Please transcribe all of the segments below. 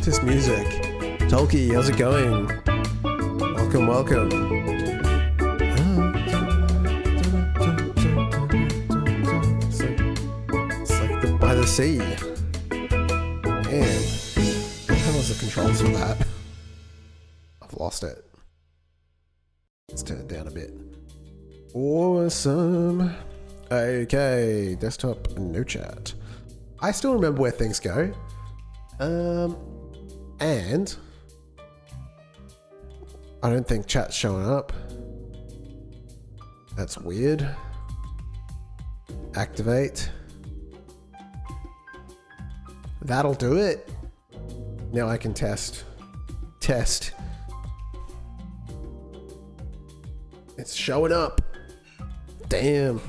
This music. Tolkien, how's it going? Welcome, welcome. It's like the, by the sea. Man, what the hell is the controls for that? I've lost it. Let's turn it down a bit. Awesome. Okay, desktop, no chat. I still remember where things go. And I don't think chat's showing up. That's weird. Activate. That'll do it. Now I can test. Test. It's showing up. Damn.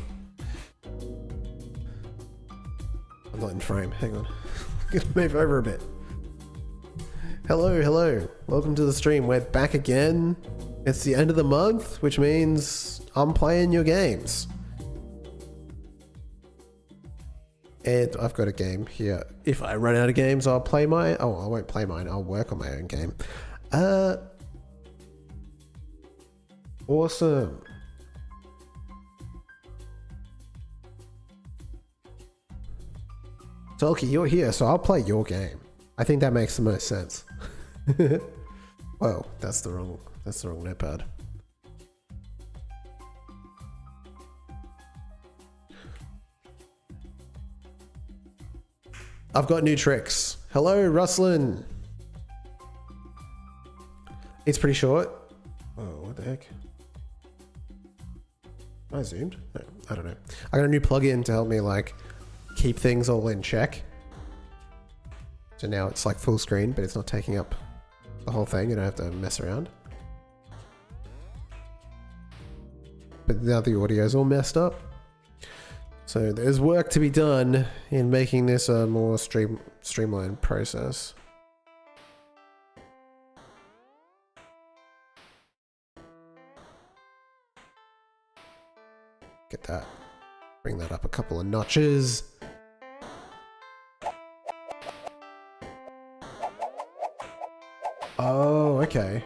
I'm not in frame. Hang on. I'm gonna move over a bit. Hello, hello. Welcome to the stream. We're back again. It's the end of the month, which means I'm playing your games. And I've got a game here. If I run out of games, I'll play my... Oh, I won't play mine. I'll work on my own game. Awesome. Tolkien, you're here, so I'll play your game. I think that makes the most sense. Whoa, that's the wrong notepad. I've got new tricks. Hello, Rustlin. It's pretty short. Oh, what the heck? Am I zoomed? No, I don't know. I got a new plugin to help me like keep things all in check. So now it's like full screen, but it's not taking up the whole thing. You don't have to mess around. But now the audio's all messed up. So there's work to be done in making this a more streamlined process. Get that. Bring that up a couple of notches. Oh, okay.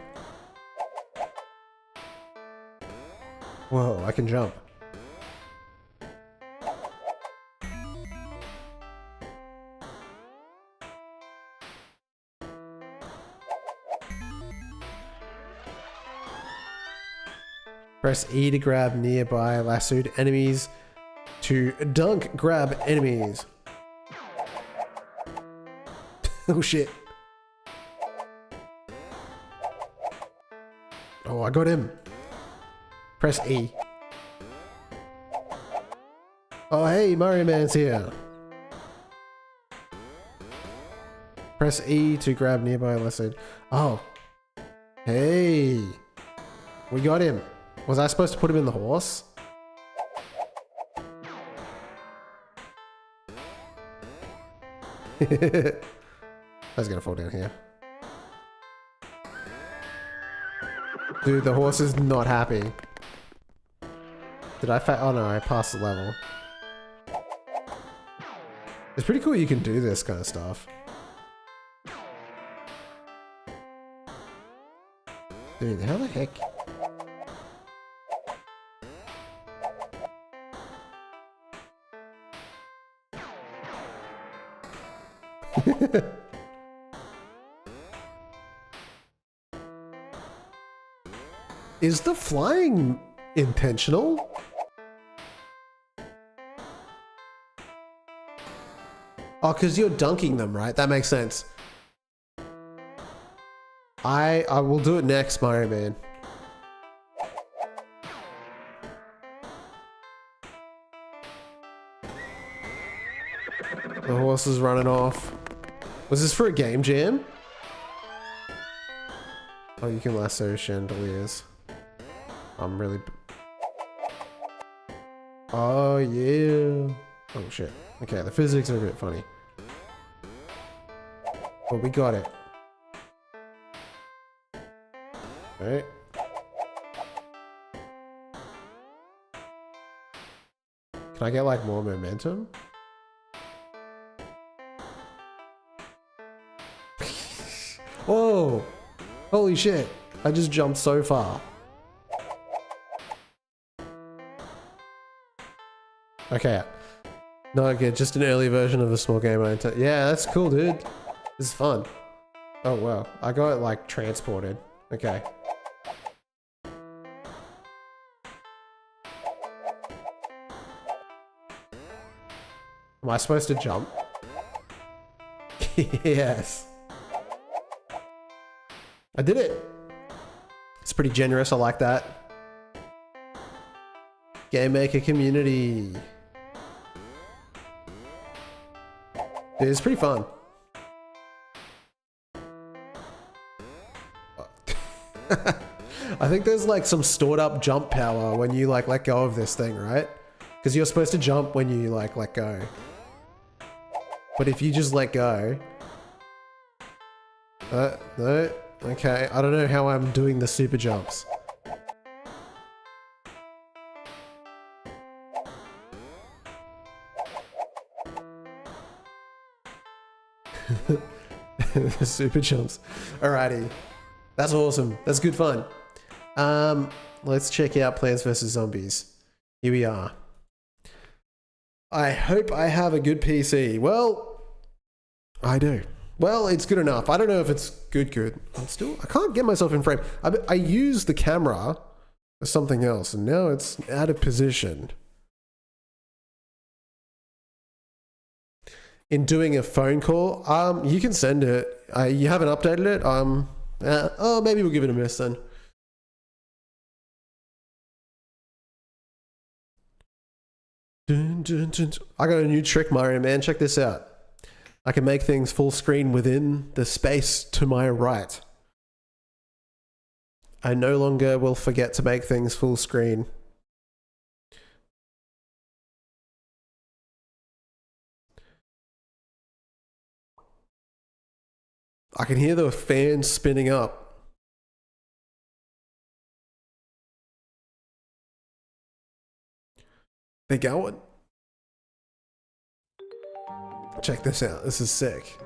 Whoa, I can jump. Press E to grab nearby lassoed enemies. To dunk, grab enemies. Oh shit. Oh, I got him. Press E. Oh hey, Mario Man's here. Press E to grab nearby lassoed. Oh. Hey. We got him. Was I supposed to put him in the horse? I was gonna fall down here. Dude, the horse is not happy. Did I oh no, I passed the level. It's pretty cool you can do this kind of stuff. Dude, how the heck? Is the flying intentional? Oh, because you're dunking them, right? That makes sense. I will do it next, Mario Man. The horse is running off. Was this for a game jam? Oh, you can lasso chandeliers. I'm really... Oh, yeah. Oh, shit. Okay, the physics are a bit funny. But we got it. Alright. Can I get, like, more momentum? Whoa! Holy shit! I just jumped so far. Okay. No, okay, just an early version of a small game. Yeah, that's cool, dude. This is fun. Oh, wow. I got, like, transported. Okay. Am I supposed to jump? Yes. I did it. It's pretty generous. I like that. Game Maker community. Dude, it's pretty fun. I think there's like some stored up jump power when you like let go of this thing, right? Because you're supposed to jump when you like let go. But if you just let go... no. Okay, I don't know how I'm doing the super jumps. Super jumps. Alrighty. That's awesome. That's good fun. Let's check out Plants vs. Zombies. Here we are. I hope I have a good PC. Well, I do. Well, it's good enough. I don't know if it's good. I can't get myself in frame. I use the camera for something else, and now it's out of position. In doing a phone call, you can send it. You haven't updated it. Oh, maybe we'll give it a miss then. Dun, dun, dun. I got a new trick, Mario Man. Check this out. I can make things full screen within the space to my right. I no longer will forget to make things full screen. I can hear the fans spinning up. They're going. Check this out. This is sick.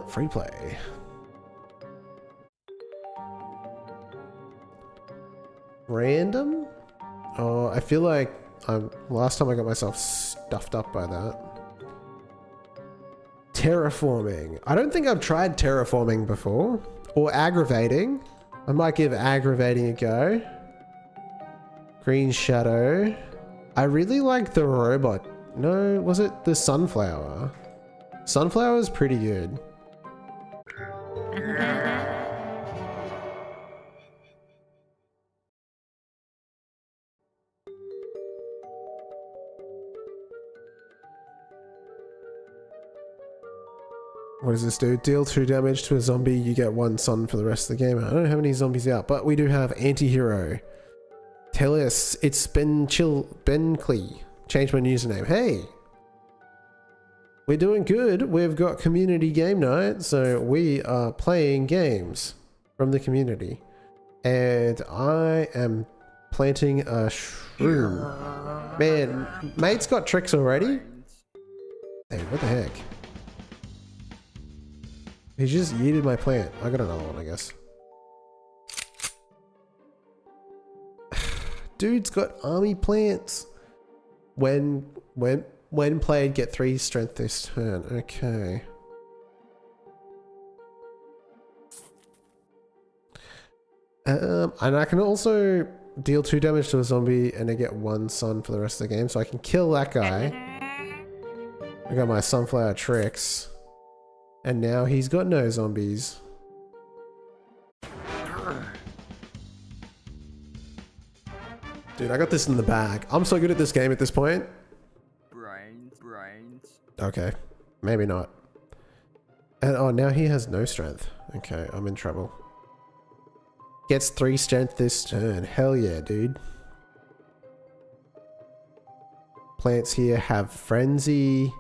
Free play. Random? Oh, I feel like last time I got myself stuffed up by that. Terraforming. I don't think I've tried terraforming before. Or aggravating. I might give aggravating a go. Green shadow. I really like the robot. No, was it the sunflower? Sunflower is pretty good. What does this do? Deal 2 damage to a zombie, you get 1 sun for the rest of the game. I don't have any zombies out, but we do have anti-hero. Tell us, it's Bencley. Change my username. Hey! We're doing good. We've got community game night, so we are playing games from the community. And I am planting a shroom. Man, mate's got tricks already? Hey, what the heck? He just yeeted my plant. I got another one, I guess. Dude's got army plants. When played, get 3 strength this turn. Okay. And I can also deal 2 damage to a zombie and I get 1 sun for the rest of the game. So I can kill that guy. I got my sunflower tricks. And now he's got no zombies. Dude, I got this in the bag. I'm so good at this game at this point. Brains. Okay, maybe not. And oh, now he has no strength. Okay, I'm in trouble. Gets 3 strength this turn. Hell yeah, dude. Plants here have frenzy.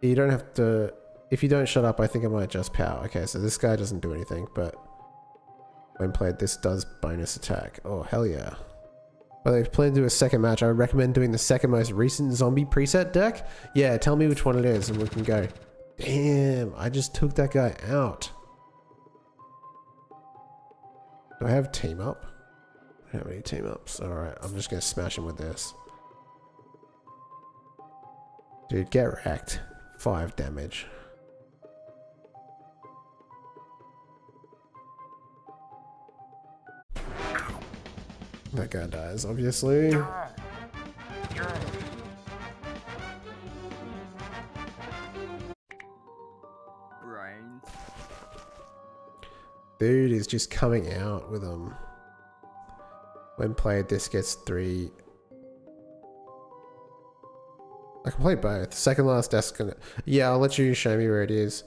You don't have to... If you don't shut up, I think I might just power. Okay, so this guy doesn't do anything, but... When played, this does bonus attack. Oh, hell yeah. Well, if you plan to do a second match, I would recommend doing the second most recent zombie preset deck. Yeah, tell me which one it is and we can go. Damn, I just took that guy out. Do I have team up? I don't have any team ups. Alright, I'm just going to smash him with this. Dude, get wrecked. 5 damage. That guy dies, obviously. Brains. Dude is just coming out with them. When played, this gets 3. I can play both. Second last desk. Yeah, I'll let you show me where it is.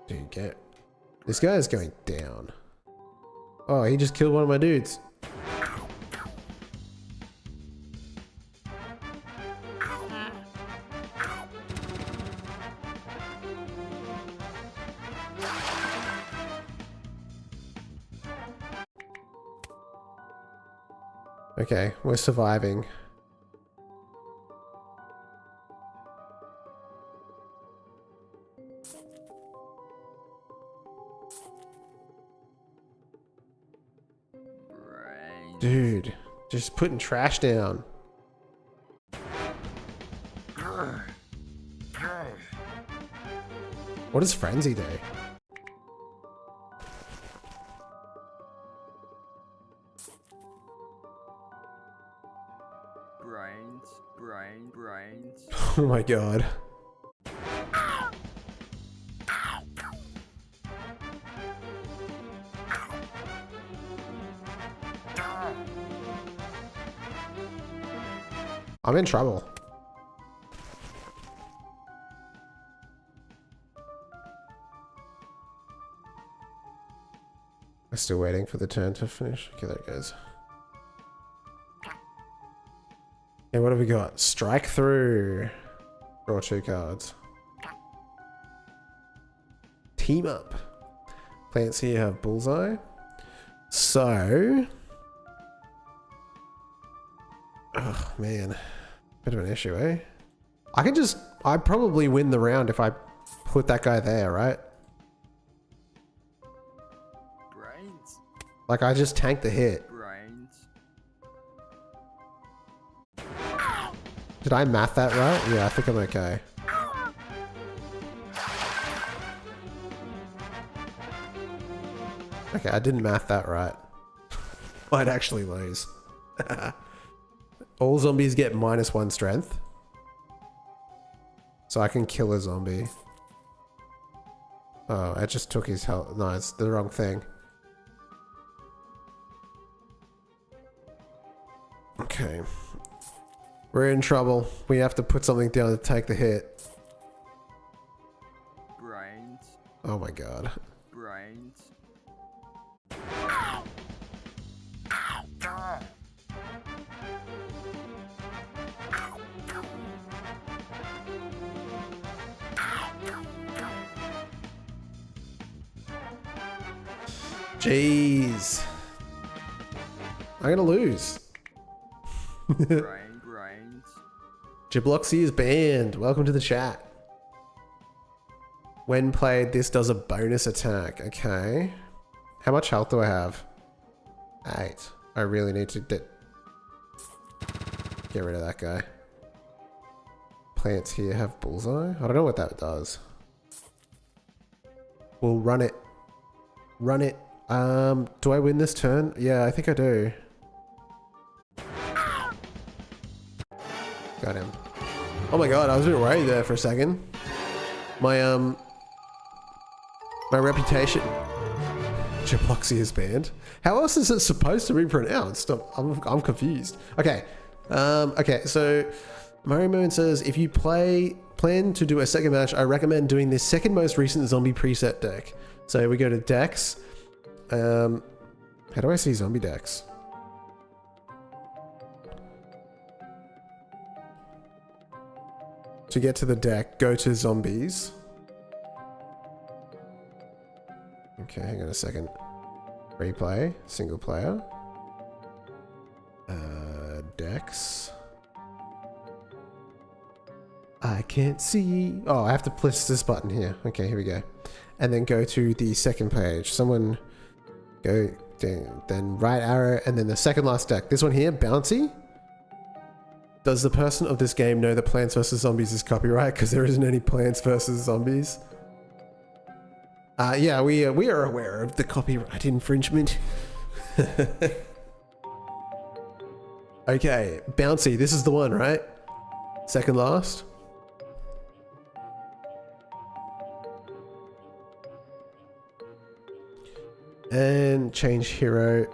Dude, this guy is going down. Oh, he just killed one of my dudes. Okay, we're surviving. Dude, just putting trash down. What does Frenzy do? Brains. Oh my god. I'm in trouble. I'm still waiting for the turn to finish. Okay, there it goes. Yeah, what have we got? Strike through. Draw 2 cards. Team up. Plants here have bullseye. So... Oh, man. Bit of an issue, eh? I'd probably win the round if I put that guy there, right? Brains. Like, I just tanked the hit. Brains. Did I math that right? Yeah, I think I'm okay. Okay, I didn't math that right. Might actually lose. All zombies get -1 strength. So I can kill a zombie. Oh, I just took his health. No, it's the wrong thing. Okay. We're in trouble. We have to put something down to take the hit. Brains. Oh my god. Brains. Jeez. I'm gonna lose. Brains. Jibloxy is banned. Welcome to the chat. When played, this does a bonus attack. Okay. How much health do I have? 8. I really need to get rid of that guy. Plants here have bullseye? I don't know what that does. We'll run it. Run it. Do I win this turn? Yeah, I think I do. Got him. Oh my god, I was a bit worried there for a second. My reputation. Jibloxy is banned. How else is it supposed to be pronounced? I'm confused. Okay. Okay, so Mario Moon says, if you plan to do a second match, I recommend doing this second most recent zombie preset deck. So we go to decks. How do I see zombie decks? To get to the deck, go to zombies. Okay, hang on a second. Replay, single player. Decks. I can't see. Oh, I have to press this button here. Okay, here we go. And then go to the second page. Someone go down, then right arrow, and then the second last deck. This one here, Bouncy. Does the person of this game know that Plants vs. Zombies is copyright? Because there isn't any Plants vs. Zombies. Yeah, we are aware of the copyright infringement. Okay, Bouncy, this is the one, right? Second last. And change hero.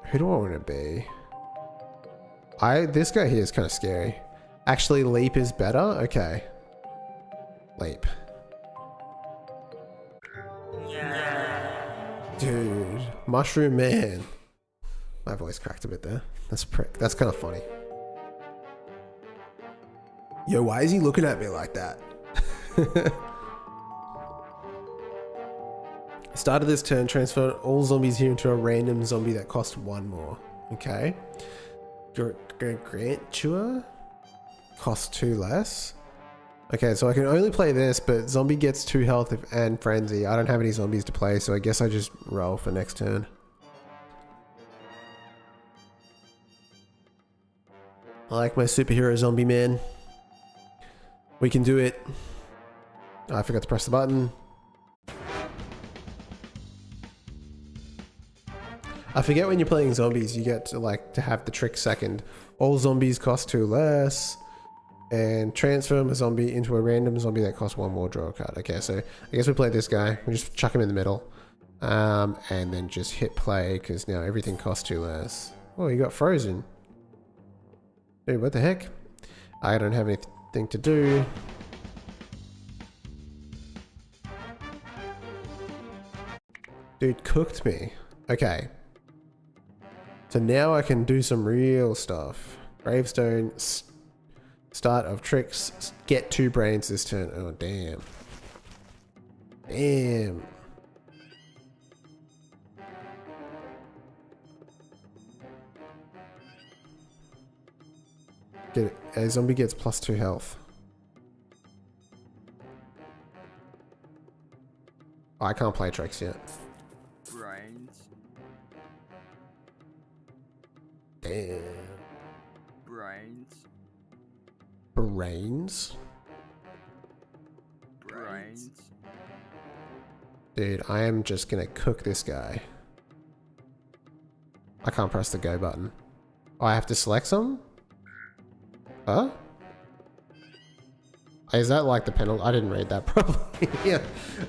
Who do I want to be? This guy here is kind of scary. Actually, Leap is better? Okay. Leap. Dude, Mushroom Man. My voice cracked a bit there. That's kind of funny. Yo, why is he looking at me like that? Start of this turn, transfer all zombies here into a random zombie that costs 1 more. Okay. Gargantua costs 2 less. Okay, so I can only play this, but zombie gets 2 health and frenzy. I don't have any zombies to play, so I guess I just roll for next turn. I like my superhero zombie man. We can do it. Oh, I forgot to press the button. I forget when you're playing zombies, you get to have the trick second. All zombies cost 2 less. And transform a zombie into a random zombie that costs 1 more, draw a card. Okay, so I guess we play this guy. We just chuck him in the middle. And then just hit play, because now everything costs 2 less. Oh, he got frozen. Dude, what the heck? I don't have anything to do. Dude cooked me. Okay. So now I can do some real stuff. Gravestone, start of tricks, get 2 brains this turn. Oh, damn. Damn. A zombie gets +2 health. Oh, I can't play tricks yet. Brains. Brains. Damn. Brains. Brains? Brains. Dude, I am just gonna cook this guy. I can't press the go button. Oh, I have to select some? Huh? Is that like the penalty? I didn't read that properly. Yeah.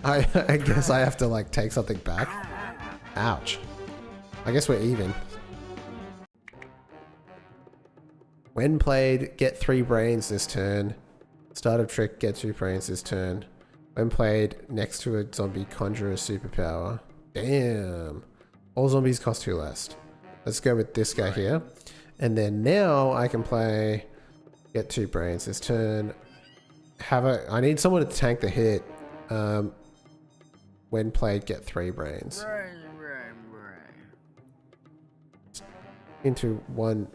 I guess I have to like take something back. Ouch. I guess we're even. When played, get 3 brains this turn. Start of trick, get 2 brains this turn. When played, next to a zombie, conjure a superpower. Damn. All zombies cost 2 less. Let's go with this guy here. And then now I can play, get 2 brains this turn. I need someone to tank the hit. When played, get 3 brains. Into 1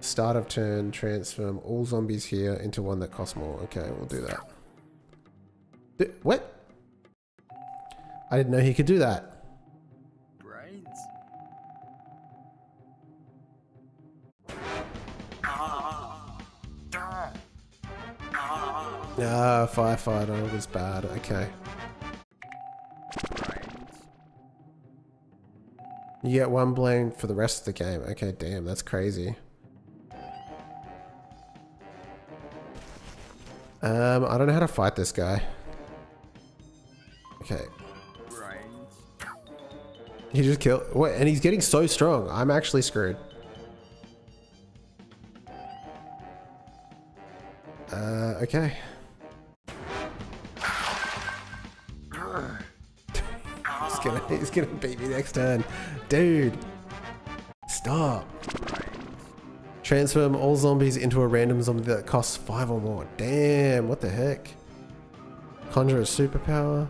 start of turn, transform all zombies here into 1 that costs more. Okay, we'll do that. What? I didn't know he could do that. Brains. Ah, firefighter was bad. Okay. You get 1 blame for the rest of the game. Okay, damn, that's crazy. I don't know how to fight this guy. Okay. He just killed... What? And he's getting so strong. I'm actually screwed. Okay. He's gonna beat me next turn. Dude. Stop. Transform all zombies into a random zombie that costs 5 or more. Damn, what the heck? Conjure a superpower.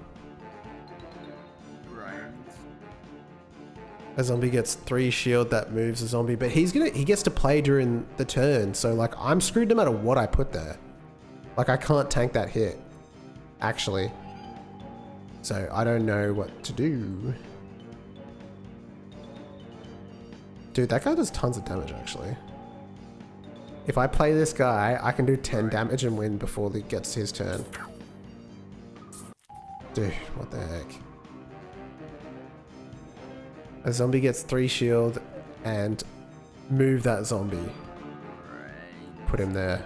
A zombie gets 3 shield that moves a zombie, but he gets to play during the turn, so like I'm screwed no matter what I put there. Like I can't tank that hit, actually. So I don't know what to do. Dude, that guy does tons of damage actually. If I play this guy, I can do 10 damage and win before he gets his turn. Dude, what the heck? A zombie gets 3 shield and move that zombie. Put him there.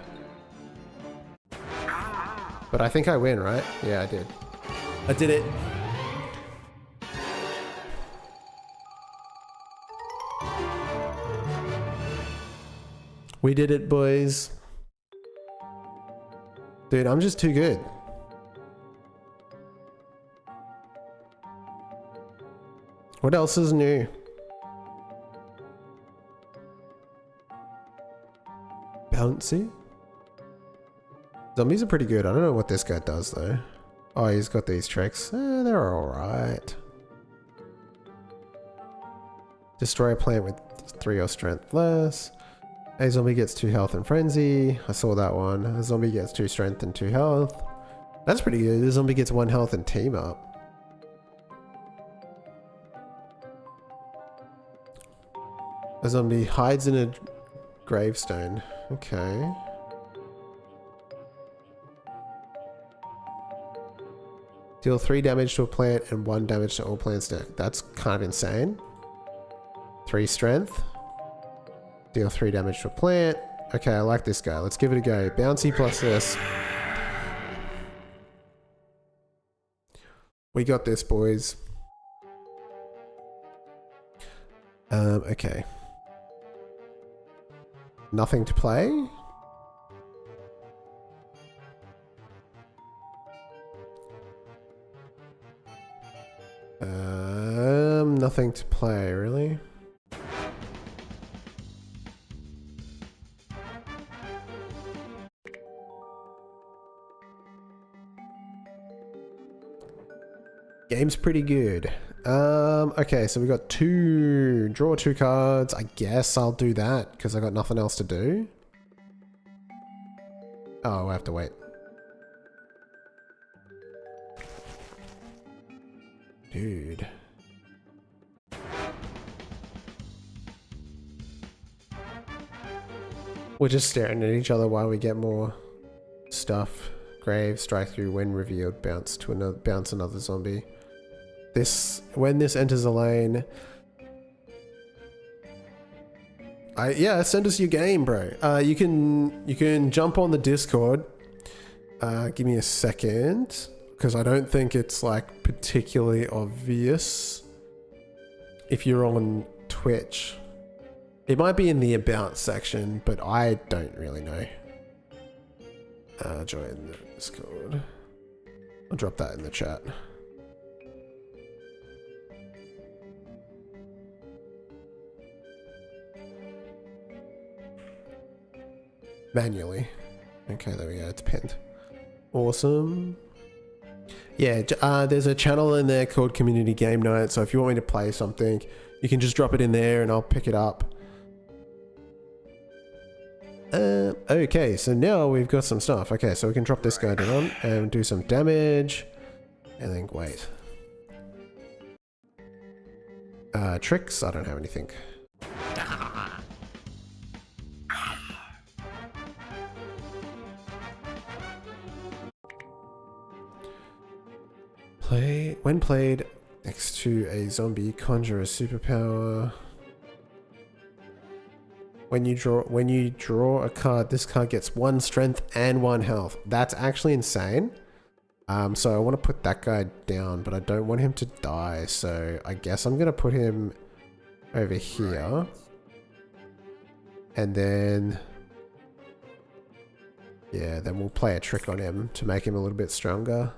But I think I win, right? Yeah, I did. I did it. We did it, boys. Dude, I'm just too good. What else is new? Bouncy? Zombies are pretty good. I don't know what this guy does though. Oh, he's got these tricks. They're alright. Destroy a plant with 3 or strength less. A zombie gets 2 health and frenzy. I saw that one. A zombie gets 2 strength and 2 health. That's pretty good. A zombie gets 1 health and team up. A zombie hides in a gravestone. Okay. Deal 3 damage to a plant and 1 damage to all plants deck. That's kind of insane. 3 strength. Deal 3 damage to a plant. Okay, I like this guy. Let's give it a go. Bouncy plus this. We got this, boys. Okay. Nothing to play? Nothing to play, really? Game's pretty good. Okay, so we got draw 2 cards. I guess I'll do that because I got nothing else to do. Oh, I have to wait. Dude. We're just staring at each other while we get more stuff. Grave, strike through when revealed, bounce another zombie. When this enters a lane. Yeah, send us your game, bro. You can jump on the Discord. Give me a second, because I don't think it's like particularly obvious if you're on Twitch. It might be in the about section, but I don't really know. Join the Discord. I'll drop that in the chat. Manually. Okay, there we go. It's pinned. Awesome. Yeah, there's a channel in there called Community Game Night. So if you want me to play something, you can just drop it in there and I'll pick it up. Okay, so now we've got some stuff. Okay, so we can drop this guy down and do some damage. And then wait. Tricks? I don't have anything. When played next to a zombie, conjure a superpower. When you draw a card, this card gets 1 strength and 1 health. That's actually insane. So I want to put that guy down, but I don't want him to die. So I guess I'm gonna put him over here, and then yeah, then we'll play a trick on him to make him a little bit stronger.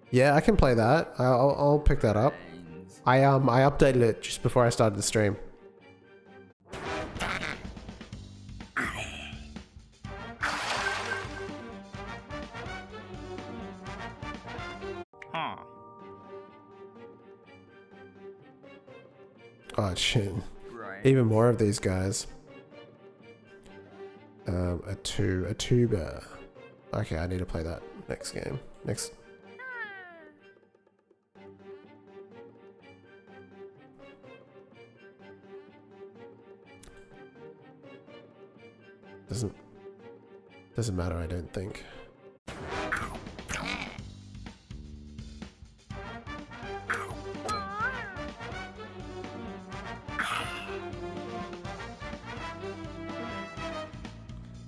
Yeah, I can play that. I'll pick that up. I updated it just before I started the stream. Oh shit. Even more of these guys. A tuba. Okay, I need to play that next game. Next. Doesn't matter, I don't think.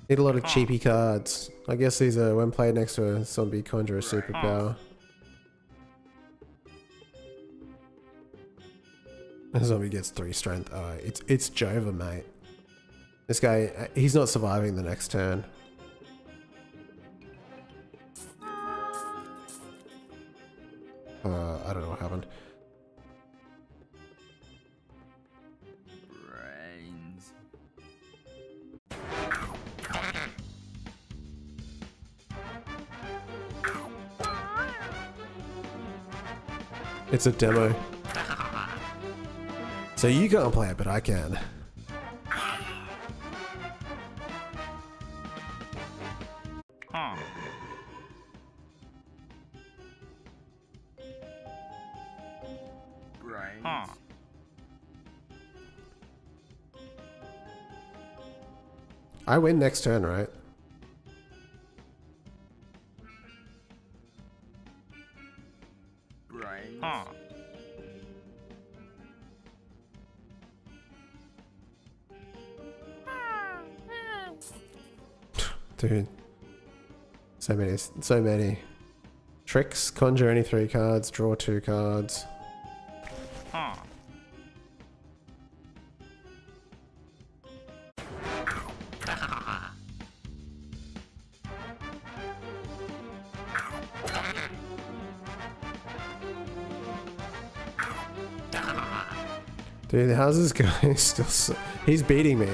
Need a lot of cheapy cards. I guess these are when played next to a zombie, conjure a superpower. A zombie gets 3 strength. Oh, it's Jova, mate. This guy, he's not surviving the next turn. I don't know what happened. Brains. It's a demo. So you can't play it, but I can. I win next turn, right? Brains. Dude. So many. Tricks, conjure any 3 cards, draw 2 cards. Dude, how's this guy still so... He's beating me.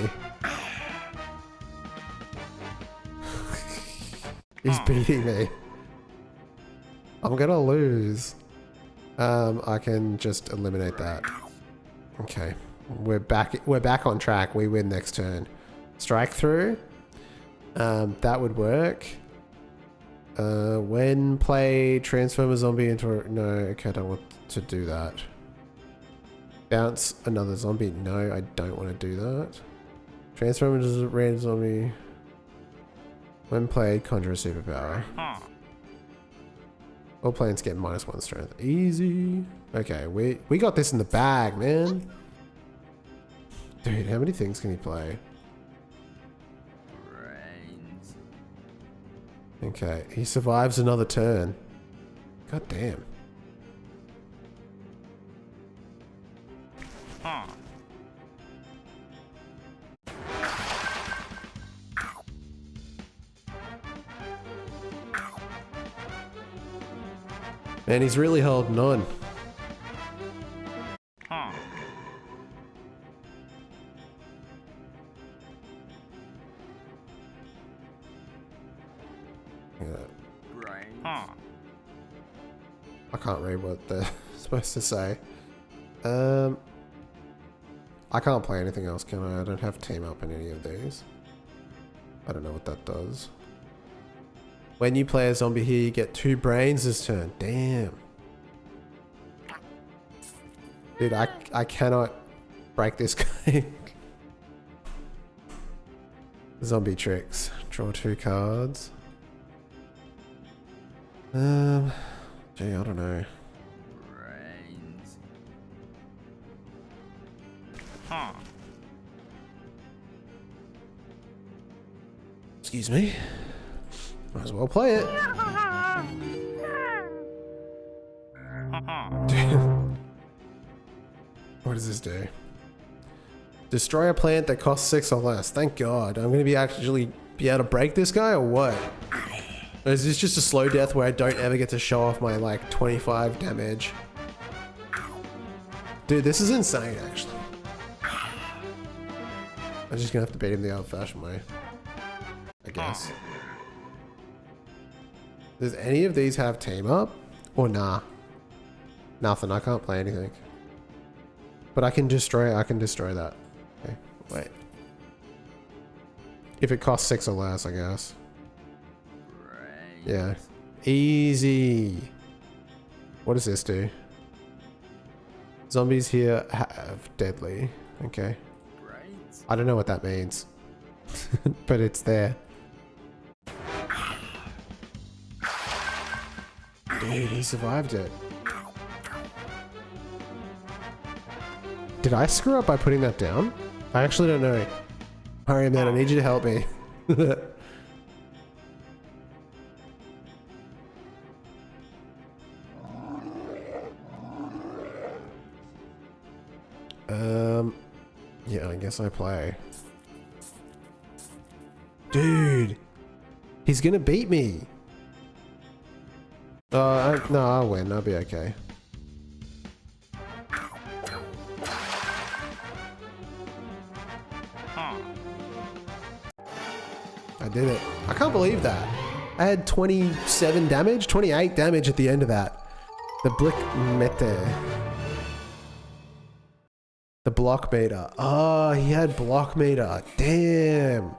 He's beating me. I'm gonna lose. I can just eliminate that. Okay. We're back on track. We win next turn. Strike through. That would work. When play, transform a zombie into a... No, okay, I don't want to do that. Bounce another zombie. No, I don't want to do that. Transform into a random zombie. When played, conjure a superpower. All plants get -1 strength. Easy. Okay, we got this in the bag, man. Dude, how many things can he play? Brains. Okay, he survives another turn. God damn. Man, he's really holding on. Yeah. Brains. I can't read what they're supposed to say. I can't play anything else, can I? I don't have team up in any of these. I don't know what that does. When you play a zombie here, you get 2 brains this turn. Damn. Dude, I cannot break this game. Zombie tricks. Draw 2 cards. Gee, I don't know. Brains. Excuse me. Might as well play it. What does this do? Destroy a plant that costs 6 or less. Thank God. I'm going to actually be able to break this guy or what? Or is this just a slow death where I don't ever get to show off my like 25 damage? Dude, this is insane actually. I'm just going to have to beat him the old-fashioned way, I guess. Does any of these have team up? Or nah? Nothing. I can't play anything. But I can destroy that. Okay, wait. If it costs 6 or less, I guess. Brains. Yeah. Easy. What does this do? Zombies here have deadly. Okay. Brains. I don't know what that means. But it's there. Dude, he survived it. Did I screw up by putting that down? I actually don't know. Hurry, man, I need you to help me. Yeah, I guess I play. Dude! He's gonna beat me! No, I'll win. I'll be okay. I did it. I can't believe that. I had 27 damage, 28 damage at the end of that. The Blick Meter. The block meter. Oh, he had block meter. Damn.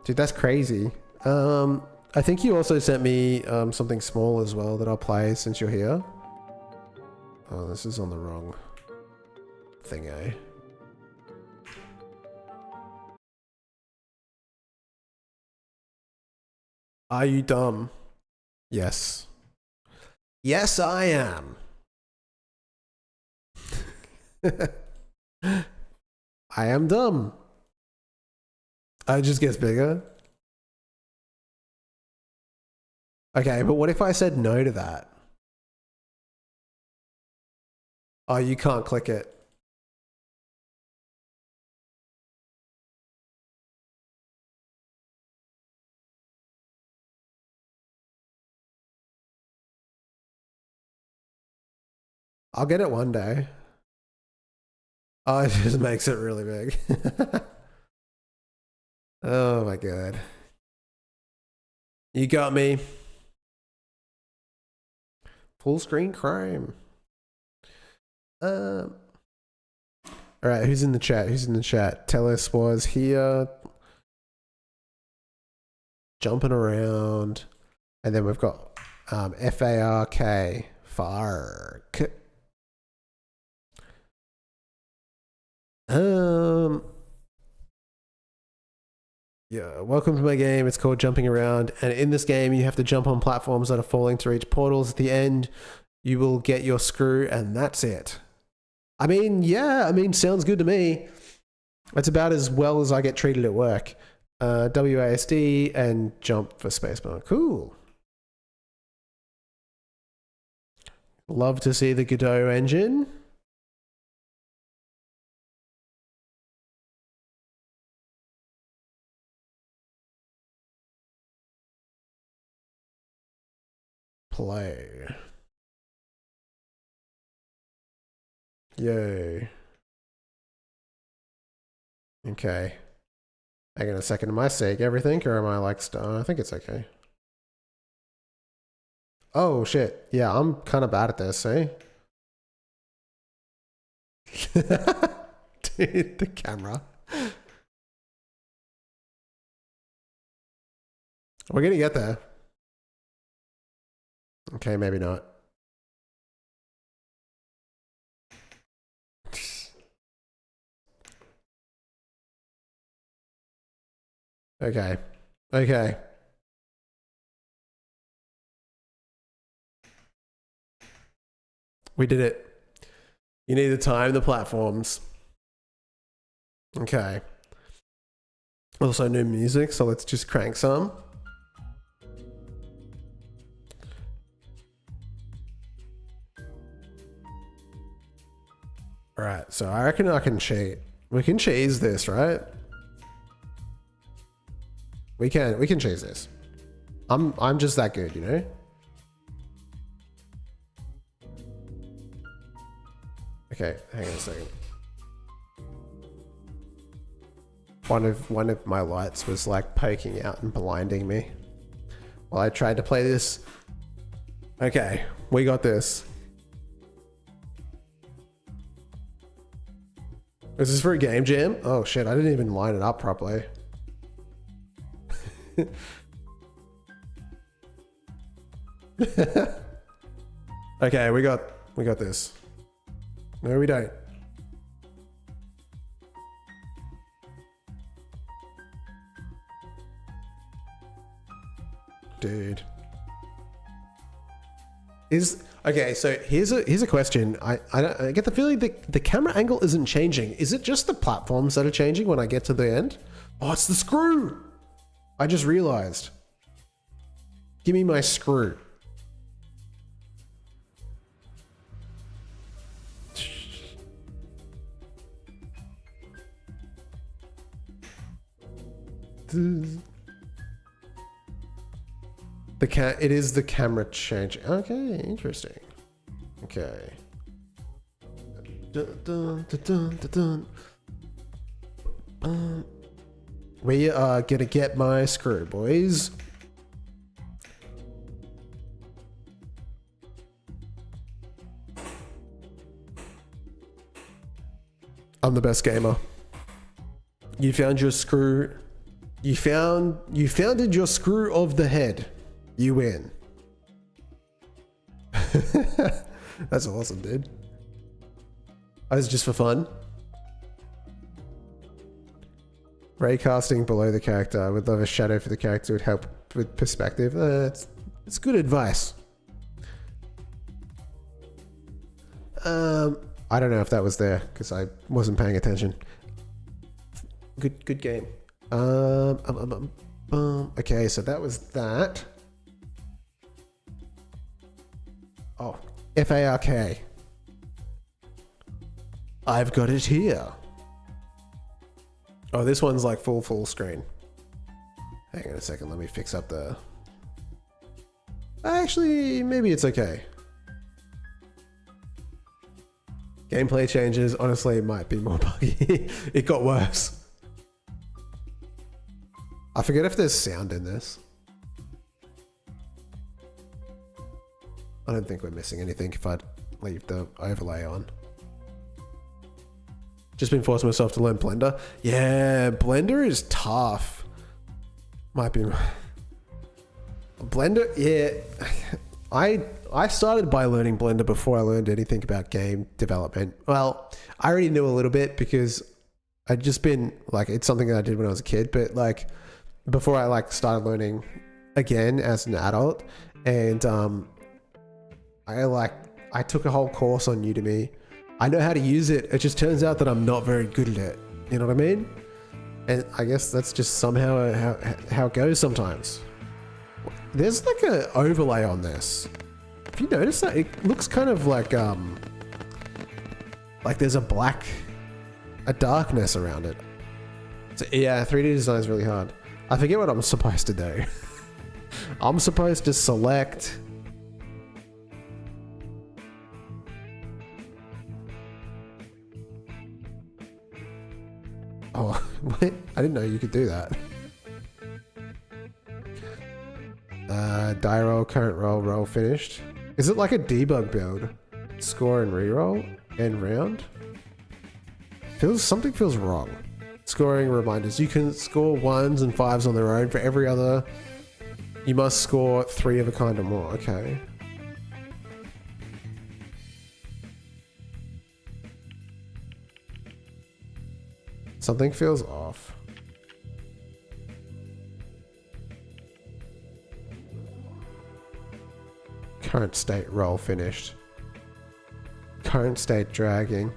Dude, that's crazy. I think you also sent me something small as well that I'll play since you're here. Oh, this is on the wrong thing, eh? Are you dumb? Yes. Yes, I am. I am dumb. It just gets bigger. Okay, but what if I said no to that? Oh, you can't click it. I'll get it one day. Oh, it just makes it really big. Oh my God. You got me. Full screen crime. All right, who's in the chat? Who's in the chat? Telus was here. Jumping around. And then we've got FARK. Fark. Yeah, welcome to my game. It's called Jumping Around. And in this game, you have to jump on platforms that are falling to reach portals. At the end, you will get your screw, and that's it. I mean, yeah, sounds good to me. It's about as well as I get treated at work. WASD and jump for spacebar. Cool. Love to see the Godot engine. Play. Yay. Okay. Hang on a second. Am I saying everything or am I like I think it's okay. Oh shit. Yeah, I'm kind of bad at this, eh? Dude, the camera. We're gonna get there. Okay, maybe not. Okay. Okay. We did it. You need to time the platforms. Okay. Also new music, so let's just crank some. Alright, so I reckon I can cheat. We can cheese this, right? We can cheese this. I'm just that good, you know? Okay, hang on a second. One of my lights was like poking out and blinding me while I tried to play this. Okay, we got this. Is this for a game jam? Oh shit, I didn't even line it up properly. Okay, we got this. No, we don't. Dude. Okay, so here's a question. I get the feeling that the camera angle isn't changing. Is it just the platforms that are changing when I get to the end? Oh, it's the screw. I just realized. Give me my screw. It is the camera change. Okay, interesting. Okay. Dun, dun, dun, dun, dun. We are gonna get my screw, boys. I'm the best gamer. You found your screw. You founded your screw of the head. You win. That's awesome, dude. That was just for fun. Raycasting below the character. I would love a shadow for the character. Would help with perspective. It's good advice. I don't know if that was there because I wasn't paying attention. Good game. Okay, so that was that. Oh, FARK. I've got it here. Oh, this one's like full screen. Hang on a second, let me fix up the... Actually, maybe it's okay. Gameplay changes, honestly, it might be more buggy. It got worse. I forget if there's sound in this. I don't think we're missing anything if I'd leave the overlay on. Just been forcing myself to learn Blender. Yeah, Blender is tough. Might be... Blender, yeah. I started by learning Blender before I learned anything about game development. Well, I already knew a little bit because I'd just been like, it's something that I did when I was a kid, but like before I like started learning again as an adult, and I took a whole course on Udemy. I know how to use it. It just turns out that I'm not very good at it. You know what I mean? And I guess that's just somehow how it goes sometimes. There's like an overlay on this. Have you noticed that? It looks kind of like there's a darkness around it. So yeah, 3D design is really hard. I forget what I'm supposed to do. I'm supposed to select. Oh, what? I didn't know you could do that. Die roll, current roll, roll finished. Is it like a debug build? Score and reroll? End round? Something feels wrong. Scoring reminders. You can score 1s and 5s on their own. For every other, you must score 3 of a kind or more. Okay. Something feels off. Current state roll finished. Current state dragging.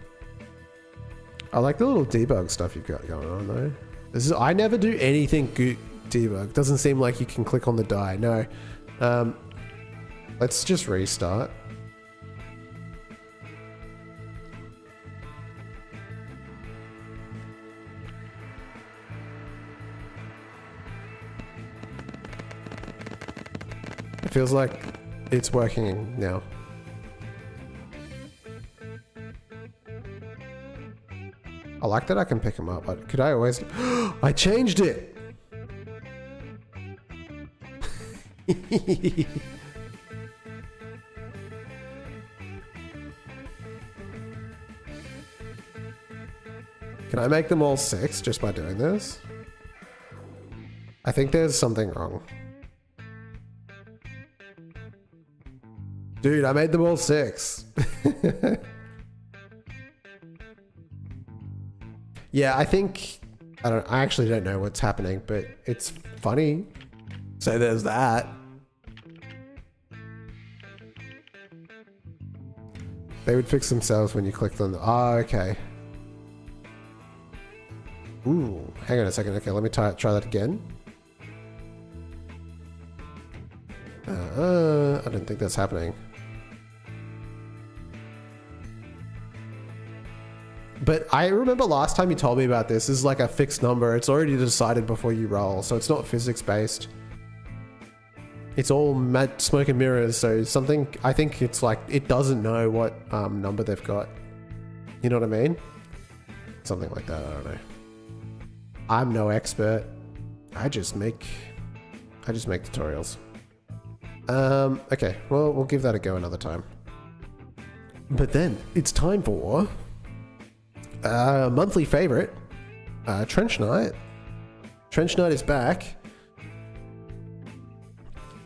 I like the little debug stuff you've got going on though. I never do anything good debug. Doesn't seem like you can click on the die. No. Let's just restart. It feels like it's working now. I like that I can pick them up, but could I always... I changed it! Can I make them all 6 just by doing this? I think there's something wrong. Dude, I made them all 6. Yeah, I think... I actually don't know what's happening, but it's funny. So there's that. They would fix themselves when you clicked on the... Oh, okay. Ooh, hang on a second. Okay, let me try that again. I don't think that's happening. But I remember last time you told me about this. This is like a fixed number. It's already decided before you roll, so it's not physics based. It's all smoke and mirrors. So something, I think it's like it doesn't know what number they've got. You know what I mean? Something like that. I don't know. I'm no expert. I just make tutorials. Okay. Well, we'll give that a go another time. But then it's time for monthly favorite, Trench Night. Trench Night is back.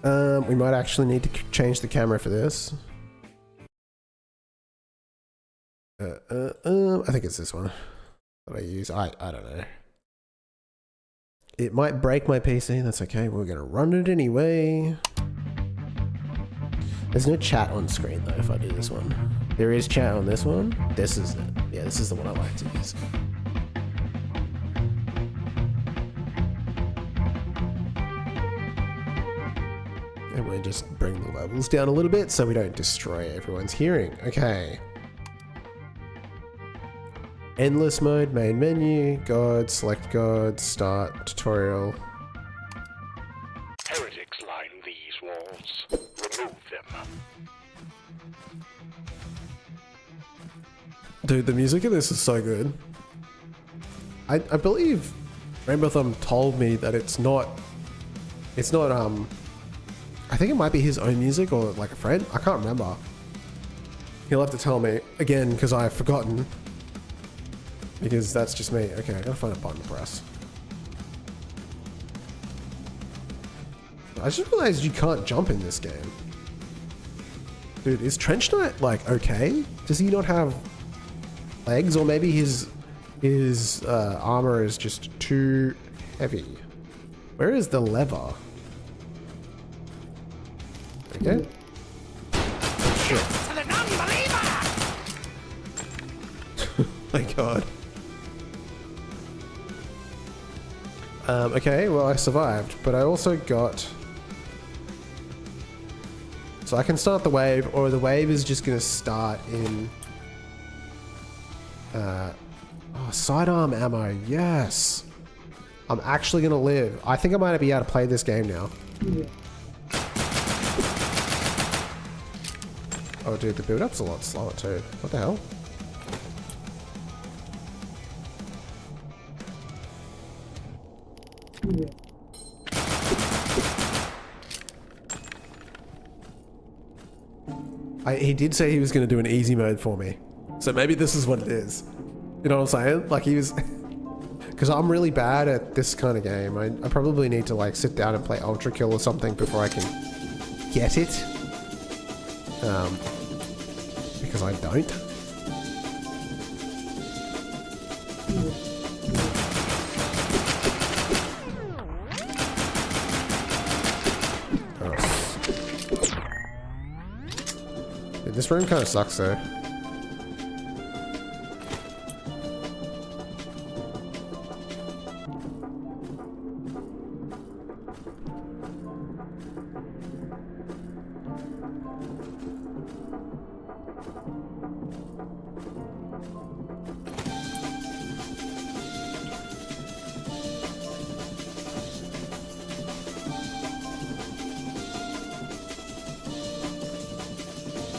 We might actually need to change the camera for this. I think it's this one that I use. I don't know. It might break my PC. That's okay. We're gonna run it anyway. There's no chat on screen though if I do this one. There is chat on this one. This is it. Yeah, this is the one I like to use. And we'll just bring the levels down a little bit so we don't destroy everyone's hearing. Okay. Endless mode, main menu, God, select God, start, tutorial. Heretics line these walls. Remove them. Dude, the music in this is so good. I believe Rainbow Thumb told me that it's not I think it might be his own music or like a friend. I can't remember. He'll have to tell me again because I've forgotten. Because that's just me. Okay, I gotta find a button to press. I just realized you can't jump in this game. Dude, is Trench Knight like okay? Does he not have legs, or maybe his His armor is just too heavy. Where is the lever? Okay. Shit. My god. Okay, well I survived, but I also got... So I can start the wave, or the wave is just gonna start in... oh, sidearm ammo, yes! I'm actually gonna live. I think I might be able to play this game now. Oh dude, the build-up's a lot slower too. What the hell? He did say he was going to do an easy mode for me. So maybe this is what it is. You know what I'm saying? Like he was... Because I'm really bad at this kind of game. I probably need to like sit down and play Ultra Kill or something before I can get it. Because I don't. This room kind of sucks though.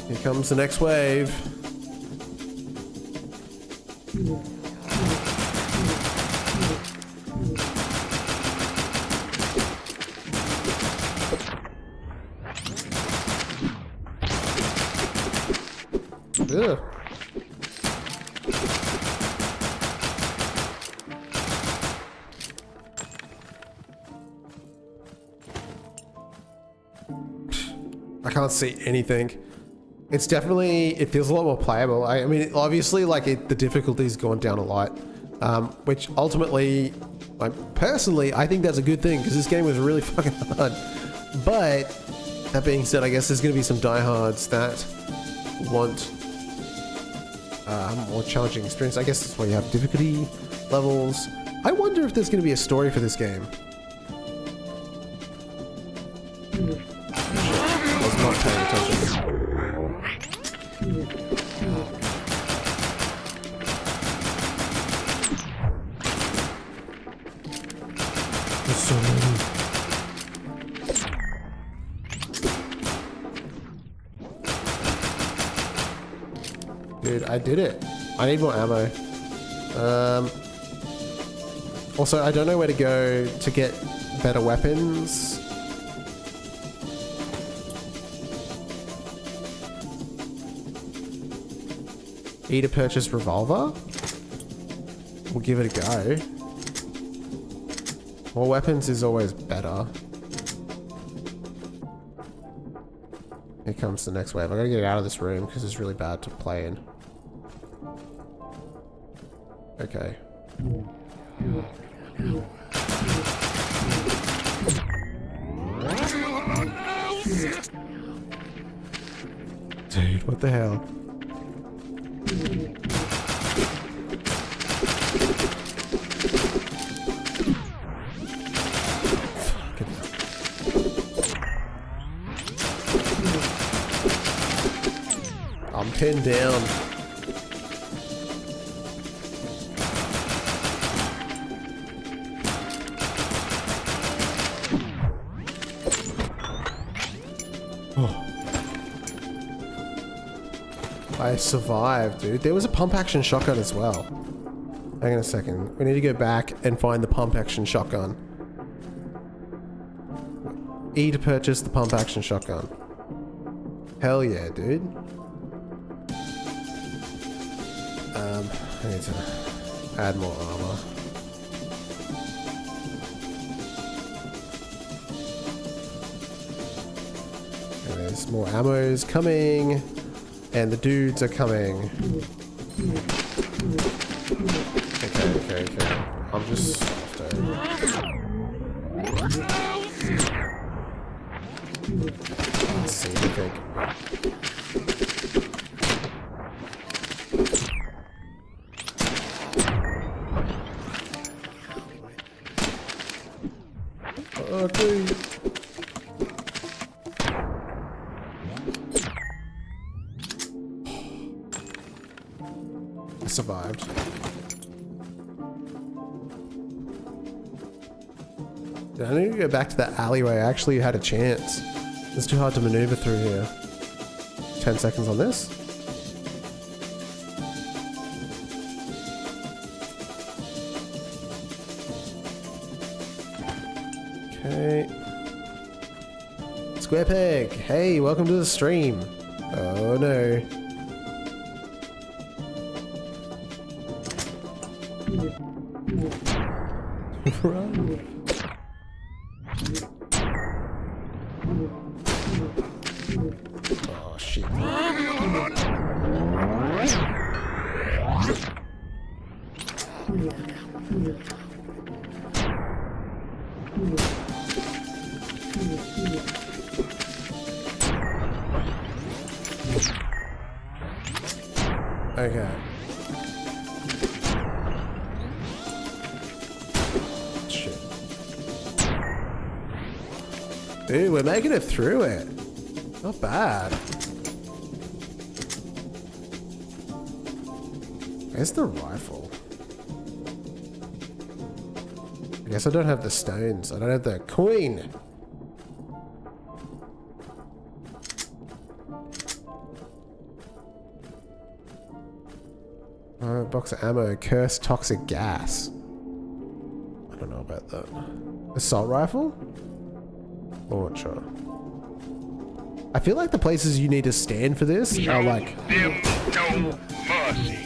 Here comes the next wave. Ugh. I can't see anything. It's definitely, it feels a lot more playable. I mean, obviously, like, the difficulty's gone down a lot, which ultimately, like, personally, I think that's a good thing, because this game was really fucking hard. But, that being said, I guess there's going to be some diehards that want more challenging experience. I guess that's why you have difficulty levels. I wonder if there's going to be a story for this game. I was not paying attention. There's so many. Dude, I did it. I need more ammo. Also, I don't know where to go to get better weapons. E to purchase revolver? We'll give it a go. More weapons is always better. Here comes the next wave. I gotta get out of this room because it's really bad to play in. Okay. Dude, what the hell? I'm pinned down. Oh. I survived, dude. There was a pump action shotgun as well. Hang on a second. We need to go back and find the pump action shotgun. E to purchase the pump action shotgun. Hell yeah, dude. I need to add more armor. And there's more ammos coming. And the dudes are coming. Okay. I'm just softer. Let's see anything. Okay. I survived. I need to go back to that alleyway. I actually had a chance. It's too hard to maneuver through here. 10 seconds on this. Okay. Square Peg. Hey, welcome to the stream. Oh no. Run. Oh shit. Okay. Shit. Dude, we're making it through it. Not bad. Where's the rifle? I guess I don't have the stones. I don't have the coin. Box of ammo. Cursed toxic gas. I don't know about that. Assault rifle? Launcher. I feel like the places you need to stand for this are like... Them no mercy.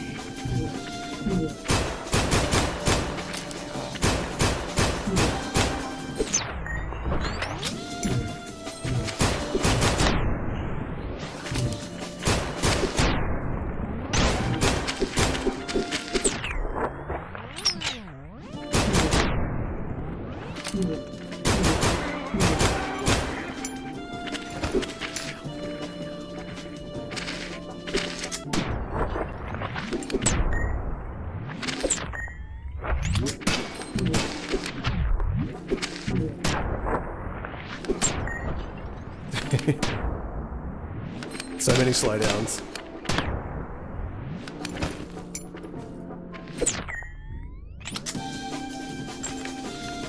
So many slowdowns.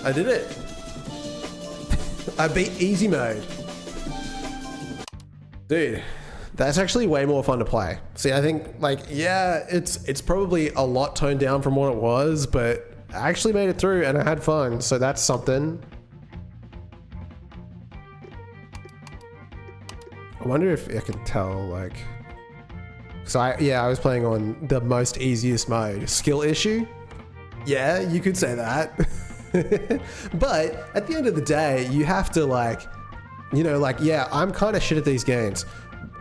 I did it. I beat easy mode. Dude, that's actually way more fun to play. See, I think like, yeah, it's probably a lot toned down from what it was, but I actually made it through and I had fun. So that's something. I wonder if I can tell, like, so I was playing on the most easiest mode. Skill issue? Yeah, you could say that. But at the end of the day, you have to like, you know, like, yeah, I'm kind of shit at these games.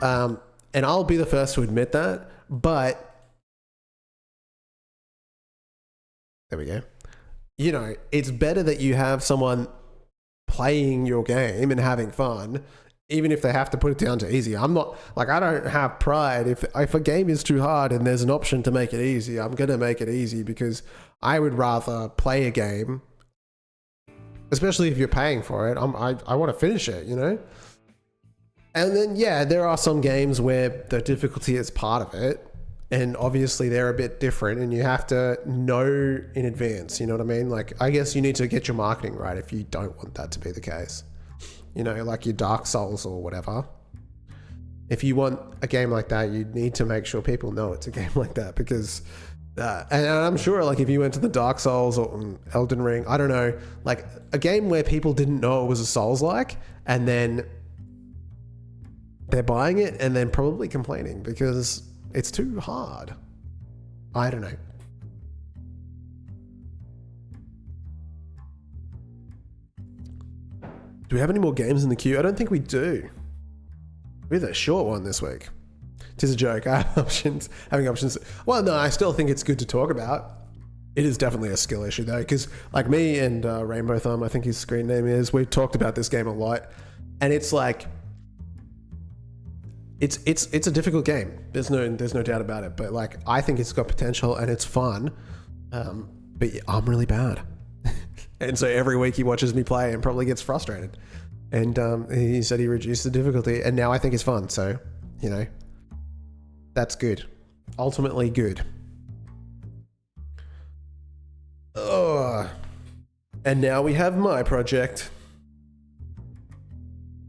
And I'll be the first to admit that, but there we go. You know, it's better that you have someone playing your game and having fun, even if they have to put it down to easy. I'm not, like, I don't have pride. If a game is too hard and there's an option to make it easy, I'm going to make it easy because I would rather play a game, especially if you're paying for it. I want to finish it, you know? And then, yeah, there are some games where the difficulty is part of it. And obviously they're a bit different and you have to know in advance, you know what I mean? Like, I guess you need to get your marketing right if you don't want that to be the case. You know, like your Dark Souls or whatever. If you want a game like that, you need to make sure people know it's a game like that because, and I'm sure like if you went to the Dark Souls or Elden Ring, I don't know, like a game where people didn't know it was a Souls-like and then they're buying it and then probably complaining because it's too hard. I don't know. Do we have any more games in the queue? I don't think we do. We had a short one this week. Tis a joke. I have options. Having options. Well, no, I still think it's good to talk about. It is definitely a skill issue though, because like me and Rainbow Thumb, I think his screen name is, we've talked about this game a lot, and it's like, it's a difficult game. There's no doubt about it. But like, I think it's got potential and it's fun. But I'm really bad, and so every week he watches me play and probably gets frustrated. And he said he reduced the difficulty, and now I think it's fun. So, you know, that's good. Ultimately good. Oh, and now we have my project.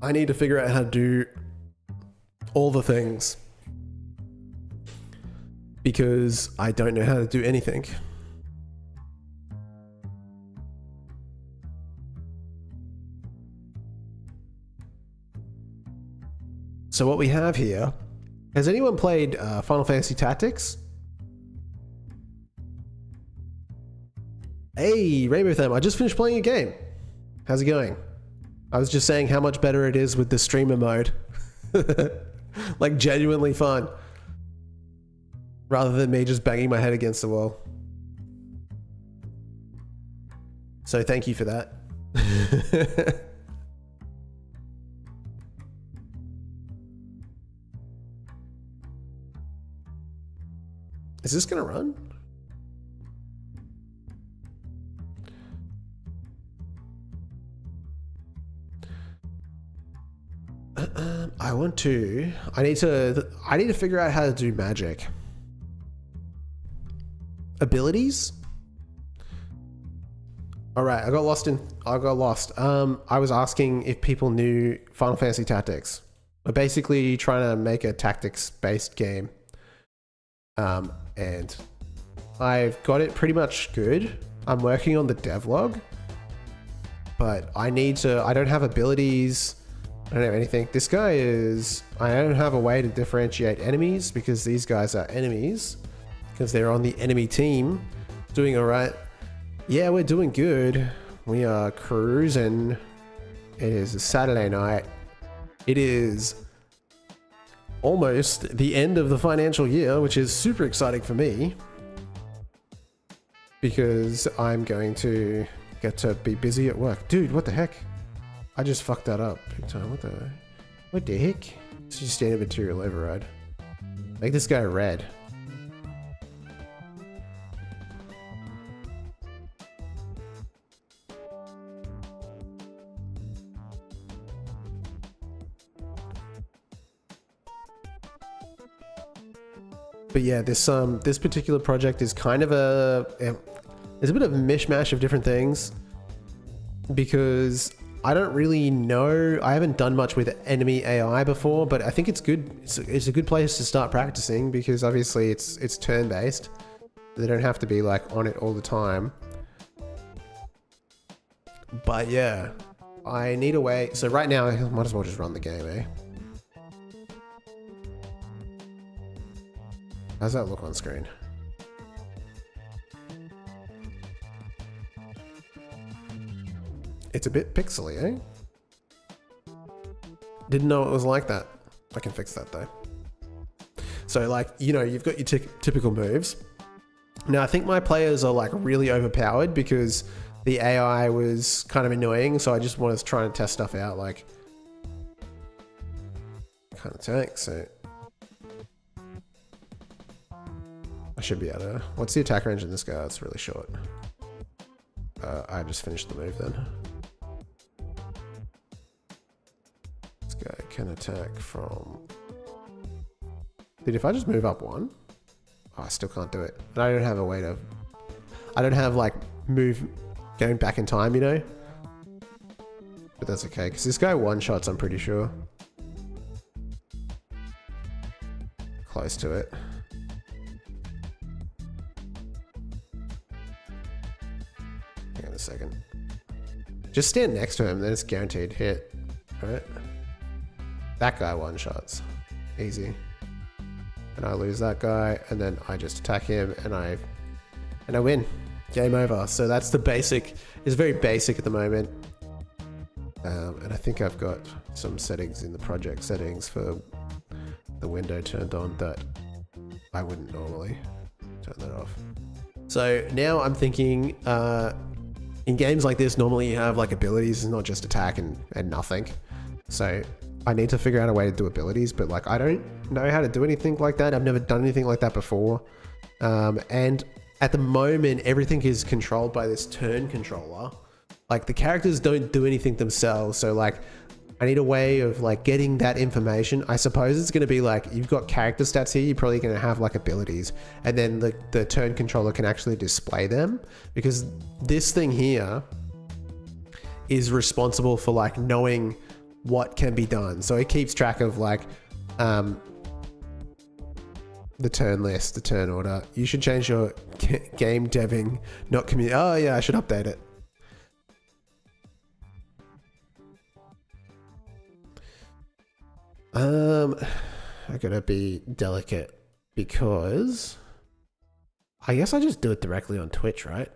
I need to figure out how to do all the things, because I don't know how to do anything. So what we have here, has anyone played Final Fantasy Tactics? Hey, Rainbow Thumb, I just finished playing a game. How's it going? I was just saying how much better it is with the streamer mode. Like, genuinely fun. Rather than me just banging my head against the wall. So thank you for that. Is this gonna run? I need to figure out how to do magic. Abilities? Alright, I got lost. I was asking if people knew Final Fantasy Tactics. We're basically trying to make a tactics-based game. And I've got it pretty much good. I'm working on the devlog, but I don't have abilities. I don't have anything. This guy I don't have a way to differentiate enemies, because these guys are enemies, because they're on the enemy team. Doing all right. Yeah, we're doing good. We are cruising. It is a Saturday night. It is almost the end of the financial year, which is super exciting for me, because I'm going to get to be busy at work. Dude, what the heck? I just fucked that up big time. What the heck? It's just standard material override. Make this guy red. But yeah, this particular project is kind of there's a bit of a mishmash of different things, because I don't really know. I haven't done much with enemy AI before, but I think it's good. It's a good place to start practicing, because obviously it's turn-based. They don't have to be like on it all the time. But yeah, I need a way. So right now, I might as well just run the game, eh? How's that look on screen? It's a bit pixely, eh? Didn't know it was like that. I can fix that though. So like, you know, you've got your typical moves. Now I think my players are like really overpowered, because the AI was kind of annoying. So I just wanted to try and test stuff out, like kind of tank. So I should be able to. What's the attack range in this guy? It's really short. I just finished the move then. This guy can attack from... Dude, if I just move up one... Oh, I still can't do it. And I don't have a way to... I don't have, like, move going back in time, you know? But that's okay, because this guy one-shots, I'm pretty sure. Close to it. Hang on a second. Just stand next to him, then it's guaranteed hit. Right? That guy one-shots. Easy. And I lose that guy, and then I just attack him, and I win. Game over. So that's the basic. It's very basic at the moment. And I think I've got some settings in the project settings for the window turned on that I wouldn't normally turn that off. So now I'm thinking, in games like this, normally you have like abilities, not just attack and nothing. So I need to figure out a way to do abilities, but like I don't know how to do anything like that. I've never done anything like that before. And at the moment, everything is controlled by this turn controller. Like the characters don't do anything themselves. So like I need a way of like getting that information. I suppose it's going to be like, you've got character stats here. You're probably going to have like abilities, and then the turn controller can actually display them, because this thing here is responsible for like knowing what can be done. So it keeps track of like, the turn list, the turn order. You should change your game deving, not community. Oh yeah, I should update it. I gotta be delicate because I guess I just do it directly on Twitch, right?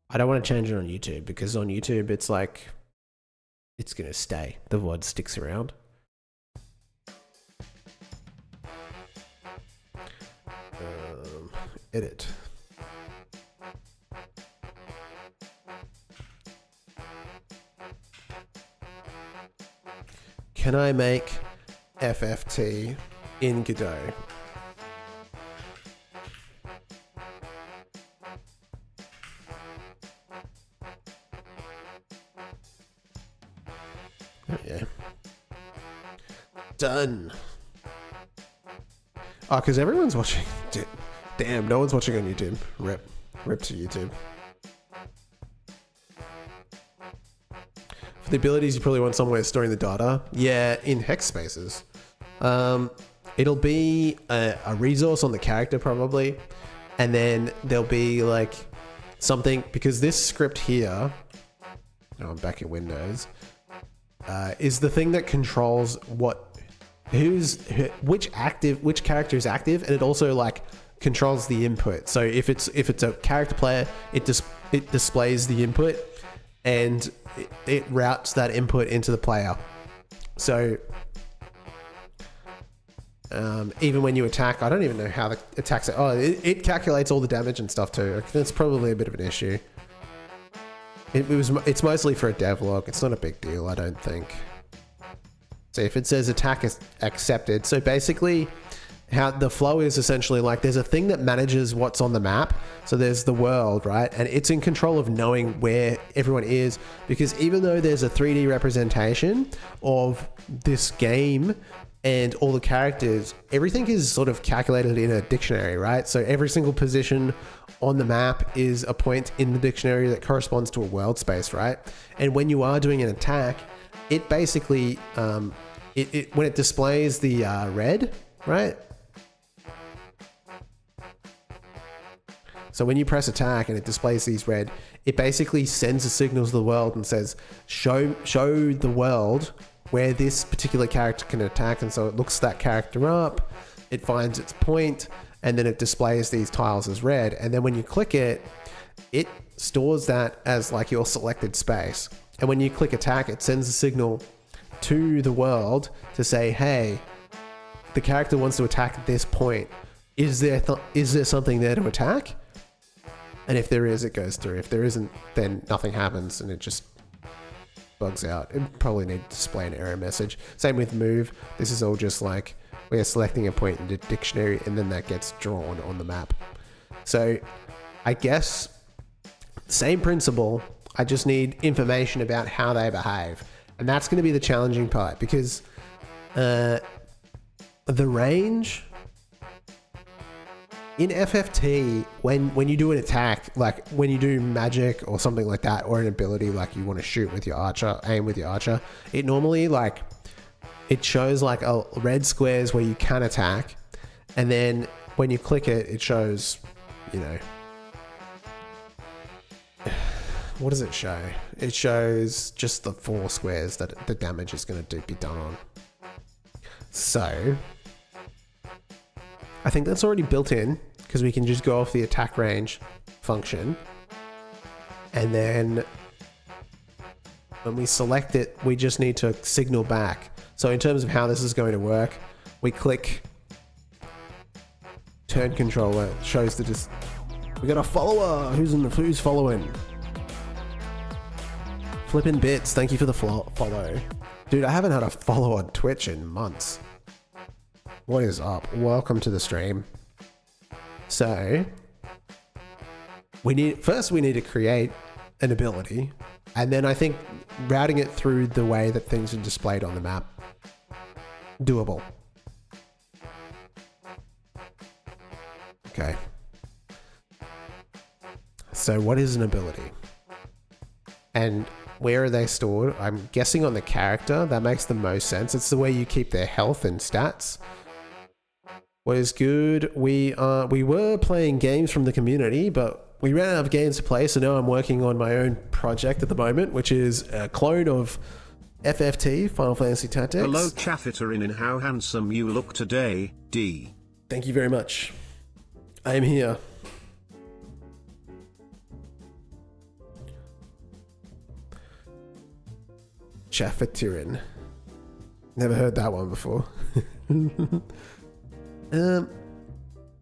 I don't want to change it on YouTube, because on YouTube it's like, it's gonna stay. The VOD sticks around. Edit. Can I make FFT in Godot? Oh yeah. Done. Oh, because everyone's watching. Damn, no one's watching on YouTube. Rip to YouTube. For the abilities, you probably want somewhere storing the data. Yeah, in hex spaces. It'll be a resource on the character probably, and then there'll be like something, because this script here, oh, I'm back in Windows, is the thing that controls which character is active, and it also like controls the input. So if it's a character player, it displays the input, and it routes that input into the player. So even when you attack, I don't even know how the attacks. It calculates all the damage and stuff too. That's probably a bit of an issue. It's mostly for a devlog. It's not a big deal, I don't think. So if it says attack is accepted, so basically how the flow is essentially like, there's a thing that manages what's on the map. So there's the world, right? And it's in control of knowing where everyone is, because even though there's a 3D representation of this game and all the characters, everything is sort of calculated in a dictionary, right? So every single position on the map is a point in the dictionary that corresponds to a world space, right? And when you are doing an attack, it basically, when it displays the red, right? So when you press attack and it displays these red, it basically sends a signal to the world and says, show the world where this particular character can attack. And so it looks that character up, it finds its point, and then it displays these tiles as red. And then when you click it, it stores that as like your selected space. And when you click attack, it sends a signal to the world to say, hey, the character wants to attack at this point. Is there something there to attack? And if there is, it goes through. If there isn't, then nothing happens and it just bugs out. It probably need to display an error message. Same with move. This is all just like, we are selecting a point in the dictionary and then that gets drawn on the map. So I guess same principle. I just need information about how they behave. And that's going to be the challenging part, because the range in FFT, when you do an attack, like when you do magic or something like that, or an ability like you want to shoot with your archer, aim with your archer, it normally like, it shows like a red squares where you can attack. And then when you click it, it shows, you know, what does it show? It shows just the 4 squares that the damage is going to be done on. So I think that's already built in, because we can just go off the attack range function. And then when we select it, we just need to signal back. So in terms of how this is going to work, we click Turn controller shows the just. We got a follower. Who's following? Flippin' Bits, thank you for the follow. Dude, I haven't had a follow on Twitch in months. What is up? Welcome to the stream. So, we need to create an ability, and then I think routing it through the way that things are displayed on the map. Doable. Okay. So what is an ability? And where are they stored? I'm guessing on the character. That makes the most sense. It's the way you keep their health and stats. What is good? We were playing games from the community, but we ran out of games to play, so now I'm working on my own project at the moment, which is a clone of FFT, Final Fantasy Tactics. Hello Chaffeterin, and how handsome you look today, D. Thank you very much. I am here. Chaffeterin. Never heard that one before.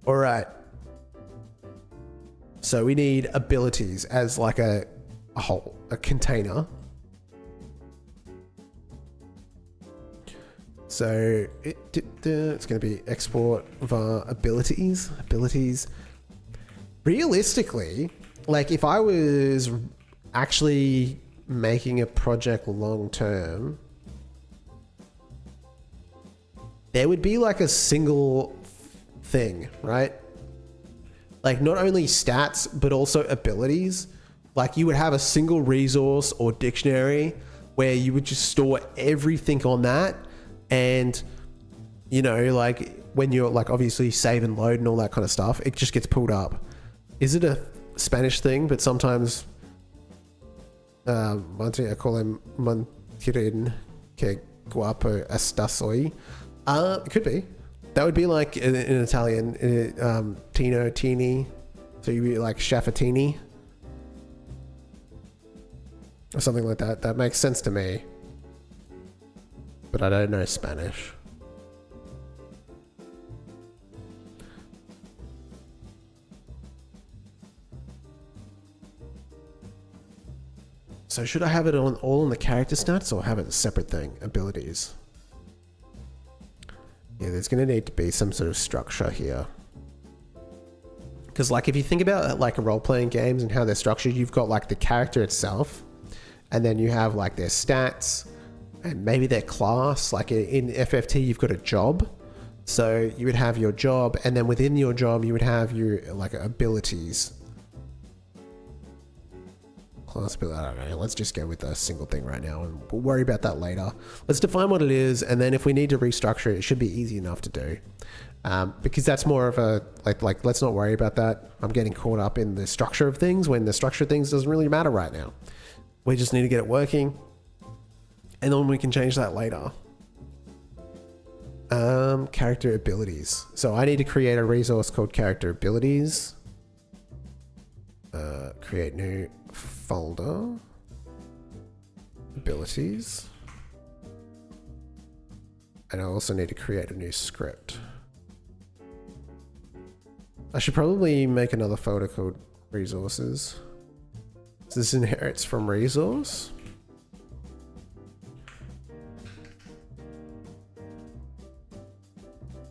Alright. So we need abilities as like a whole, a container. So it's going to be export var abilities. Realistically, like if I was actually making a project long term, there would be like a single thing, right? Like not only stats, but also abilities. Like you would have a single resource or dictionary where you would just store everything on that. And, you know, like when you're like obviously save and load and all that kind of stuff, it just gets pulled up. Is it a Spanish thing? But sometimes, I call him Mantirin que guapo estás hoy. It could be. That would be like in Italian, Tino, Tini. So you'd be like Shaffatini. Or something like that. That makes sense to me. But I don't know Spanish. So should I have it on all in the character stats or have it a separate thing? Abilities. Yeah, there's going to need to be some sort of structure here. Because like if you think about like role-playing games and how they're structured, you've got like the character itself, and then you have like their stats, and maybe their class. Like in FFT, you've got a job. So you would have your job, and then within your job, you would have your like abilities. Class ability, I don't know. Let's just go with a single thing right now, and we'll worry about that later. Let's define what it is, and then if we need to restructure it, it should be easy enough to do. Because that's more of a like. Let's not worry about that. I'm getting caught up in the structure of things when the structure of things doesn't really matter right now. We just need to get it working. And then we can change that later. Character abilities. So I need to create a resource called character abilities. Create new folder. Abilities. And I also need to create a new script. I should probably make another folder called resources. So this inherits from resource.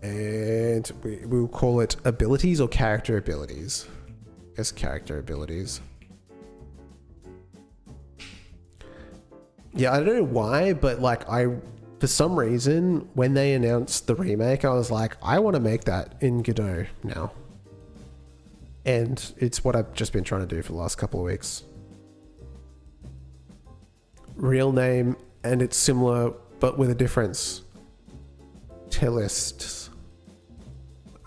And we'll call it abilities or character abilities. I guess character abilities. Yeah, I don't know why, but like for some reason, when they announced the remake, I was like, I want to make that in Godot now. And it's what I've just been trying to do for the last couple of weeks. Real name, and it's similar, but with a difference. Tellist.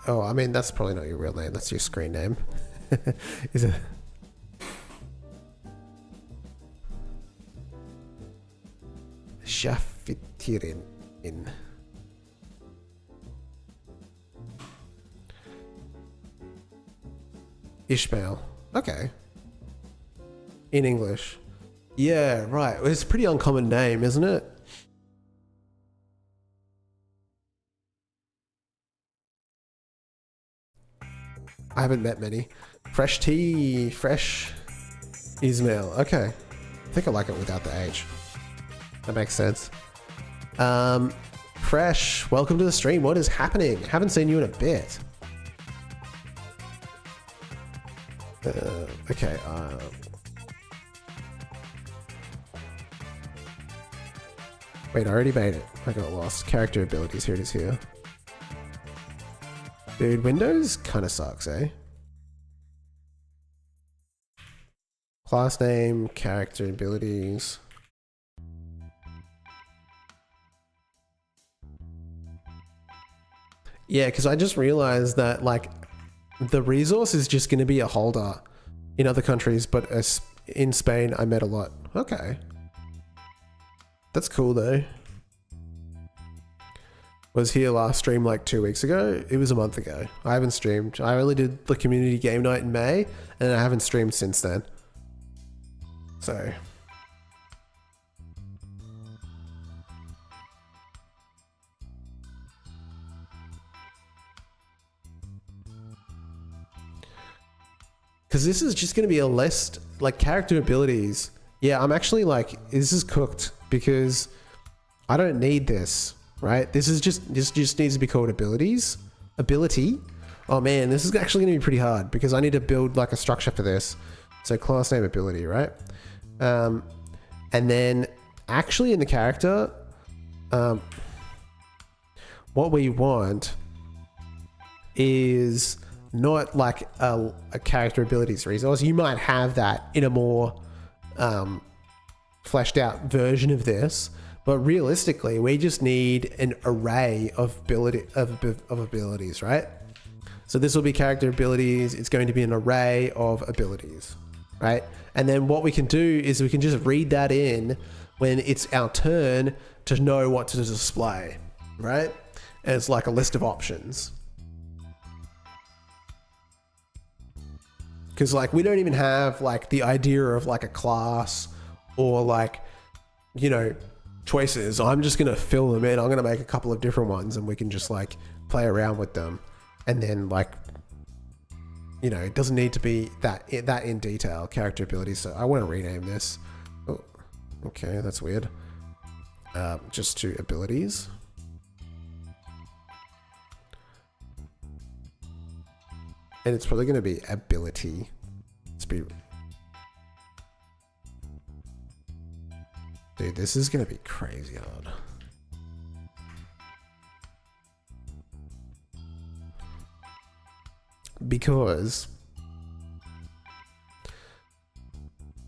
Oh, I mean, that's probably not your real name. That's your screen name. Is it? Chaffeterin. Ishmael. Okay. In English. Yeah, right. It's a pretty uncommon name, isn't it? I haven't met many. Fresh tea, fresh Ismail. Okay. I think I like it without the H. That makes sense. Fresh, welcome to the stream. What is happening? Haven't seen you in a bit. Okay. Wait, I already made it. I got lost. Character abilities. Here it is here. Dude, Windows kind of sucks, eh? Class name, character abilities. Yeah, because I just realized that, like, the resource is just going to be a holder in other countries, but in Spain, I met a lot. Okay. That's cool, though. Was here last stream like 2 weeks ago? It was a month ago. I haven't streamed. I only did the community game night in May, and I haven't streamed since then. So... because this is just going to be a list, like, character abilities. Yeah, I'm actually like, this is cooked because I don't need this, right? This just needs to be called abilities. Ability. Oh man, this is actually going to be pretty hard because I need to build like a structure for this. So class name ability, right? And then actually in the character, what we want is not like a character abilities resource. You might have that in a more fleshed out version of this, but realistically we just need an array of abilities, right? So this will be character abilities. It's going to be an array of abilities, right? And then what we can do is we can just read that in when it's our turn to know what to display, right? And it's like a list of options. Because like we don't even have like the idea of like a class or like, you know, choices. I'm just going to fill them in. I'm going to make a couple of different ones and we can just like play around with them. And then like, you know, it doesn't need to be that in detail, character abilities. So I want to rename this. Oh, okay, that's weird. Just to abilities. And it's probably going to be ability. Dude, this is going to be crazy hard. Because...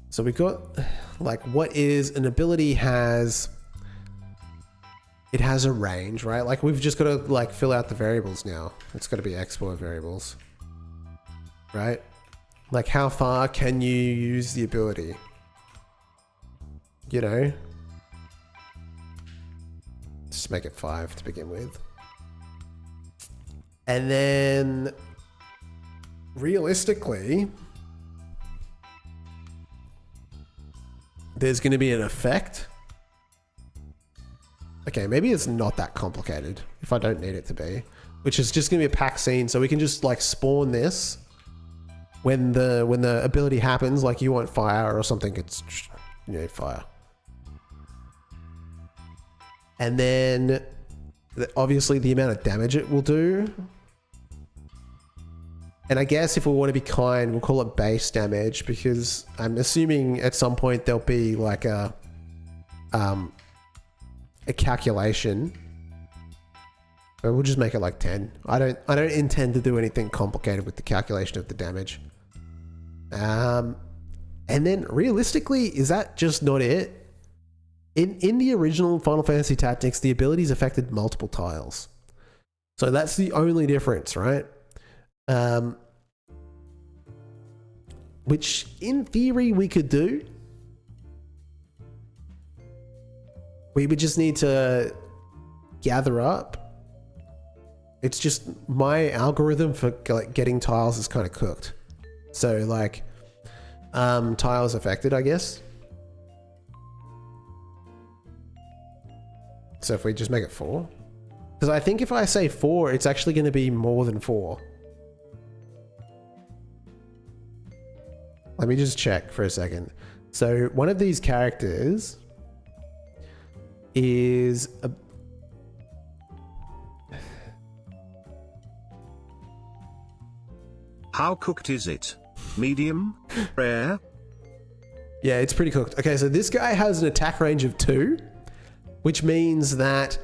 so we got, like, what is an ability has... it has a range, right? Like, we've just got to, like, fill out the variables now. It's got to be export variables. Right? Like, how far can you use the ability? You know? Just make it 5 to begin with. And then, realistically, there's going to be an effect. Okay, maybe it's not that complicated if I don't need it to be. Which is just going to be a pack scene, so we can just, like, spawn this. When the ability happens, like you want fire or something, it's, you know, fire. And then obviously the amount of damage it will do. And I guess if we want to be kind, we'll call it base damage because I'm assuming at some point there'll be like a calculation. But we'll just make it like 10. I don't intend to do anything complicated with the calculation of the damage. And then realistically, is that just not it? In the original Final Fantasy Tactics, the abilities affected multiple tiles. So that's the only difference, right? Which in theory we could do. We would just need to gather up. It's just my algorithm for like getting tiles is kind of cooked. So like tiles affected, I guess. So if we just make it 4. Because I think if I say 4, it's actually going to be more than 4. Let me just check for a second. So one of these characters is a... How cooked is it? Medium? Rare? Yeah, it's pretty cooked. Okay, so this guy has an attack range of 2, which means that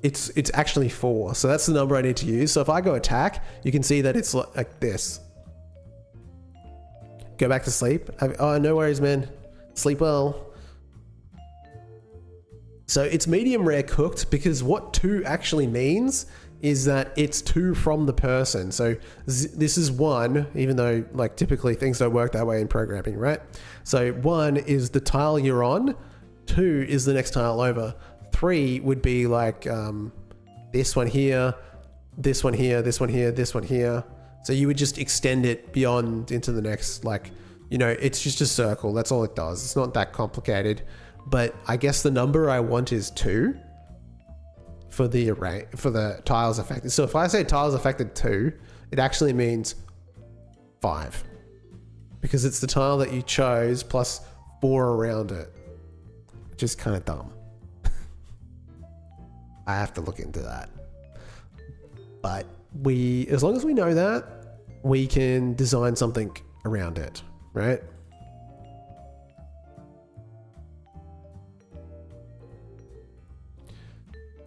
it's actually 4. So that's the number I need to use. So if I go attack, you can see that it's like this. Go back to sleep. Oh, no worries, man. Sleep well. So it's medium rare cooked because what 2 actually means is that it's 2 from the person. So this is 1, even though like typically things don't work that way in programming, right? So 1 is the tile you're on, 2 is the next tile over, 3 would be like this one here, this one here, this one here, this one here. So you would just extend it beyond into the next, like, you know, it's just a circle. That's all it does. It's not that complicated. But I guess the number I want is 2 for the array, for the tiles affected. So if I say tiles affected 2, it actually means 5 because it's the tile that you chose plus 4 around it, which is kind of dumb. I have to look into that. But as long as we know that, we can design something around it, right?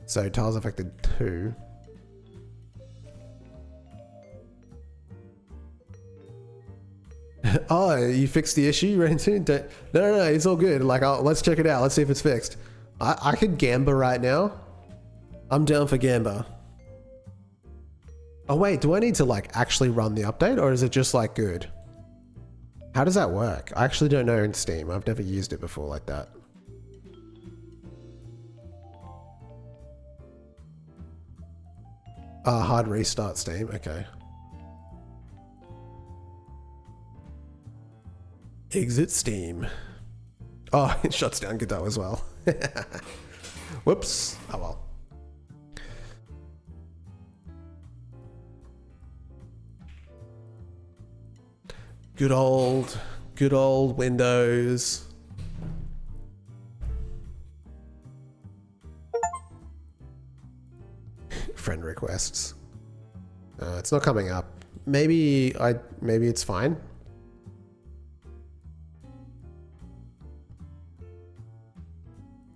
So tiles affected 2. Oh, you fixed the issue you ran into? No, it's all good. Like, let's check it out. Let's see if it's fixed. I could Gamba right now. I'm down for Gamba. Oh wait, do I need to like actually run the update or is it just like good? How does that work? I actually don't know in Steam. I've never used it before like that. Hard restart Steam, okay. Exit Steam. Oh, it shuts down Godot as well. Whoops. Oh well. Good old Windows. Friend requests. It's not coming up. Maybe it's fine.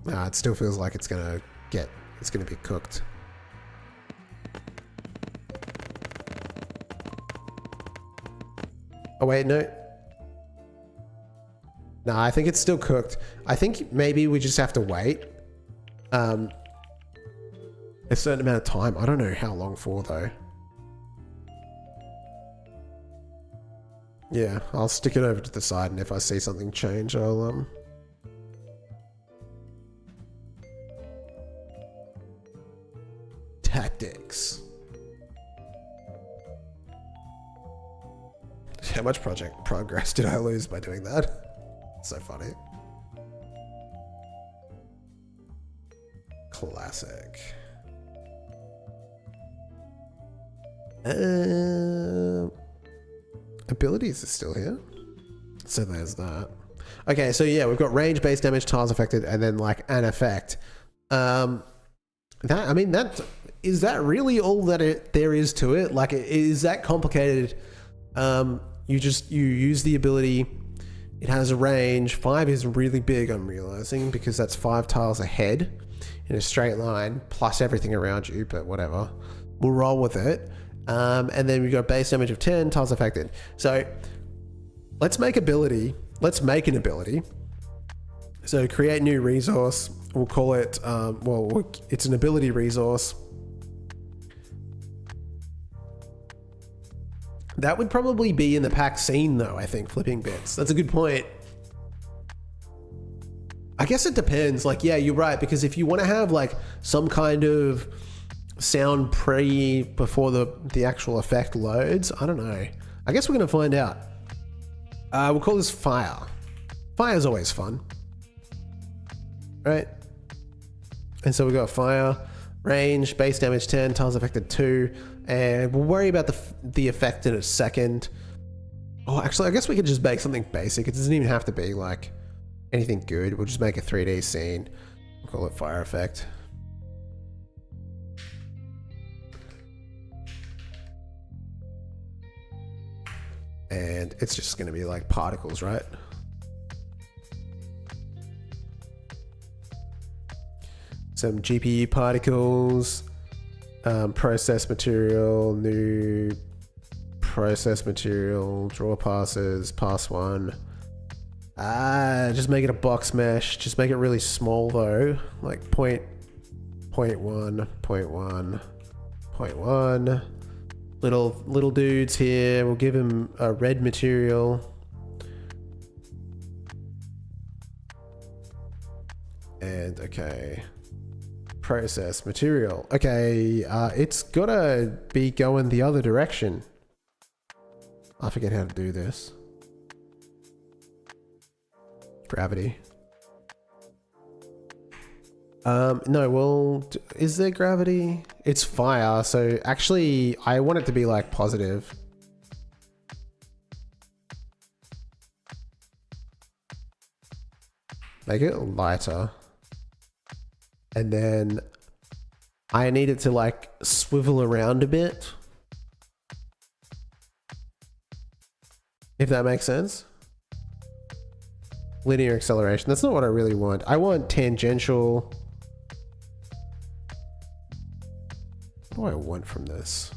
It still feels like it's gonna be cooked. Oh wait, no. No, I think it's still cooked. I think maybe we just have to wait. A certain amount of time. I don't know how long for though. Yeah, I'll stick it over to the side and if I see something change, I'll Tactics. How much project progress did I lose by doing that? So funny. Classic. Abilities are still here. So there's that. Okay, so yeah, we've got range, base damage, tiles affected, and then like an effect. Is that really all that there is to it? Like, is that complicated? You use the ability. It has a range. 5 is really big, I'm realizing, because that's 5 tiles ahead in a straight line, plus everything around you, but whatever. We'll roll with it. And then we've got base damage of 10, tiles affected. So let's make an ability. So create new resource. We'll call it, it's an ability resource. That would probably be in the pack scene though, I think, flipping bits. That's a good point. I guess it depends. Like, yeah, you're right. Because if you want to have like some kind of sound before the actual effect loads, I don't know. I guess we're going to find out. We'll call this fire. Fire's always fun. Right? And so we got fire, range, base damage 10, tiles affected 2, and we'll worry about the effect in a second. Oh, actually, I guess we could just make something basic. It doesn't even have to be like anything good. We'll just make a 3D scene. We'll call it fire effect. And it's just going to be like particles, right? Some GPU particles, process material, new process material, draw passes, pass one. Just make it a box mesh. Just make it really small though, like point one. Little dudes here. We'll give him a red material. And okay. Process material. Okay, it's gotta be going the other direction. I forget how to do this. Gravity. No, well, is there gravity? It's fire, so actually I want it to be like positive. Make it lighter. And then I need it to like swivel around a bit. If that makes sense. Linear acceleration. That's not what I really want. I want tangential. What do I want from this?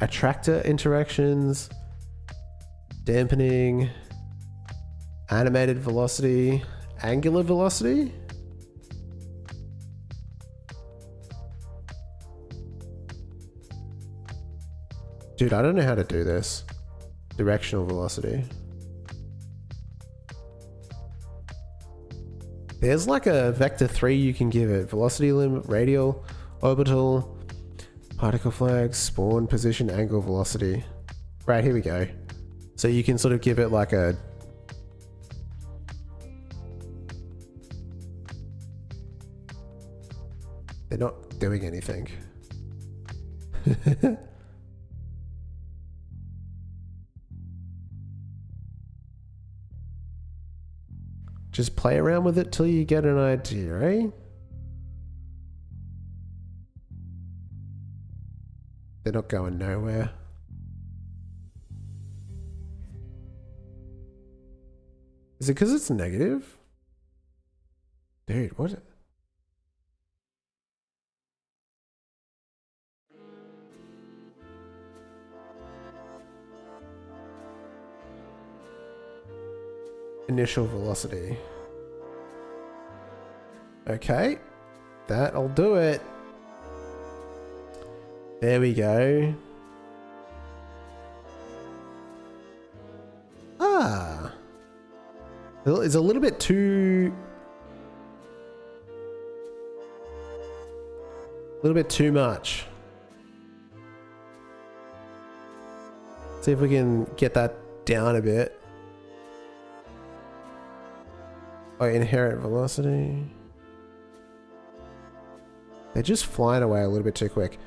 Attractor interactions. Dampening. Animated velocity. Angular velocity. Dude, I don't know how to do this. Directional velocity. There's like a vector 3 you can give it. Velocity limit, radial, orbital, particle flag, spawn, position, angle, velocity. Right, here we go. So you can sort of give it like a... They're not doing anything. Just play around with it till you get an idea, eh? They're not going nowhere. Is it because it's negative? Dude, what? Initial velocity. Okay, that'll do it. There we go. Ah, it's a little bit too... much. See if we can get that down a bit. Oh, inherent velocity. They're just flying away a little bit too quick.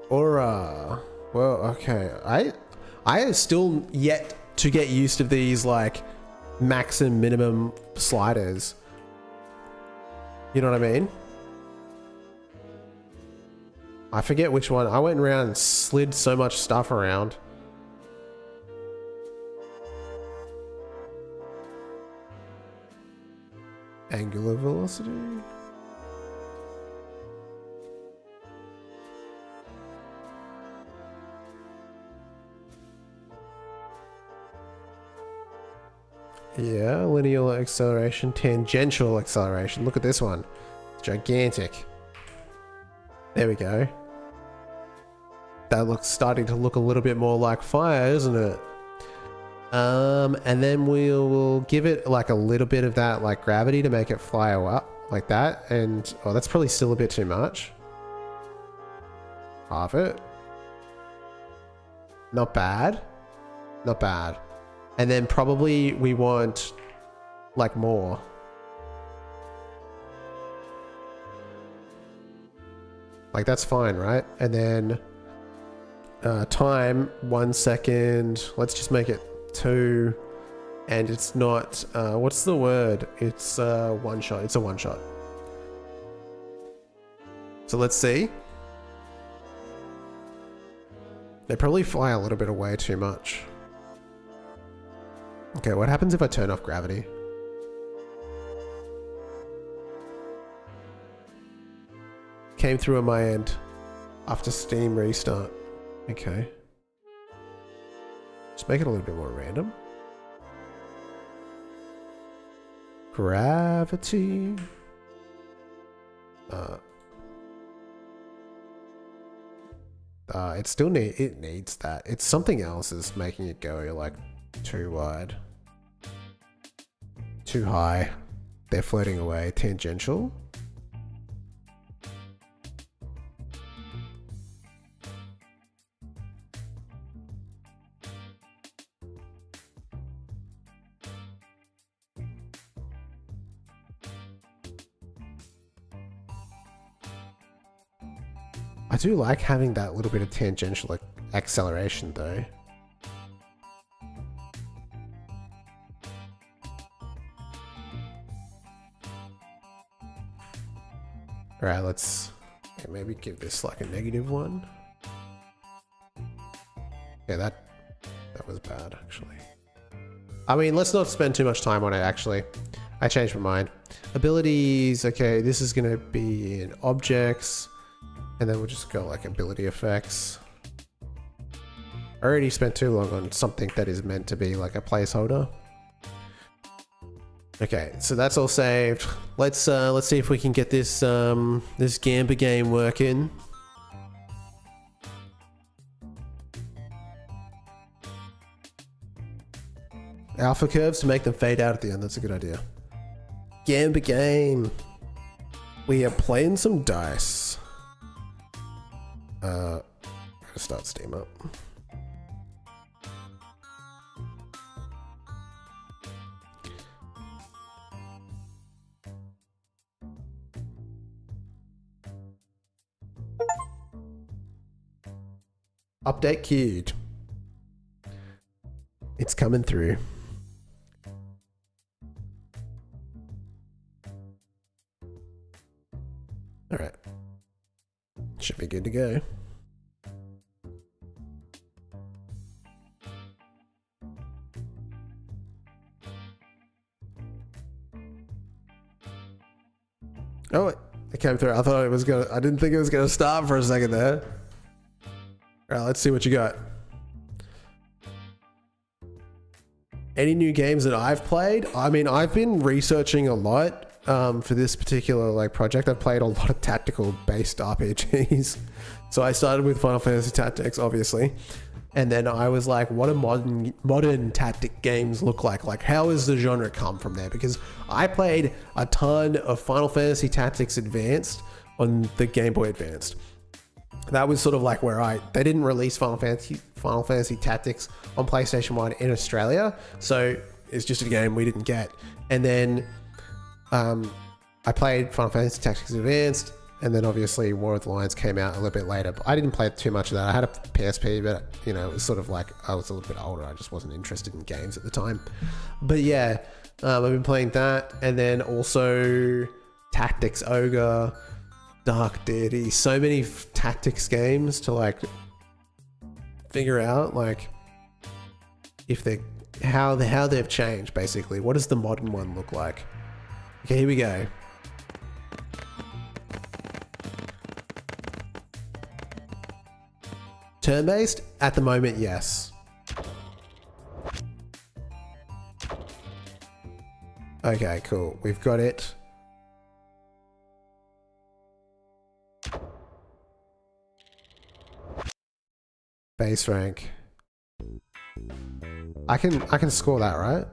Aura. Well, okay. I am still yet to get used to these like max and minimum sliders. You know what I mean? I forget which one. I went around and slid so much stuff around. Angular velocity. Yeah, linear acceleration, tangential acceleration. Look at this one. It's gigantic. There we go. That looks starting to look a little bit more like fire, isn't it? And then we'll give it like a little bit of that like gravity to make it fly up like that. And oh, that's probably still a bit too much. Half it. Not bad. Not bad. And then probably we want like more. Like that's fine, right? And then time 1 second. Let's just make it 2. And it's not, what's the word? It's one shot. It's a one shot. So let's see. They probably fly a little bit away too much. Okay, what happens if I turn off gravity? Came through on my end after Steam restart. Okay. Just make it a little bit more random. Gravity. It still needs that. It's something else is making it go like too wide. Too high. They're floating away. Tangential. I do like having that little bit of tangential acceleration though. Alright, let's maybe give this like a -1. Yeah, that was bad actually. I mean, let's not spend too much time on it actually. I changed my mind. Abilities, okay, this is gonna be in objects. And then we'll just go like ability effects. I already spent too long on something that is meant to be like a placeholder. Okay, so that's all saved. Let's see if we can get this this Gamba game working. Alpha curves to make them fade out at the end. That's a good idea. Gamba game. We are playing some dice. Gotta start Steam up. Update queued. It's coming through. All right. Should be good to go. Oh, it came through. I thought it was gonna. I didn't think it was gonna stop for a second there. All right, let's see what you got. Any new games that I've played? I mean, I've been researching a lot for this particular like project. I've played a lot of tactical-based RPGs. So I started with Final Fantasy Tactics, obviously, and then I was like, what do modern tactic games look like? Like, how has the genre come from there? Because I played a ton of Final Fantasy Tactics Advanced on the Game Boy Advanced. That was sort of like where they didn't release Final Fantasy Tactics on PlayStation 1 in Australia, so it's just a game we didn't get. And then I played Final Fantasy Tactics Advanced, and then obviously War of the Lions came out a little bit later. But I didn't play too much of that. I had a PSP, but you know, it was sort of like I was a little bit older. I just wasn't interested in games at the time. But yeah, I've been playing that, and then also Tactics Ogre, Dark Deity, so many tactics games to like figure out like if they how they've changed basically. What does the modern one look like? Okay, here we go. Turn-based? At the moment, yes. Okay, cool. We've got it. Base rank. I can score that, right?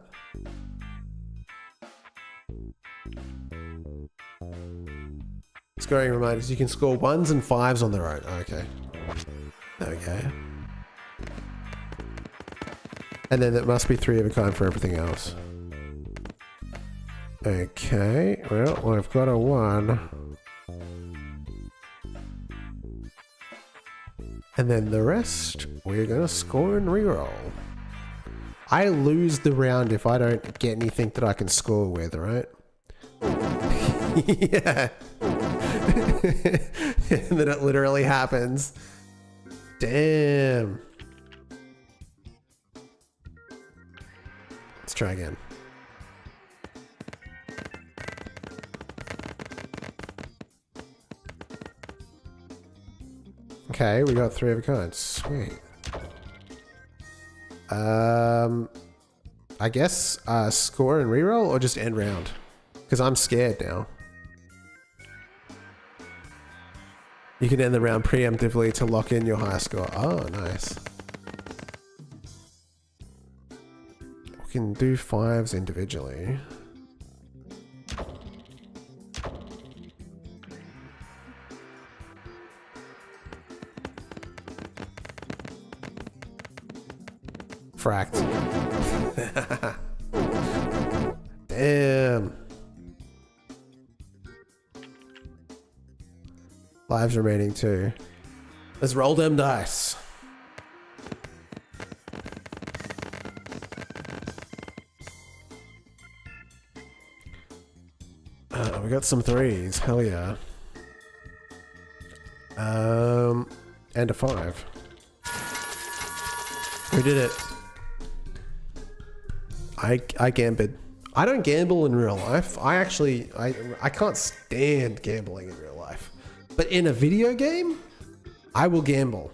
Scoring reminders. You can score 1s and 5s on their own. Okay. There we go. And then it must be 3 of a kind for everything else. Okay. Well, I've got a 1. And then the rest, we're gonna score and reroll. I lose the round if I don't get anything that I can score with, right? Yeah. And then it literally happens. Damn. Let's try again. Okay, we got 3 of a kind. Sweet. I guess score and reroll or just end round? Because I'm scared now. You can end the round preemptively to lock in your high score. Oh, nice. We can do 5s individually. Fracked. Damn. Lives remaining 2. Let's roll them dice. We got some 3s. Hell yeah. And a 5. We did it. I gambled. I don't gamble in real life. I can't stand gambling in real life. But in a video game, I will gamble.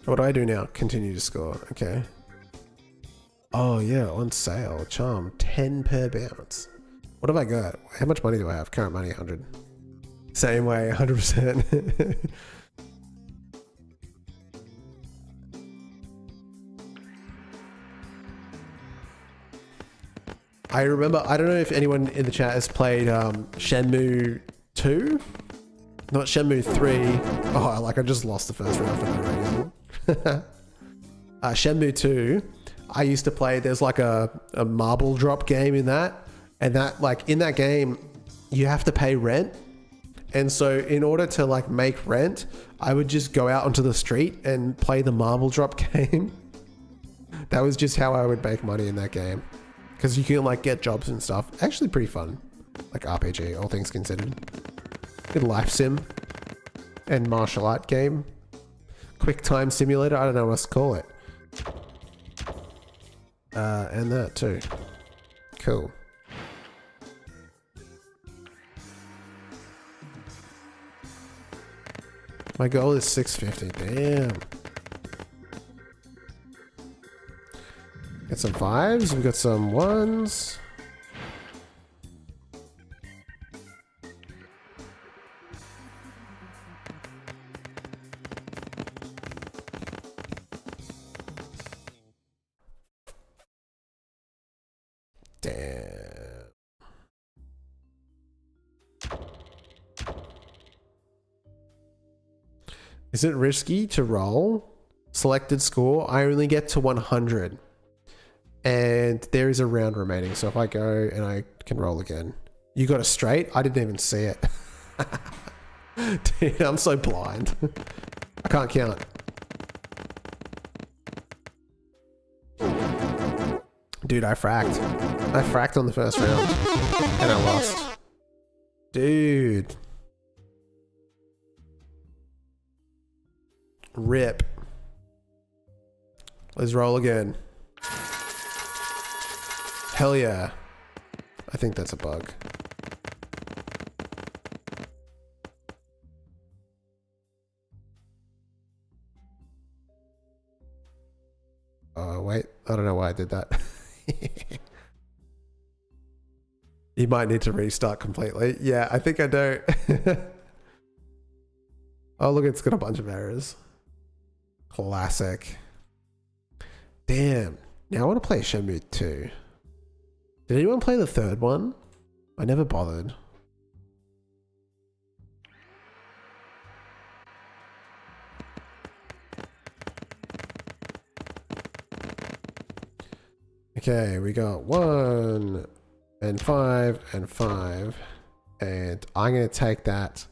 What do I do now? Continue to score. Okay. Oh yeah, on sale. Charm. 10 per bounce. What have I got? How much money do I have? Current money, 100. Same way, 100%. I remember, I don't know if anyone in the chat has played Shenmue 2? Not Shenmue 3. Oh, like I just lost the first round for no reason. Shenmue 2, I used to play, there's like a marble drop game in that. And that, like, in that game, you have to pay rent. And so in order to like make rent, I would just go out onto the street and play the marble drop game. That was just how I would make money in that game. Because you can like get jobs and stuff. Actually pretty fun. Like RPG, all things considered. Good life sim. And martial art game. Quick time simulator, I don't know what else to call it. And that too. Cool. My goal is 650. Damn. Got some 5s. We got some 1s. Damn. Is it risky to roll? Selected score. I only get to 100. And there is a round remaining. So if I go and I can roll again. You got a straight? I didn't even see it. Dude, I'm so blind. I can't count. Dude, I fracked. I fracked on the first round. And I lost. Dude. Rip. Let's roll again. Hell yeah. I think that's a bug. Oh, wait. I don't know why I did that. You might need to restart completely. Yeah, I think I do. Oh, look, it's got a bunch of errors. Classic. Damn. Now I want to play Shenmue 2. Did anyone play the third one? I never bothered. Okay, we got 1 and 5 and 5. And I'm going to take that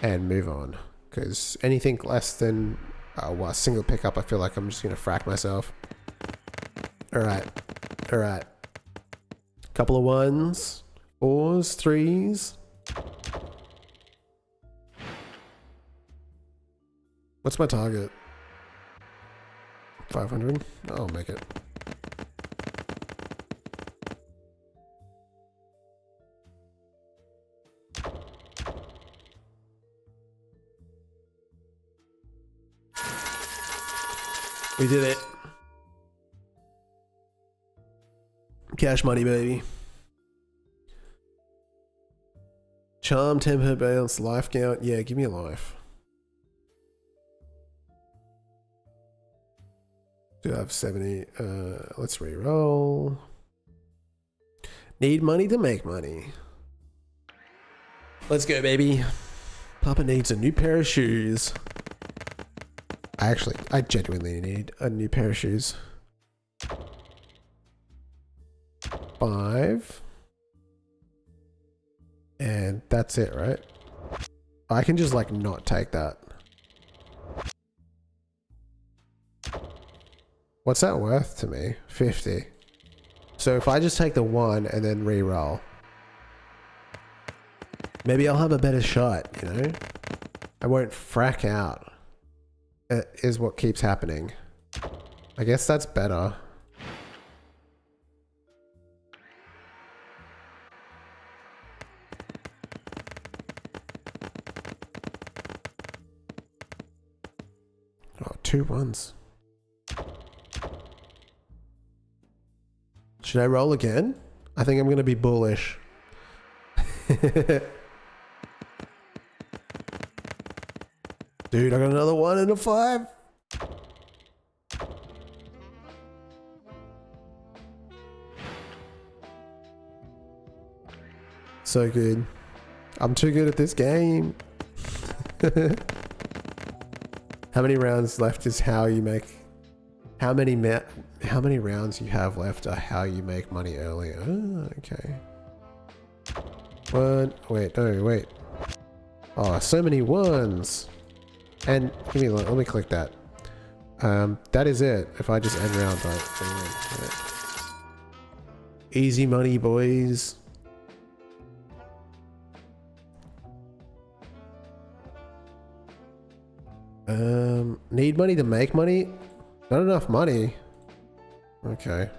and move on. Because anything less than a single pickup, I feel like I'm just going to frack myself. Alright. Alright. Couple of ones. Fours. Threes. What's my target? 500? I'll make it. We did it. Cash money, baby. Charm, temper, bounce, life count. Yeah, give me a life. Do I have 70? Let's re-roll. Need money to make money. Let's go, baby. Papa needs a new pair of shoes. I genuinely need a new pair of shoes. 5. And that's it, right? I can just like not take that. What's that worth to me? 50. So if I just take the 1 and then re-roll, maybe I'll have a better shot, you know? I won't frack out. Is what keeps happening. I guess that's better. Oh, 2 ones. Should I roll again? I think I'm going to be bullish. Dude, I got another 1 and a 5. So good. I'm too good at this game. How many rounds left is how you make... How many rounds you have left are how you make money earlier. Oh, okay. 1. Wait, no, wait. Oh, so many 1s. And let me click that. That is it. If I just end round, right? Easy money, boys. Need money to make money? Not enough money. Okay.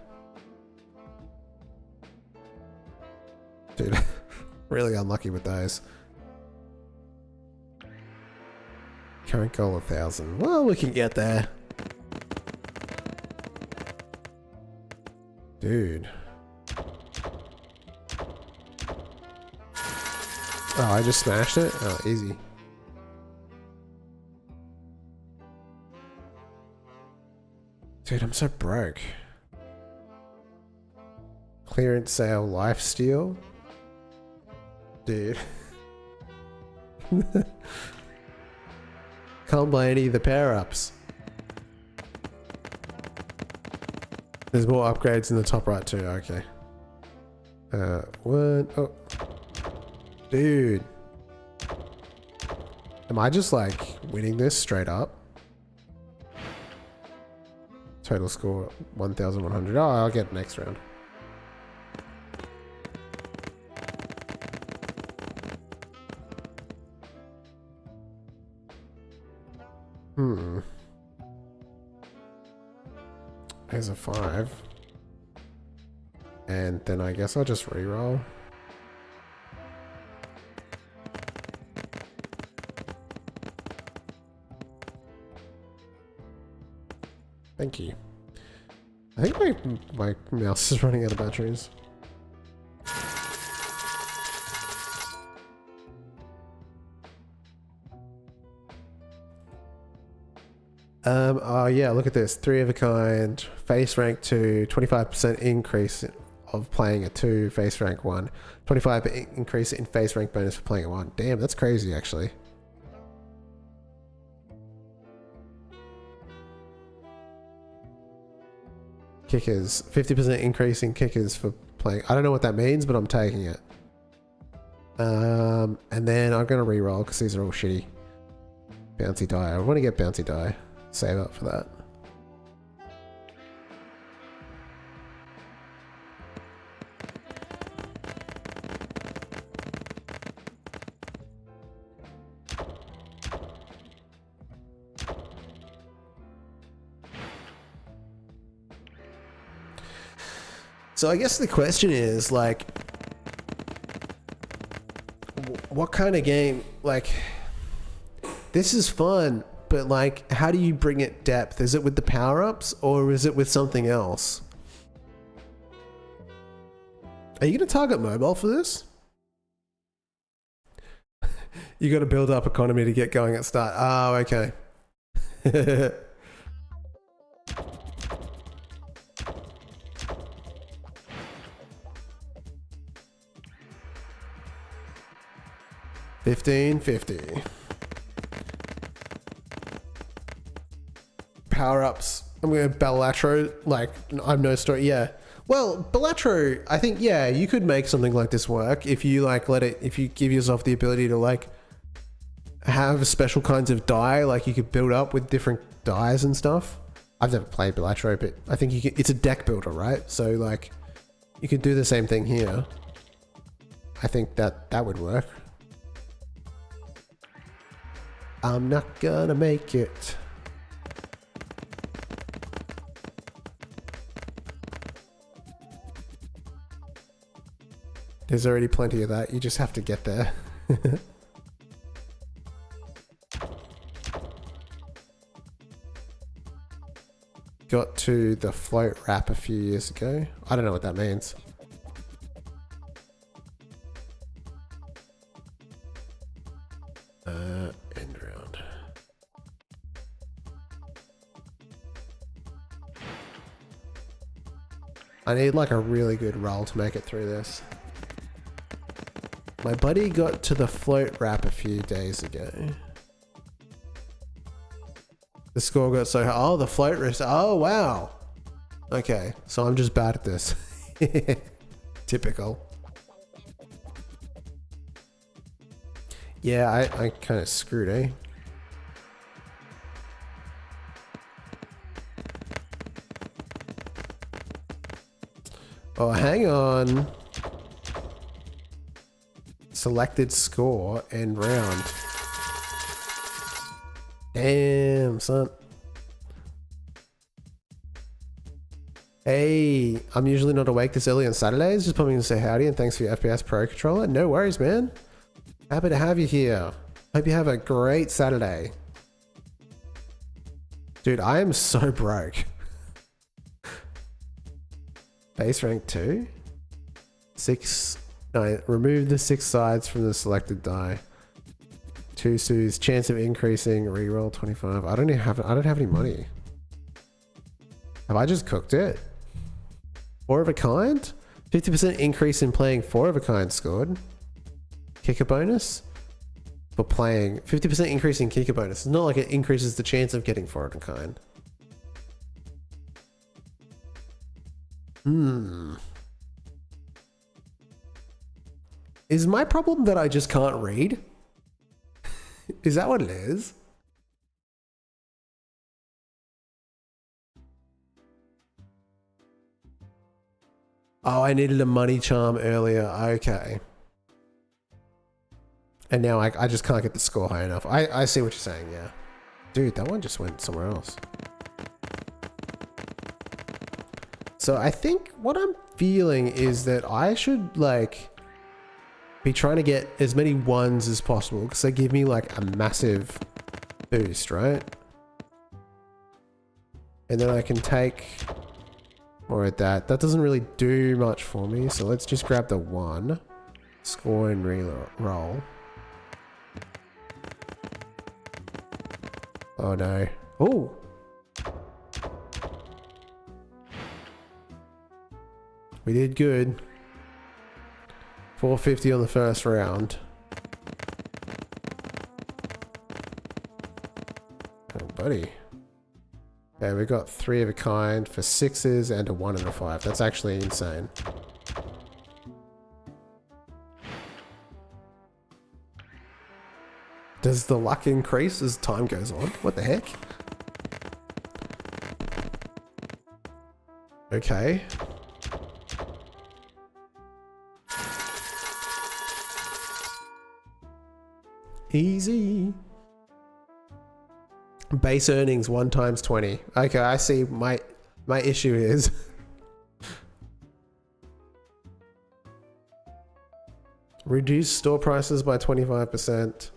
Dude, really unlucky with those. Current goal 1,000. Well, we can get there. Dude. Oh, I just smashed it? Oh, easy. Dude, I'm so broke. Clearance sale lifesteal? Dude. Can't buy any of the power-ups. There's more upgrades in the top right too, okay. What? Oh. Dude. Am I just like winning this straight up? Total score 1,100. Oh, I'll get next round. There's a 5. And then I guess I'll just re-roll. Thank you. I think my mouse is running out of batteries. Yeah, look at this. 3 of a kind, face rank 2, 25% increase of playing a 2, face rank 1, 25% increase in face rank bonus for playing a 1. Damn, that's crazy actually. Kickers, 50% increase in kickers for playing. I don't know what that means, but I'm taking it. And then I'm gonna re-roll because these are all shitty. Bouncy die. I want to get bouncy die. Save up for that. So I guess the question is, like, what kind of game, like, this is fun, but, like, how do you bring it depth? Is it with the power-ups, or is it with something else? Are you going to target mobile for this? You got to build up economy to get going at start. Oh, okay. 1550. Power-ups. I'm going to Balatro, like, I'm no story. Yeah. Well, Balatro, I think, yeah, you could make something like this work if you, like, if you give yourself the ability to, like, have special kinds of dye, like, you could build up with different dyes and stuff. I've never played Balatro, but I think it's a deck builder, right? So, like, you could do the same thing here. I think that would work. I'm not gonna make it. There's already plenty of that. You just have to get there. Got to the float wrap a few years ago. I don't know what that means. End round. I need like a really good roll to make it through this. My buddy got to the float wrap a few days ago. The score got so high. Oh, the float wrist. Oh, wow. Okay, so I'm just bad at this. Typical. Yeah, I kind of screwed, eh? Oh, hang on. Selected score and round. Damn, son. Hey, I'm usually not awake this early on Saturdays. Just popping in to say howdy and thanks for your FPS Pro controller. No worries, man. Happy to have you here. Hope you have a great Saturday. Dude, I am so broke. Base rank 2? 6. No, remove the 6 sides from the selected die. 2 sues, chance of increasing, reroll 25. I don't have any money. Have I just cooked it? 4 of a kind? 50% increase in playing 4 of a kind scored. Kicker bonus? For playing. 50% increase in kicker bonus. It's not like it increases the chance of getting 4 of a kind. Is my problem that I just can't read? Is that what it is? Oh, I needed a money charm earlier. Okay. And now I just can't get the score high enough. I see what you're saying, yeah. Dude, that one just went somewhere else. So I think what I'm feeling is that I should, like, be trying to get as many 1s as possible because they give me like a massive boost, right? And then I can take more of that. That doesn't really do much for me, so let's just grab the 1. Score and re-roll. Oh no. Oh! We did good. 450 on the first round. Oh, buddy. Okay, we got 3 of a kind for 6s and a 1 and a 5. That's actually insane. Does the luck increase as time goes on? What the heck? Okay. Easy. Base earnings 1 times 20. Okay, I see. My issue is reduce store prices by 25%.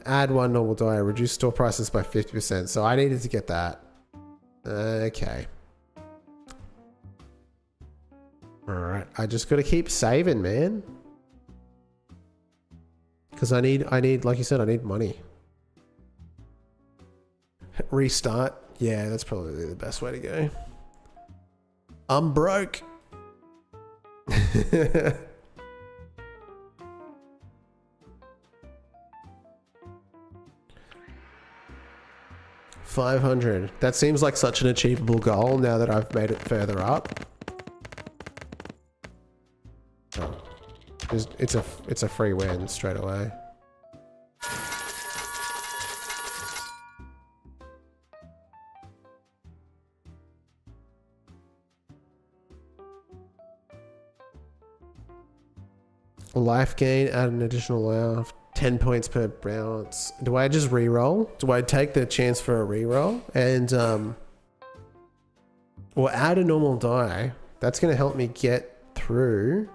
Add 1 normal die. Reduce store prices by 50%. So I needed to get that. Okay. Alright. I just gotta keep saving, man. Because I need, like you said, I need money. Restart. Yeah, that's probably the best way to go. I'm broke. 500. That seems like such an achievable goal now that I've made it further up. Oh. It's a free win straight away. Life gain, add an additional life, 10 points per bounce. Do I just re-roll? Do I take the chance for a re-roll? And, or add a normal die. That's going to help me get through.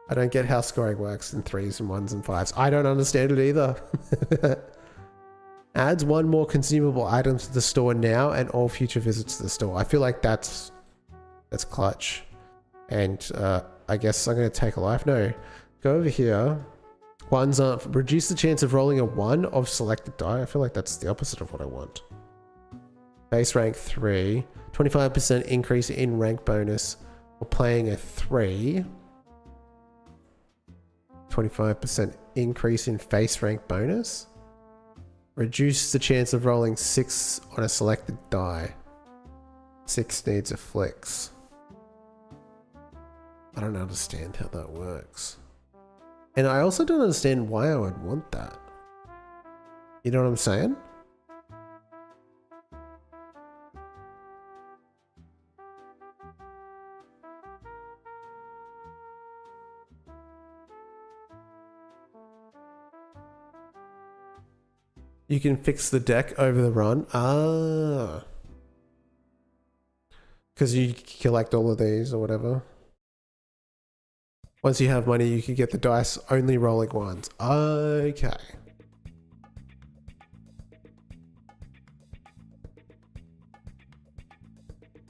I don't get how scoring works in 3s and 1s and 5s. I don't understand it either. Adds 1 more consumable item to the store now and all future visits to the store. I feel like that's clutch. And I guess I'm going to take a life. No. Go over here. Ones aren't... Reduce the chance of rolling a 1 of selected die. I feel like that's the opposite of what I want. Base rank 3. 25% increase in rank bonus for playing a 3. 25% increase in face rank bonus. Reduce the chance of rolling 6 on a selected die. 6 needs a flex. I don't understand how that works. And I also don't understand why I would want that. You know what I'm saying? You can fix the deck over the run. Ah. Because you collect all of these or whatever. Once you have money, you can get the dice only rolling 1s. Okay.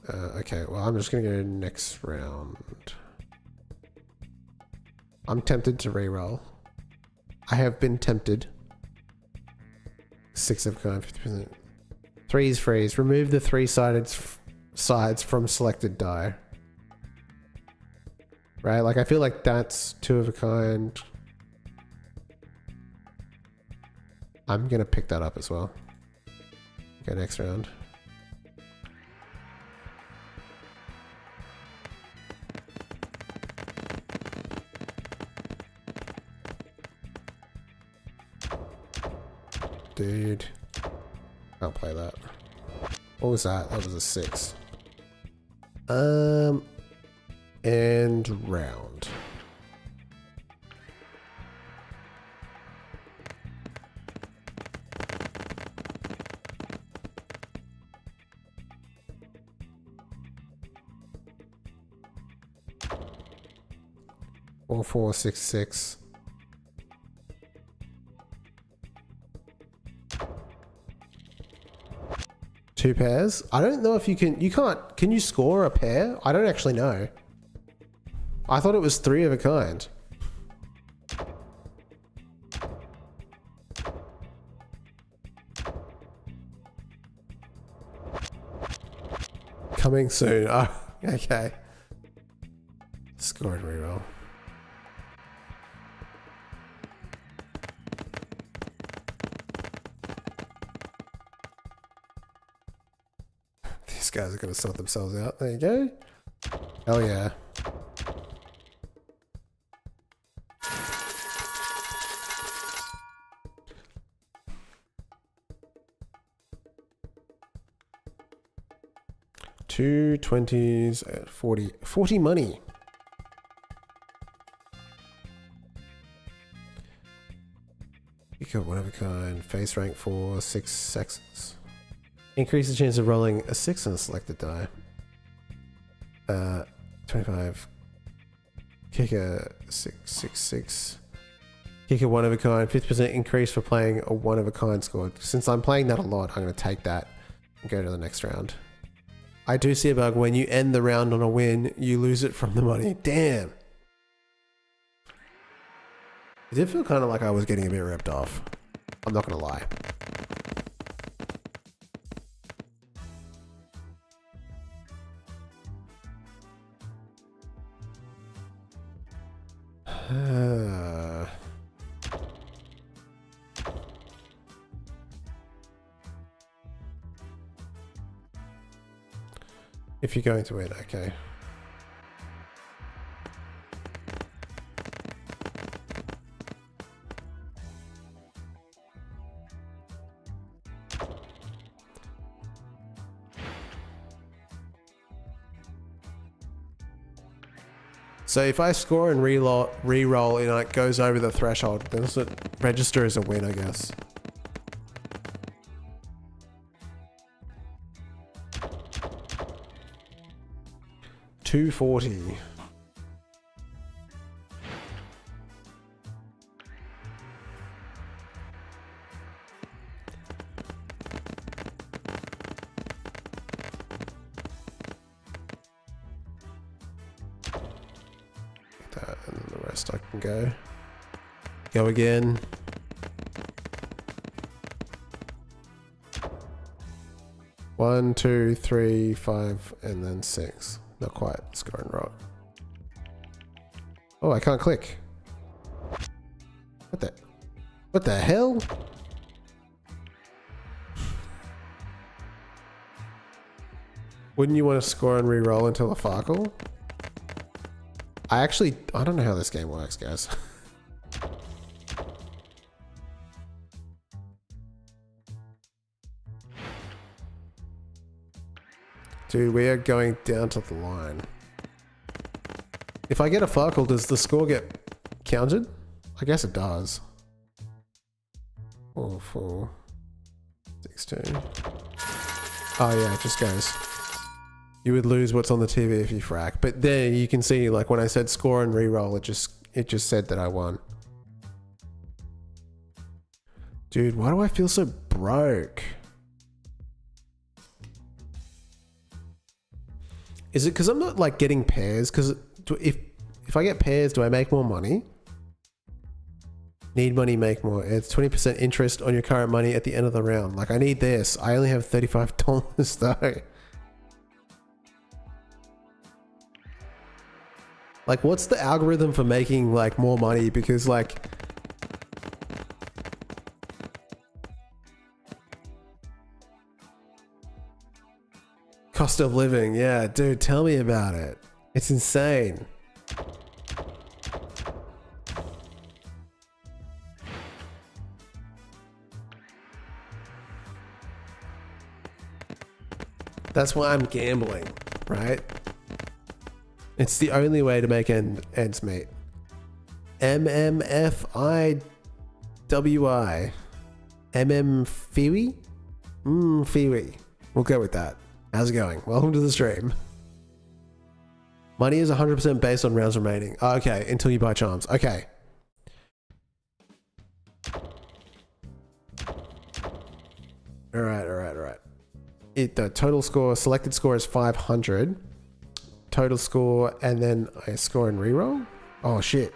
Okay, well, I'm just going to go next round. I'm tempted to reroll. I have been tempted. 6 of kind, 50%. 3's freeze. Remove the 3-sided sides from selected die. Right? Like, I feel like that's 2 of a kind. I'm going to pick that up as well. Okay, next round. Dude. I'll play that. What was that? That was a 6. And round. Four, 4, 6, 6. Two pairs? I don't know if you can't, can you score a pair? I don't actually know. I thought it was 3 of a kind. Coming soon. Oh, okay. Score and reroll. guys are going to sort themselves out. There you go. Hell yeah. Two 20s at 40. 40 money. You got one of a kind. Face rank 4, 6 sexes. Increase the chance of rolling a 6 on a selected die. 25. Kicker 666. Kicker one of a kind. 50% increase for playing a one of a kind score. Since I'm playing that a lot, I'm going to take that and go to the next round. I do see a bug. When you end the round on a win, you lose it from the money. Damn. It did feel kind of like I was getting a bit ripped off. I'm not going to lie. If you're going to win, okay. So if I score and re-roll and it goes over the threshold, then does it register as a win, I guess? $240. That, and then the rest I can go. Go again. One, two, three, 5, and then 6. Not quite scoring right. Oh, I can't click. What the hell? Wouldn't you want to score and re-roll until a Farkle? I don't know how this game works, guys. Dude, we are going down to the line. If I get a Farkle, does the score get counted? I guess it does. 4, 4, 6, 2. Oh yeah, it just goes. You would lose what's on the TV if you frack. But there you can see, like when I said score and re-roll, it just said that I won. Dude, why do I feel so broke? Is it because I'm not like getting pairs? Because if I get pairs, do I make more money? Need money, make more. It's 20% interest on your current money at the end of the round. Like I need this. I only have $35 though. Like what's the algorithm for making like more money? Because like cost of living, yeah, dude, tell me about it. It's insane. That's why I'm gambling, right? It's the only way to make ends meet. MMFIWI. Fiwi? Fiwi. We'll go with that. How's it going? Welcome to the stream. Money is 100% based on rounds remaining. Oh, okay, until you buy charms. Okay. Alright. The total score, selected score is 500. Total score, and then I score and reroll? Oh, shit.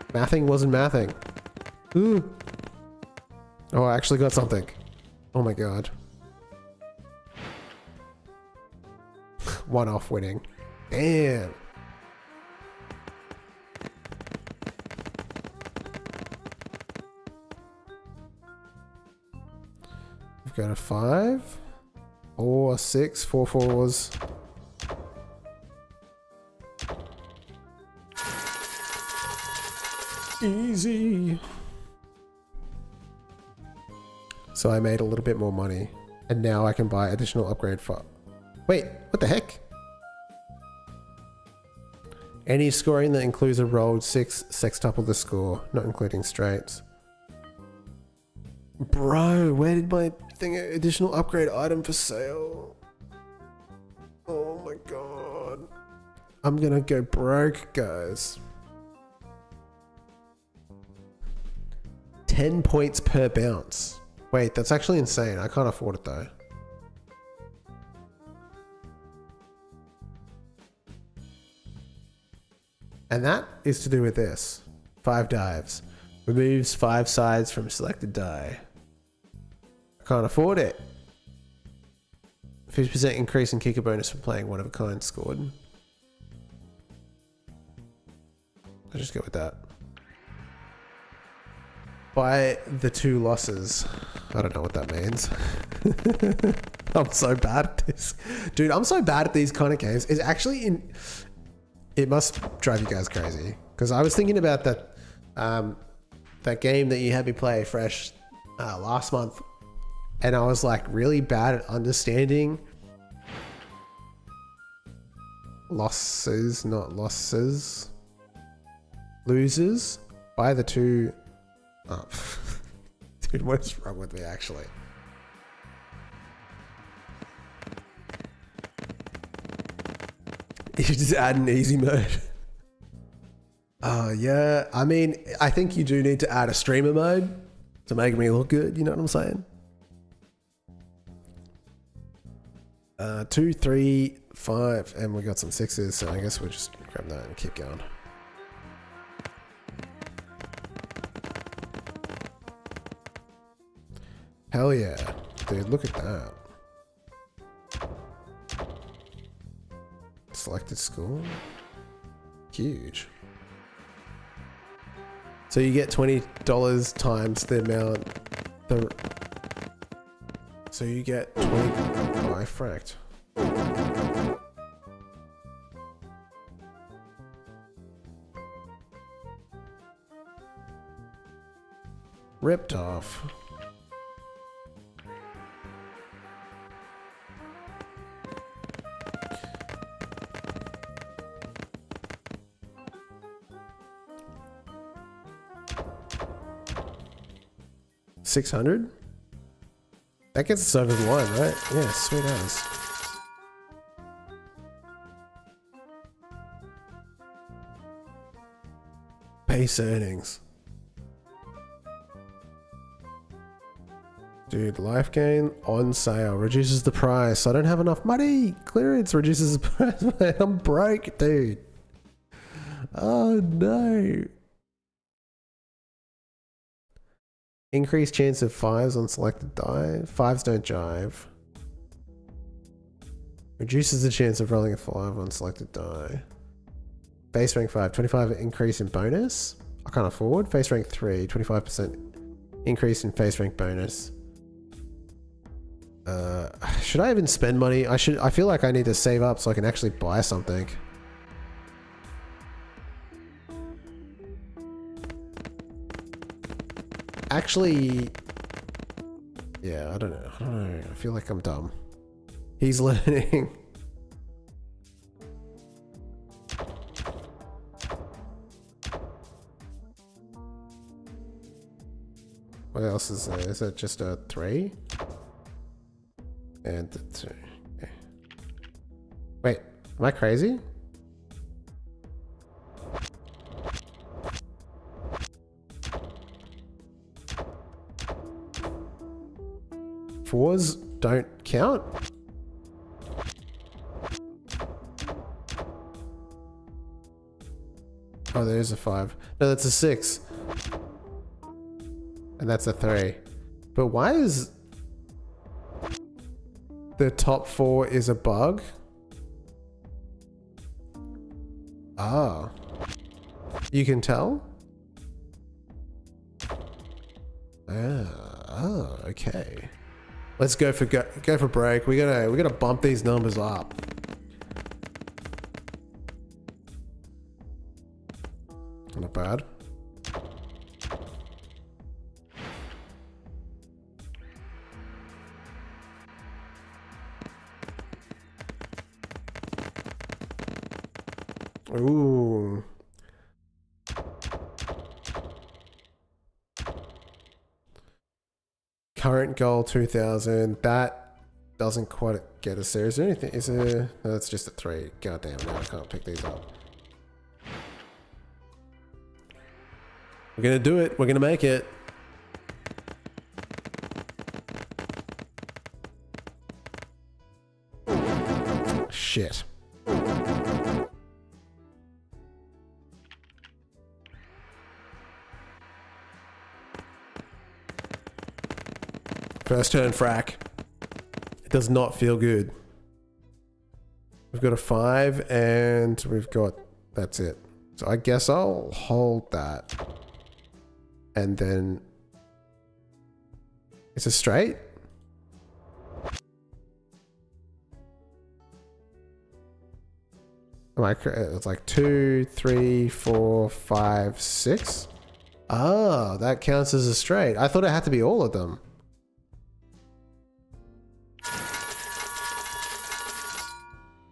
Mathing wasn't mathing. Ooh. Oh, I actually got something. Oh my god. One-off winning. Damn. We've got a 5. 4, 6, 4 4s. Easy. So I made a little bit more money. And now I can buy additional upgrade for... Wait, what the heck? Any scoring that includes a rolled 6 sextuple the score, not including straights. Bro, where did my thing additional upgrade item for sale? Oh my god. I'm gonna go broke, guys. 10 points per bounce. Wait, that's actually insane. I can't afford it though. And that is to do with this. 5 dives. Removes 5 sides from selected die. I can't afford it. 50% increase in kicker bonus for playing one of a kind scored. I'll just go with that. By the 2 losses. I don't know what that means. I'm so bad at this. Dude, I'm so bad at these kind of games. It's actually in... It must drive you guys crazy. Because I was thinking about that that game that you had me play fresh last month. And I was like really bad at understanding losses, not losses. Losers by the 2... Oh. Dude, what's wrong with me actually? You just add an easy mode. Yeah. I mean, I think you do need to add a streamer mode to make me look good. You know what I'm saying? 2, 3, 5, and we got some 6s. So I guess we'll just grab that and keep going. Hell yeah, dude! Look at that. Selected score. Huge. So you get $20 times the amount. So you get 20. Oh, I fracked. Ripped off. $600? That gets us over the line, right? Yeah, sweet as. Base earnings. Dude, life gain on sale. Reduces the price. I don't have enough money. Clearance reduces the price. Man, I'm broke, dude. Oh no. Increased chance of 5s on selected die. 5s don't jive. Reduces the chance of rolling a 5 on selected die. Base rank 5, 25 increase in bonus. I can't afford. Face rank 3, 25% increase in face rank bonus. Should I even spend money? I feel like I need to save up so I can actually buy something. Actually, yeah, I don't know. I feel like I'm dumb. He's learning. What else is there? Is it just a 3? And a 2. Okay. Wait, am I crazy? Fours don't count? Oh, there's a 5. No, that's a 6. And that's a 3. But why is the top 4 is a bug? Ah. You can tell? Ah, oh, okay. Let's go for break. We gotta bump these numbers up. Not bad. Ooh. Current goal 2000. That doesn't quite get us there. Is there anything? Is there? No, that's just a 3. God damn, now I can't pick these up. We're gonna do it. We're gonna make it. Shit. First turn frack. It does not feel good. We've got a 5 and we've got... That's it. So I guess I'll hold that. And then... It's a straight? It's like 2, 3, 4, 5, 6. Oh, that counts as a straight. I thought it had to be all of them.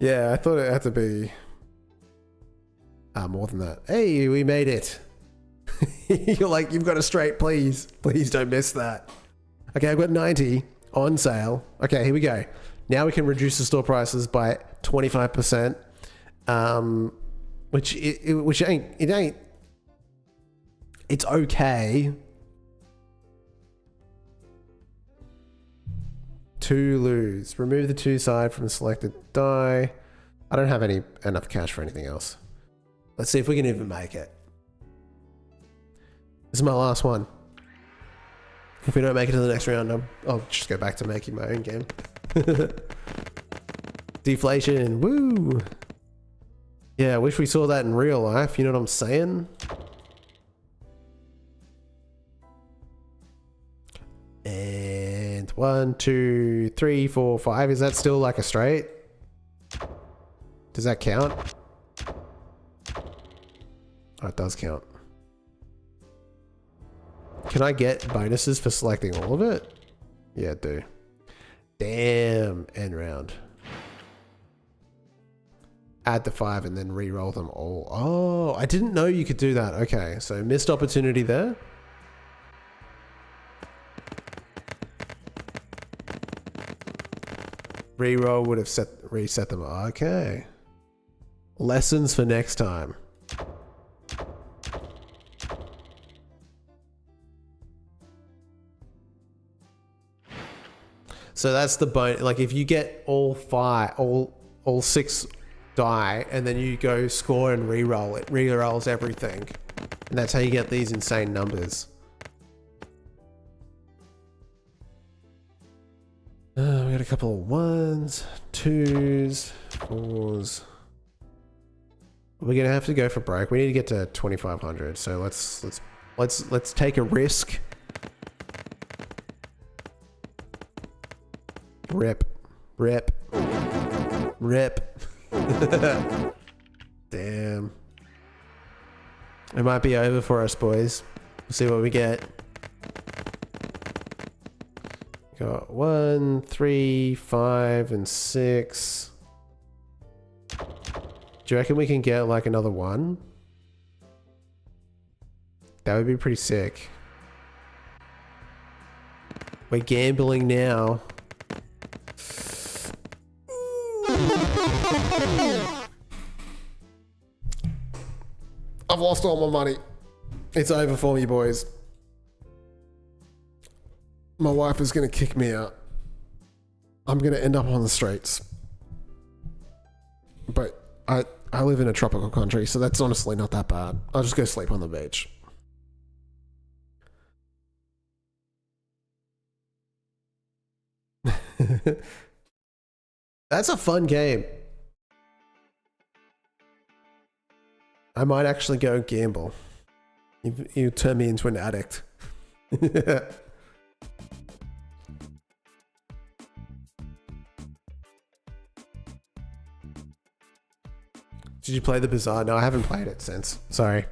Yeah, I thought it had to be more than that. Hey, we made it. You're like, you've got a straight, please. Please don't miss that. Okay, I've got 90 on sale. Okay, here we go. Now we can reduce the store prices by 25%. Which ain't. It's okay. 2 lose. Remove the 2 side from the selected die. I don't have enough cash for anything else. Let's see if we can even make it. This is my last one. If we don't make it to the next round, I'll just go back to making my own game. Deflation, woo! Yeah, I wish we saw that in real life, you know what I'm saying? And 1, 2, 3, 4, 5. Is that still like a straight? Does that count? Oh, it does count. Can I get bonuses for selecting all of it? Yeah, I do. Damn, end round. Add the 5 and then re-roll them all. Oh, I didn't know you could do that. Okay, so missed opportunity there. Reroll would have reset them. Okay. Lessons for next time. So that's the bone. Like if you get all 6 die, and then you go score and re-roll, it re-rolls everything, and that's how you get these insane numbers. We got a couple of 1s, 2s, 4s. We're gonna have to go for break. We need to get to 2,500. So let's take a risk. Rip. Damn. It might be over for us, boys. We'll see what we get. Got 1, 3, 5, and 6. Do you reckon we can get like another 1? That would be pretty sick. We're gambling now. I've lost all my money. It's over for me, boys. My wife is going to kick me out. I'm going to end up on the streets. But I live in a tropical country, so that's honestly not that bad. I'll just go sleep on the beach. That's a fun game. I might actually go gamble. You turn me into an addict. Did you play the Bazaar? No, I haven't played it since. Sorry.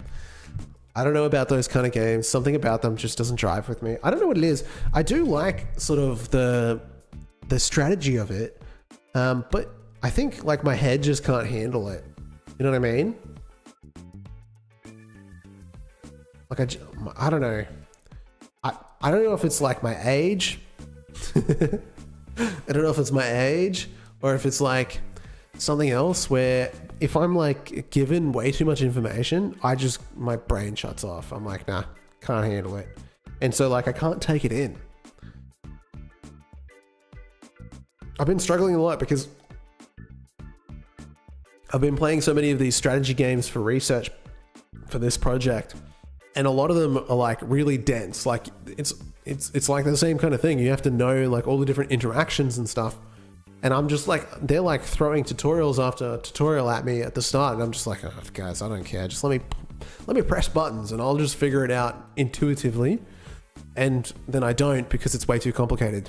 I don't know about those kind of games. Something about them just doesn't drive with me. I don't know what it is. I do like sort of the strategy of it, but I think like my head just can't handle it. You know what I mean? Like I don't know. I don't know if it's like my age. I don't know if it's my age or if it's like something else where if I'm like given way too much information, my brain shuts off. I'm like, nah, can't handle it. And so like I can't take it in. I've been struggling a lot because I've been playing so many of these strategy games for research for this project. And a lot of them are like really dense. Like it's like the same kind of thing. You have to know like all the different interactions and stuff. And I'm just like, they're like throwing tutorials after tutorial at me at the start. And I'm just like, oh, guys, I don't care. Just let me press buttons and I'll just figure it out intuitively. And then I don't because it's way too complicated.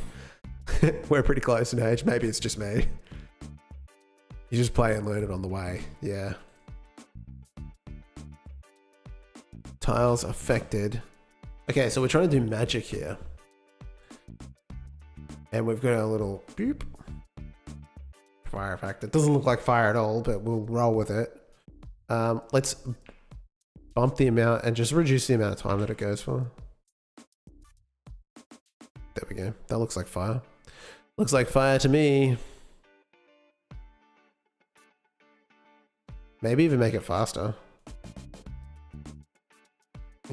We're pretty close in age. Maybe it's just me. You just play and learn it on the way. Yeah. Tiles affected. Okay, so we're trying to do magic here. And we've got a little boop. Fire effect. It doesn't look like fire at all, but we'll roll with it. Let's bump the amount and just reduce the amount of time that it goes for. There we go. That looks like fire. Looks like fire to me. Maybe even make it faster.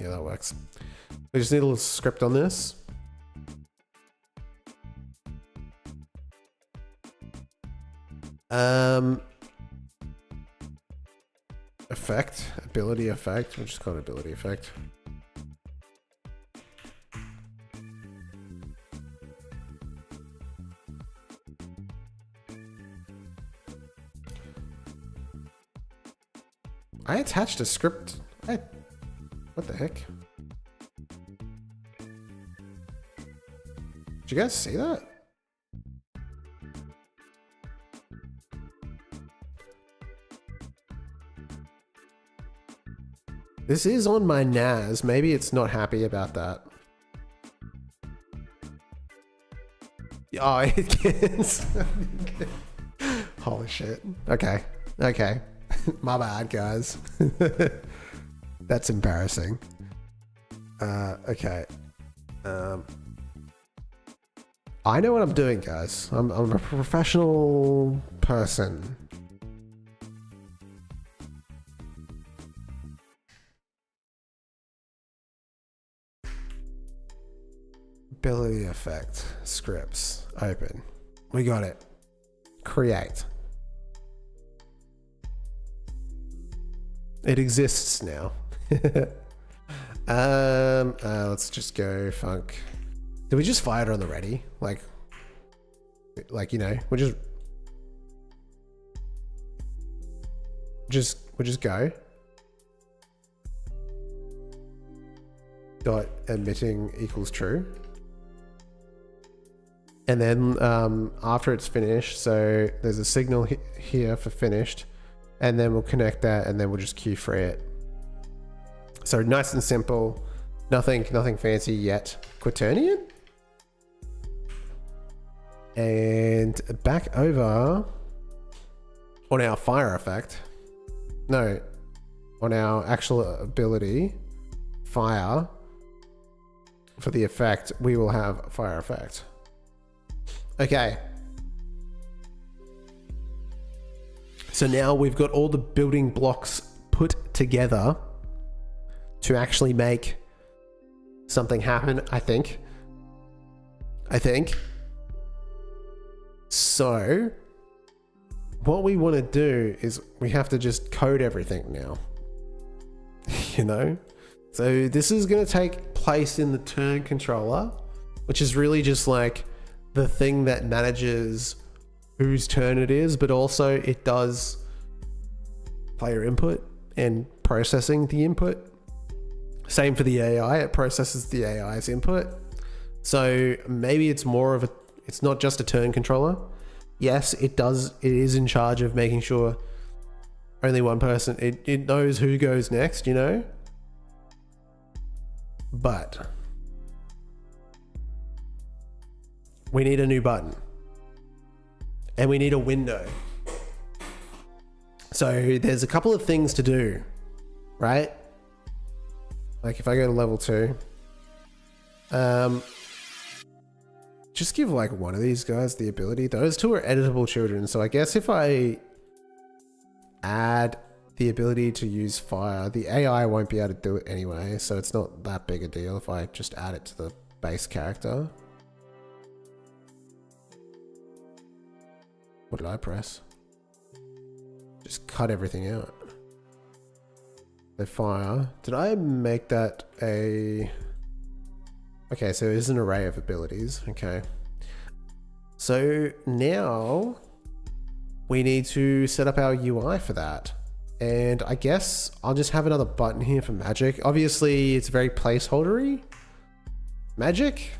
Yeah, that works. We just need a little script on this. Effect, ability effect. We'll just call it ability effect. I attached a script. What the heck? Did you guys see that? This is on my NAS. Maybe it's not happy about that. Oh, it gets... Holy shit. Okay. Okay. My bad, guys. That's embarrassing. Okay. I know what I'm doing, guys. I'm a professional person. Ability effect. Scripts. Open. We got it. Create. It exists now. Let's just go funk. Did we just fire it on the ready? Like, you know, we'll just go. Dot emitting equals true. And then after it's finished, so there's a signal here for finished, and then we'll connect that, and then we'll just queue free it. So nice and simple, nothing fancy yet. Quaternion, and back over on our fire effect. No, on our actual ability, fire. For the effect, we will have fire effect. Okay. So now we've got all the building blocks put together to actually make something happen, I think. So what we want to do is we have to just code everything now. You know? So this is going to take place in the turn controller, which is really just like the thing that manages whose turn it is, but also it does player input and processing the input. Same for the AI, it processes the AI's input. So maybe it's more of it's not just a turn controller. Yes, it is in charge of making sure only one person. It knows who goes next, you know? But we need a new button. And we need a window. So there's a couple of things to do, right? Like if I go to level 2, just give like one of these guys the ability. Those two are editable children. So I guess if I add the ability to use fire, the AI won't be able to do it anyway. So it's not that big a deal if I just add it to the base character. What did I press? Just cut everything out. The fire. Did I make that a... Okay, so it's an array of abilities. Okay. So now we need to set up our UI for that. And I guess I'll just have another button here for magic. Obviously, it's very placeholdery. Magic?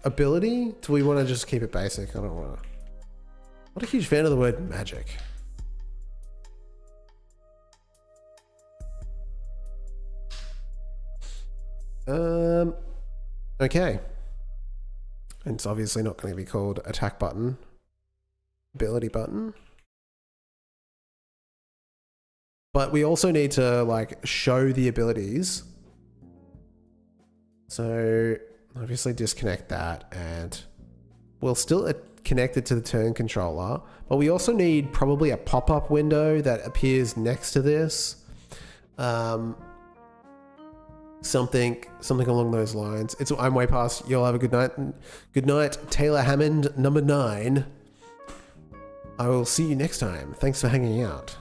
Ability? Do we want to just keep it basic? I don't want to... Not a huge fan of the word magic. Okay. And it's obviously not going to be called attack button. Ability button. But we also need to like show the abilities. So obviously disconnect that, and we'll still connect it to the turn controller, but we also need probably a pop-up window that appears next to this. Something along those lines. I'm way past. You'll have a good night. Good night, Taylor Hammond, number 9. I will see you next time. Thanks for hanging out.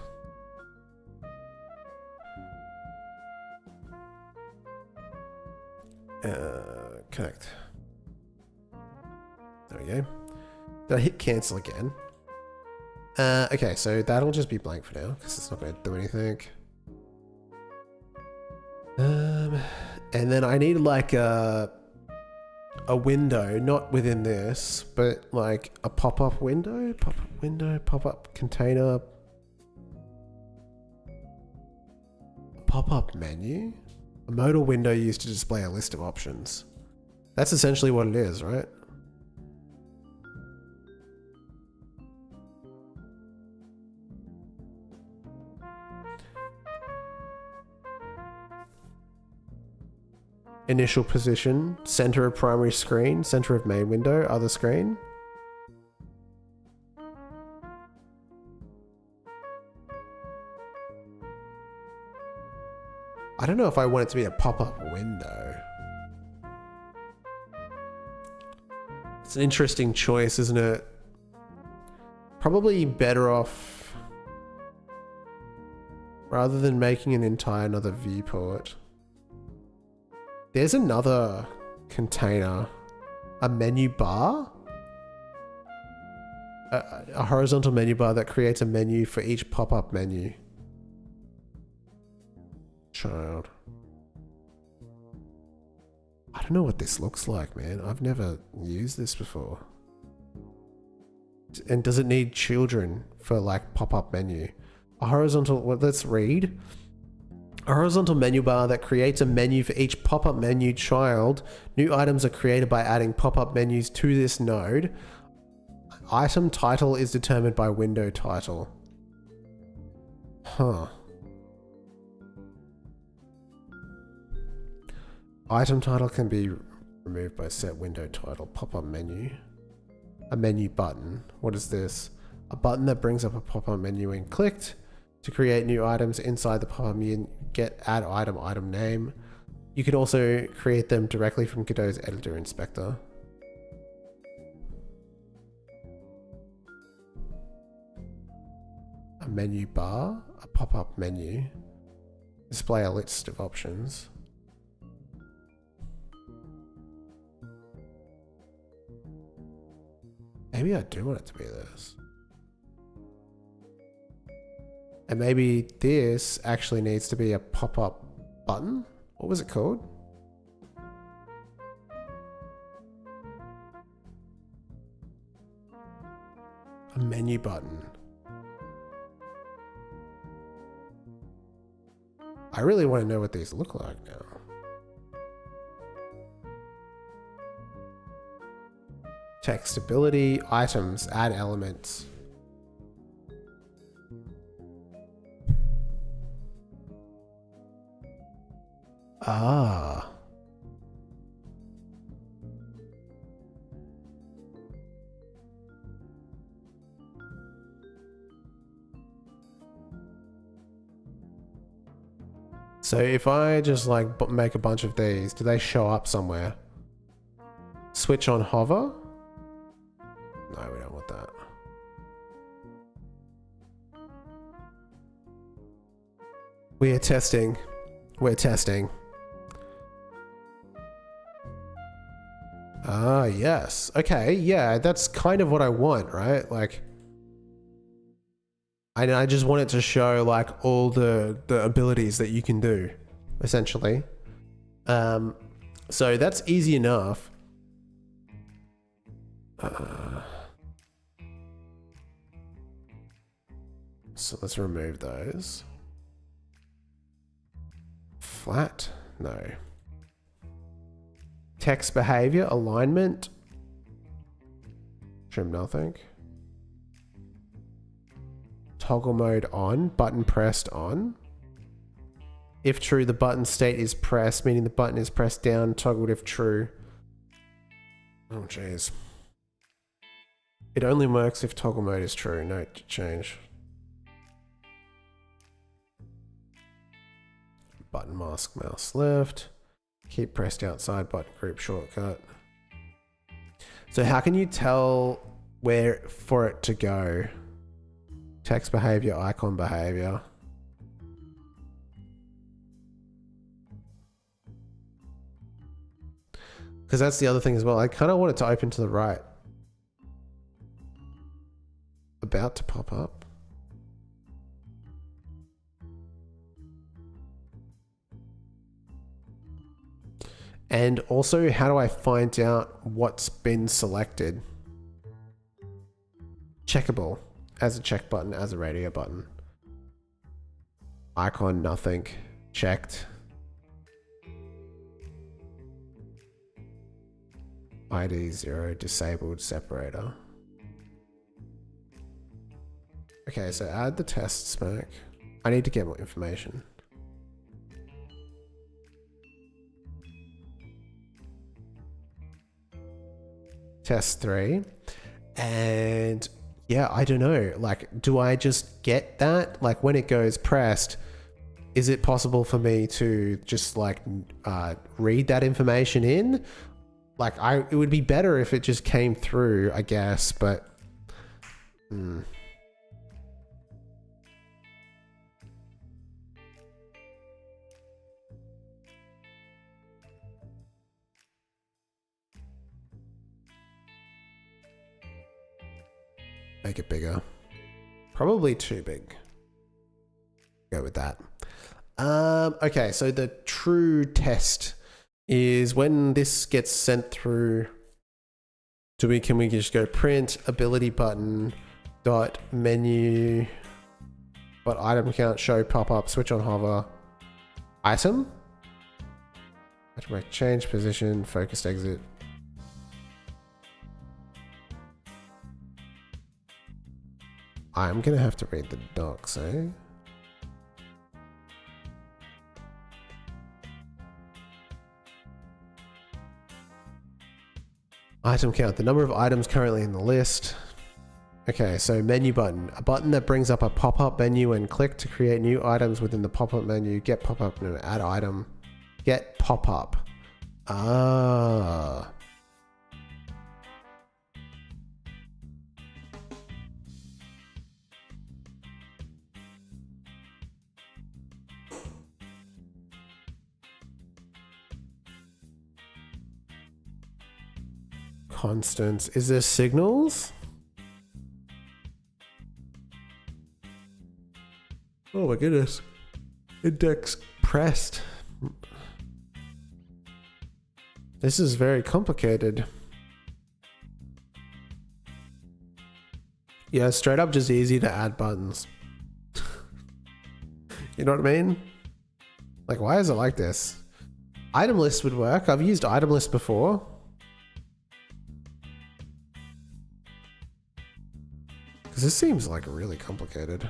Connect. There we go. Did I hit cancel again? Okay, so that'll just be blank for now because it's not going to do anything. And then I need like a window, not within this, but like a pop-up window, pop-up container, pop-up menu, a modal window used to display a list of options. That's essentially what it is, right? Initial position, center of primary screen, center of main window, other screen. I don't know if I want it to be a pop-up window. It's an interesting choice, isn't it? Probably better off rather than making an entire another viewport. There's another container, a menu bar, a horizontal menu bar that creates a menu for each pop-up menu. Child. I don't know what this looks like, man. I've never used this before. And does it need children for like pop-up menu? A horizontal, well, let's read. A horizontal menu bar that creates a menu for each pop-up menu child. New items are created by adding pop-up menus to this node. Item title is determined by window title. Huh. Item title can be removed by set window title. Pop-up menu. A menu button. What is this? A button that brings up a pop-up menu when clicked. To create new items inside the pop-up menu, get add item name. You can also create them directly from Godot's editor inspector. A menu bar, a pop-up menu. Display a list of options. Maybe I do want it to be this. And maybe this actually needs to be a pop-up button. What was it called? A menu button. I really want to know what these look like now. Text ability, items, add elements. Ah. So if I just like make a bunch of these, do they show up somewhere? Switch on hover? No, we don't want that. We are testing. We're testing. Ah, yes. Okay, yeah, that's kind of what I want, right? Like, I just want it to show like all the abilities that you can do, essentially. So that's easy enough. So let's remove those. Flat? No. Text behavior, alignment. Trim nothing. Toggle mode on, button pressed on. If true, the button state is pressed, meaning the button is pressed down, toggled if true. Oh, jeez. It only works if toggle mode is true. No change. Button mask, mouse left. Keep pressed outside, button group shortcut. So how can you tell where for it to go? Text behavior, icon behavior. Because that's the other thing as well. I kind of want it to open to the right. About to pop up. And also, how do I find out what's been selected? Checkable. As a check button, as a radio button. Icon, nothing. Checked. ID 0, disabled separator. Okay, so add the test spec. I need to get more information. Test 3. And yeah, I don't know. Like, do I just get that? Like, when it goes pressed, is it possible for me to just like read that information in? Like, it would be better if it just came through, I guess, but make it bigger. Probably too big. Go with that. Okay, so the true test is when this gets sent through. Can we just go print ability button dot menu but item count show pop up switch on hover item change position focused exit. I'm gonna have to read the docs, eh? Item count, the number of items currently in the list. Okay, so menu button, a button that brings up a pop-up menu and click to create new items within the pop-up menu. Get pop-up, no, add item. Get pop-up. Ah. Constants. Is there signals? Oh my goodness. Index pressed. This is very complicated. Yeah, straight up just easy to add buttons. You know what I mean? Like, why is it like this? Item list would work. I've used item list before. Because this seems like really complicated.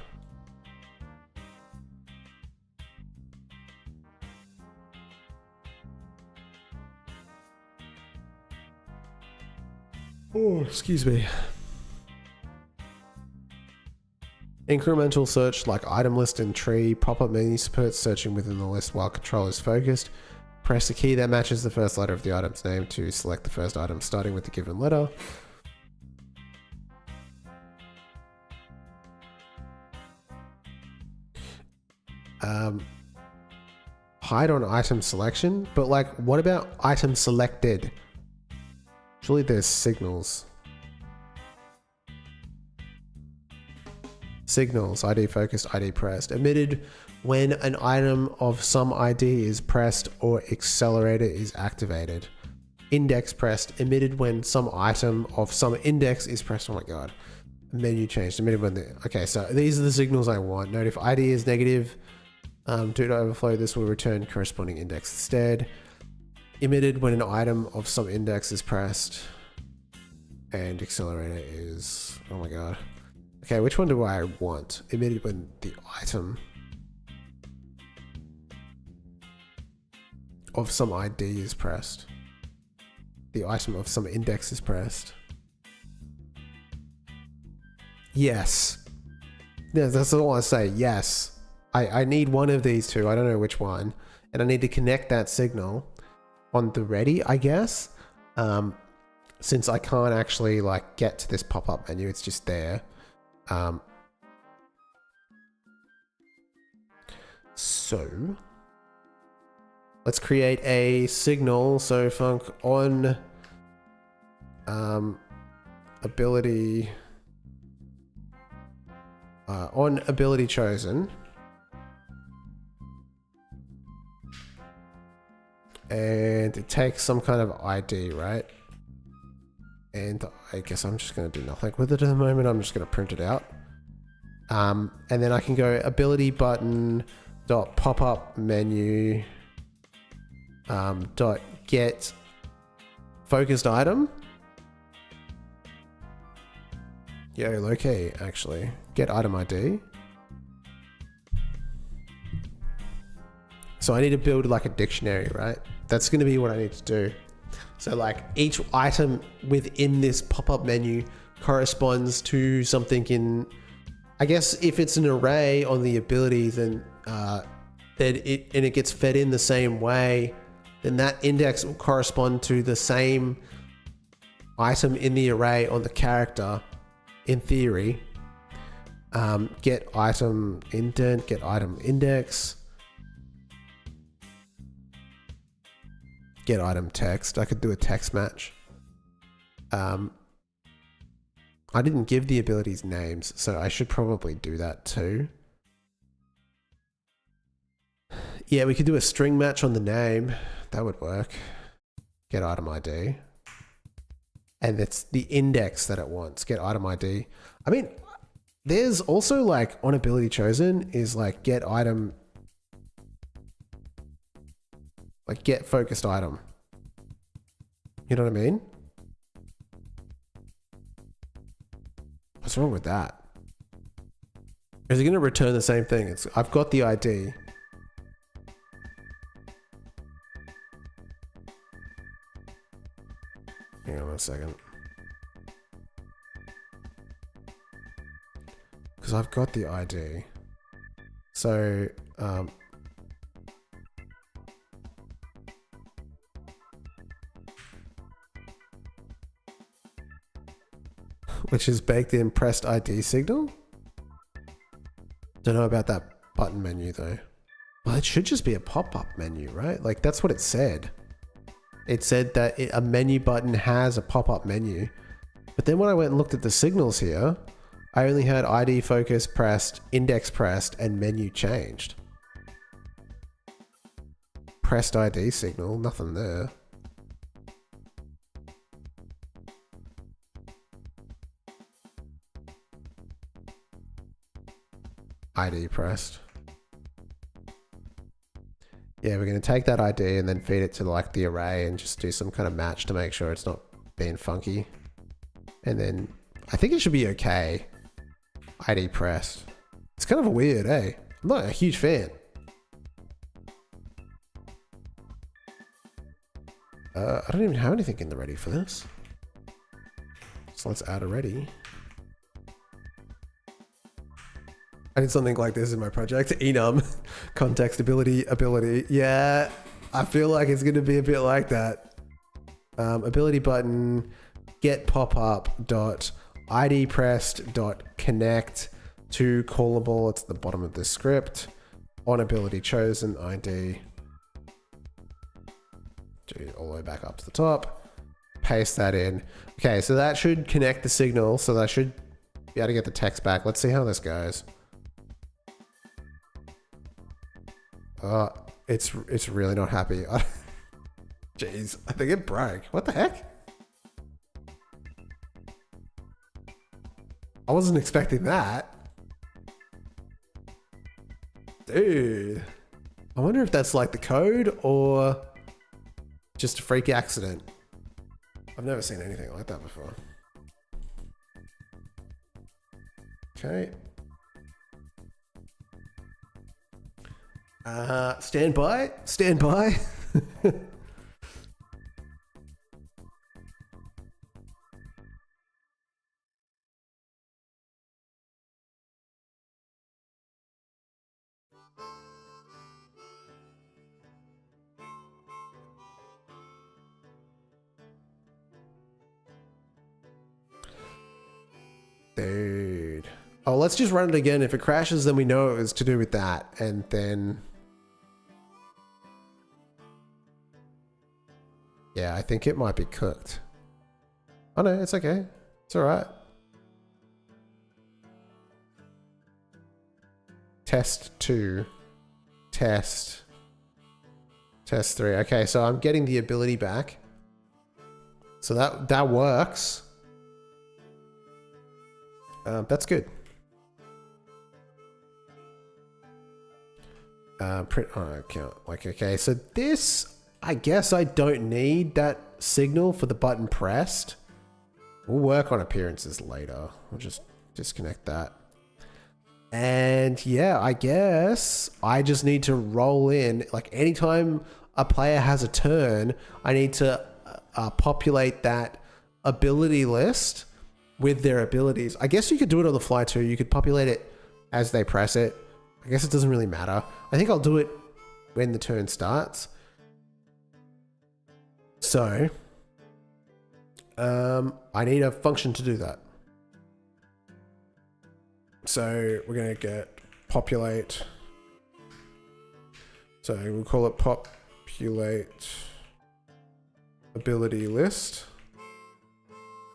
Oh, excuse me. Incremental search like item list in tree. Pop-up menu supports searching within the list while control is focused. Press the key that matches the first letter of the item's name to select the first item starting with the given letter. Hide on item selection, but like, what about item selected? Surely there's signals. Signals, ID focused, ID pressed. Emitted when an item of some ID is pressed or accelerator is activated. Index pressed. Emitted when some item of some index is pressed. Oh my god. Menu changed. Emitted when the... Okay, so these are the signals I want. Note if ID is negative, do not overflow. This will return corresponding index instead. Emitted when an item of some index is pressed. And accelerator is... Oh my god. Okay, which one do I want? Emitted when the item of some ID is pressed. The item of some index is pressed. Yes. Yeah, that's all I say. Yes. I need one of these two. I don't know which one. And I need to connect that signal on the ready, I guess. Since I can't actually like get to this pop-up menu, it's just there. So let's create a signal. So func on ability chosen, and it takes some kind of ID, right? And I guess I'm just going to do nothing with it at the moment. I'm just going to print it out. And then I can go ability button dot pop up menu dot get focused item. Yeah, okay, actually. Get item ID. So I need to build like a dictionary, right? That's going to be what I need to do. So like each item within this pop-up menu corresponds to something in, I guess if it's an array on the ability, then it gets fed in the same way, then that index will correspond to the same item in the array on the character in theory. Get item indent, get item index. Get item text. I could do a text match. I didn't give the abilities names, so I should probably do that too. Yeah, we could do a string match on the name. That would work. Get item ID. And it's the index that it wants. Get item ID. I mean, there's also like on ability chosen is like get item... Like get focused item. You know what I mean? What's wrong with that? Is it going to return the same thing? I've got the ID. Hang on a second. Because I've got the ID. So, which is baked in pressed ID signal. Don't know about that button menu though. Well, it should just be a pop-up menu, right? Like that's what it said. It said that a menu button has a pop-up menu. But then when I went and looked at the signals here, I only had ID focus pressed, index pressed, and menu changed. Pressed ID signal, nothing there. ID pressed. Yeah, we're going to take that ID and then feed it to like the array and just do some kind of match to make sure it's not being funky. And then I think it should be okay. ID pressed. It's kind of weird, eh? I'm not a huge fan. I don't even have anything in the ready for this. So let's add a ready. I did something like this in my project. Enum, context ability. Yeah, I feel like it's going to be a bit like that. Ability button, get pop-up dot ID pressed dot connect to callable. It's at the bottom of the script. On ability chosen ID. Do all the way back up to the top. Paste that in. Okay, so that should connect the signal. So that should be able to get the text back. Let's see how this goes. It's really not happy. Jeez, I think it broke. What the heck? I wasn't expecting that. Dude. I wonder if that's like the code or just a freak accident. I've never seen anything like that before. Okay. Stand by. Stand by. Dude. Oh, let's just run it again. If it crashes, then we know it was to do with that. And then... yeah, I think it might be cooked. Oh no, it's okay. It's alright. Test 2. Test 3. Okay, so I'm getting the ability back. So that works. That's good. Print on account. Like, okay, so this, I guess I don't need that signal for the button pressed. We'll work on appearances later. We'll just disconnect that. And yeah, I guess I just need to roll in, like anytime a player has a turn, I need to populate that ability list with their abilities. I guess you could do it on the fly too. You could populate it as they press it. I guess it doesn't really matter. I think I'll do it when the turn starts. So, I need a function to do that. So we're going to get populate. So we'll call it populate ability list.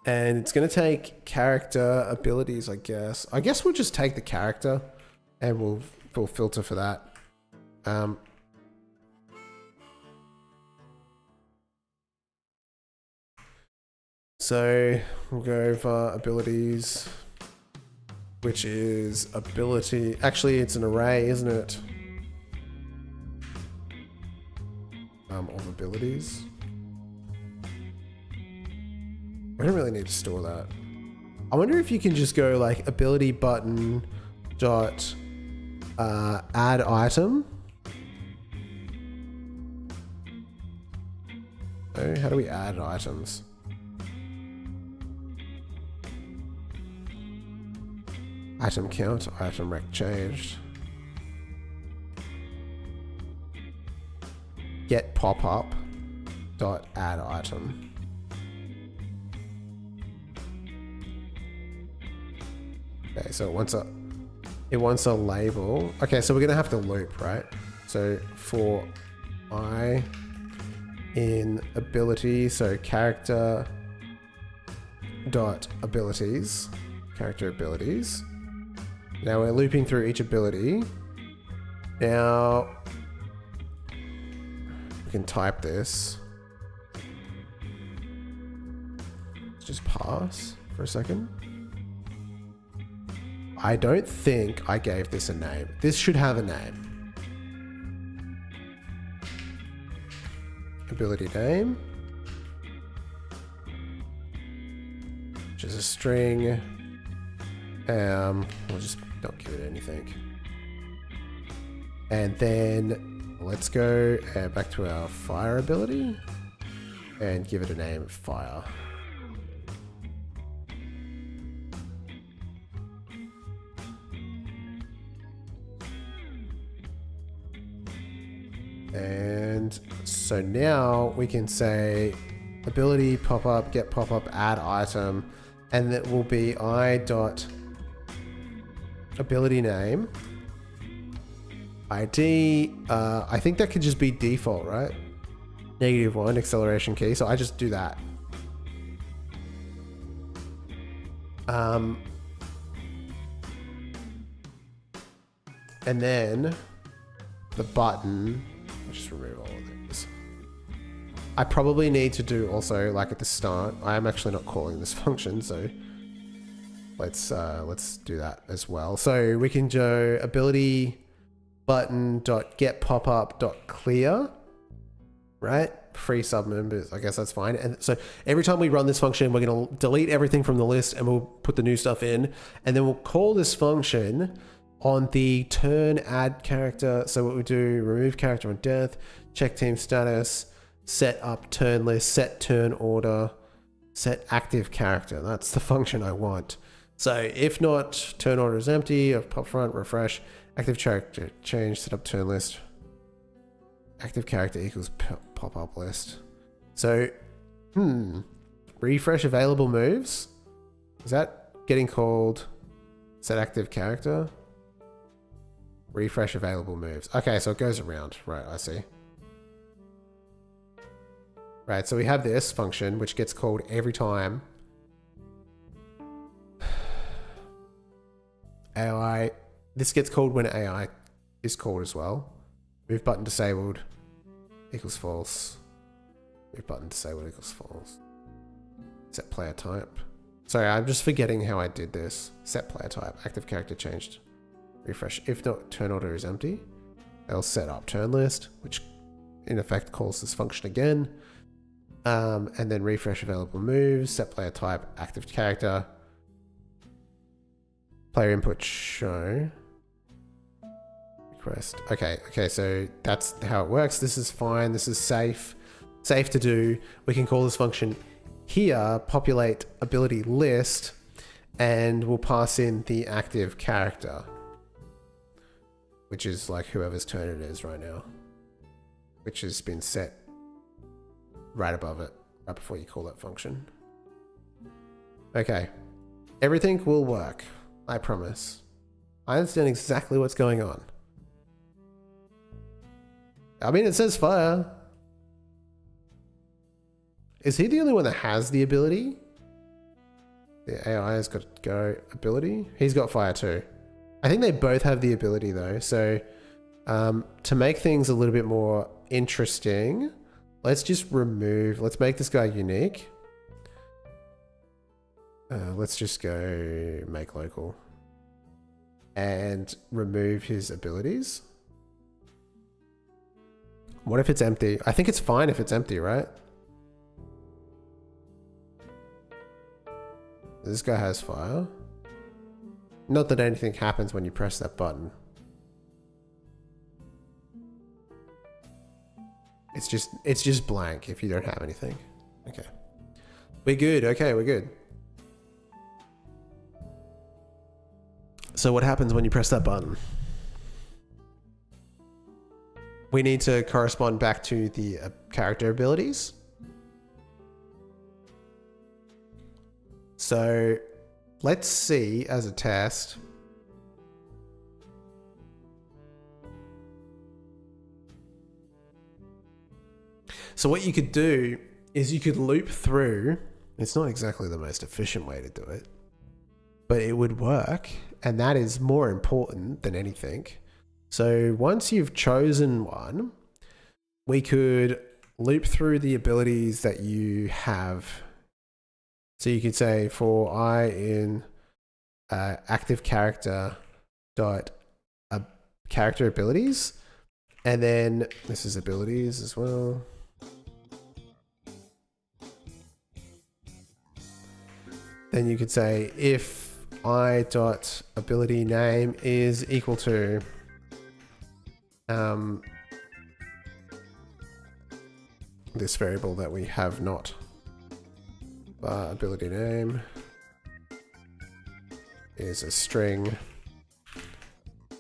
And it's going to take character abilities, I guess. I guess we'll just take the character and we'll filter for that. So we'll go over abilities, which is ability. Actually, it's an array, isn't it? Of abilities. I don't really need to store that. I wonder if you can just go like ability button dot add item. Oh, how do we add items? Item count, item rec changed. Get pop up dot add item. Okay, so it wants a label. Okay, so we're gonna have to loop, right? So for I in ability, so character dot abilities, character abilities. Now we're looping through each ability. Now we can type this. Let's just pass for a second. I don't think I gave this a name. This should have a name. ability name, which is a string. We'll just not give it anything. And then let's go back to our fire ability and give it a name, fire. And so now we can say ability pop up, get pop up, add item, and that will be I dot ability name ID. I think that could just be default, right? -1 acceleration key. So I just do that. And then the button. I'll just remove all of these. I probably need to do also, like at the start, I am actually not calling this function, so let's do that as well. So we can do ability button dot get pop up dot clear, right? Free sub members, I guess that's fine. And so every time we run this function, we're going to delete everything from the list and we'll put the new stuff in, and then we'll call this function on the turn add character. So what we do, remove character on death, check team status, set up turn list, set turn order, set active character. That's the function I want. So if not, turn order is empty, of pop front, refresh, active character change, set up turn list, active character equals pop up list. So, refresh available moves. Is that getting called set active character? Refresh available moves. Okay, so it goes around. Right, I see. Right, so we have this function which gets called every time AI. This gets called when AI is called as well. Move button disabled equals false. Move button disabled equals false. Set player type. Sorry, I'm just forgetting how I did this. Set player type. Active character changed. Refresh. If not, turn order is empty. I'll set up turn list, which in effect calls this function again. And then refresh available moves, set player type, active character, player input show, request. Okay, so that's how it works. This is fine. This is safe to do. We can call this function here, populate ability list, and we'll pass in the active character, which is like whoever's turn it is right now, which has been set right above it, right before you call that function. Okay. Everything will work. I promise. I understand exactly what's going on. I mean, it says fire. Is he the only one that has the ability? The AI has got go ability. He's got fire too. I think they both have the ability though. So to make things a little bit more interesting, let's just remove, let's make this guy unique. Let's just go make local and remove his abilities. What if it's empty? I think it's fine if it's empty, right? This guy has fire. Not that anything happens when you press that button. It's just blank if you don't have anything. Okay. We're good. Okay, we're good. So what happens when you press that button? We need to correspond back to the character abilities. So let's see as a test. So what you could do is you could loop through. It's not exactly the most efficient way to do it, but it would work. And that is more important than anything. So once you've chosen one, we could loop through the abilities that you have. So you could say for I in active character dot character abilities, and then this is abilities as well. then you could say if I dot ability name is equal to this variable that we have not, ability name is a string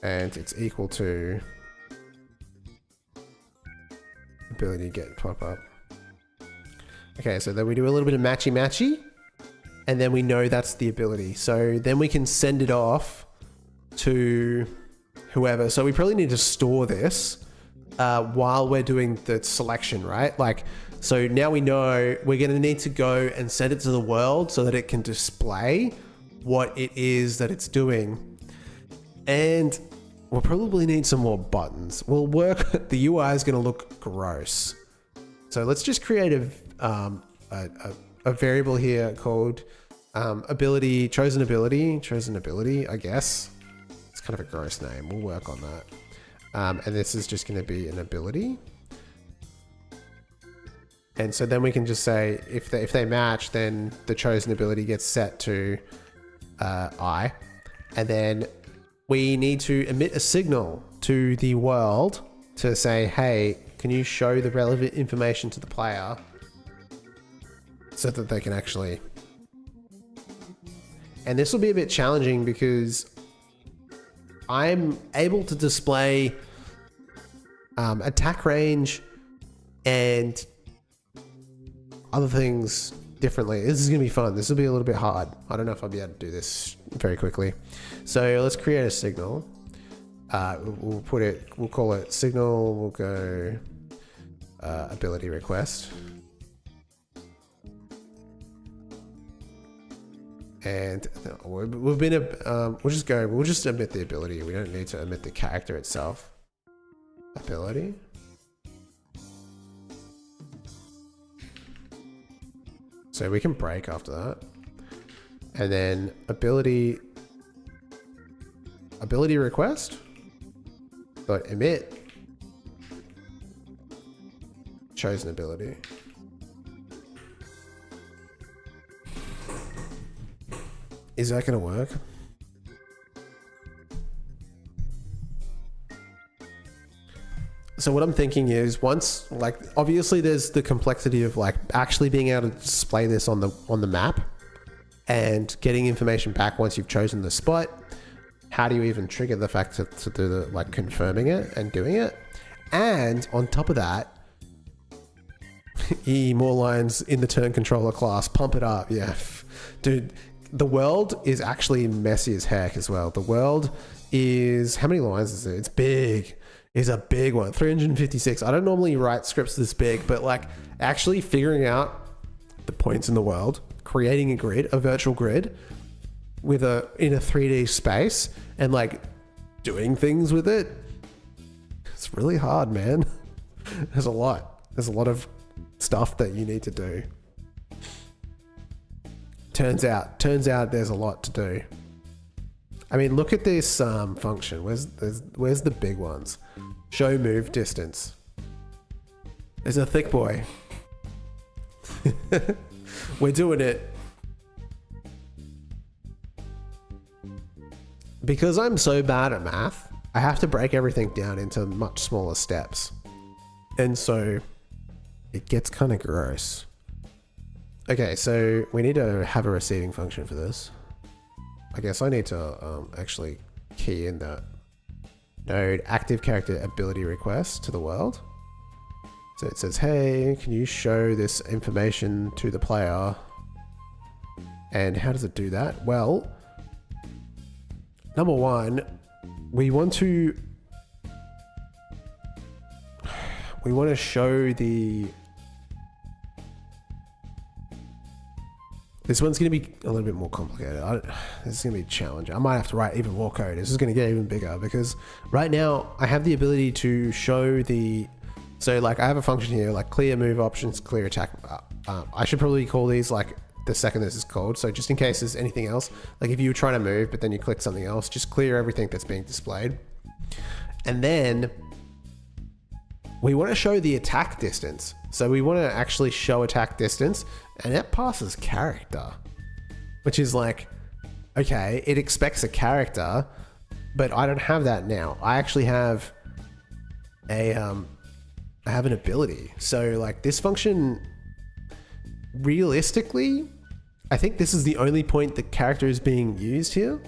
and it's equal to ability get pop up. Okay, so then we do a little bit of matchy and then we know that's the ability. So then we can send it off to whoever. So we probably need to store this while we're doing the selection, right? Like, so now we know we're going to need to go and send it to the world so that it can display what it is that it's doing. And we'll probably need some more buttons. We'll work, the UI is going to look gross. So let's just create a variable here called ability, chosen ability, I guess. It's kind of a gross name. We'll work on that. And this is just going to be an ability. And so then we can just say, if they match, then the chosen ability gets set to I. And then we need to emit a signal to the world to say, hey, can you show the relevant information to the player so that they can actually... And this will be a bit challenging because I'm able to display attack range and other things differently. This is going to be fun. This will be a little bit hard. I don't know if I'll be able to do this very quickly. So let's create a signal. We'll call it signal. We'll go ability request. And we'll just omit the ability. We don't need to omit the character itself. Ability. So we can break after that. And then ability request dot emit chosen ability. Is that going to work? So what I'm thinking is once, like, obviously there's the complexity of like actually being able to display this on the map and getting information back once you've chosen the spot. How do you even trigger the fact to do the, like, confirming it and doing it? And on top of that, more lines in the turn controller class, pump it up. Yeah, dude, the world is actually messy as heck as well. The world is, how many lines is it? It's big. Is a big one, 356. I don't normally write scripts this big, but like actually figuring out the points in the world, creating a grid, a virtual grid in a 3D space and like doing things with it. It's really hard, man. There's a lot of stuff that you need to do. Turns out there's a lot to do. I mean, look at this function. Where's the big ones? Show move distance. There's a thick boy. We're doing it. Because I'm so bad at math, I have to break everything down into much smaller steps. And so it gets kind of gross. Okay, so we need to have a receiving function for this. I guess I need to actually key in that node active character ability request to the world. So it says, hey, can you show this information to the player? And how does it do that? Well, number one, we want to show the... This one's going to be a little bit more complicated. This is going to be challenging. I might have to write even more code. This is going to get even bigger because right now I have the ability to show the... So like I have a function here, like clear move options, clear attack. I should probably call these like the second this is called. So just in case there's anything else, like if you were trying to move, but then you click something else, just clear everything that's being displayed. And then we want to show the attack distance. So we want to actually show attack distance, and that passes character. which is like, okay, it expects a character, but I don't have that now. I actually have I have an ability. So like this function, realistically, I think this is the only point the character is being used here,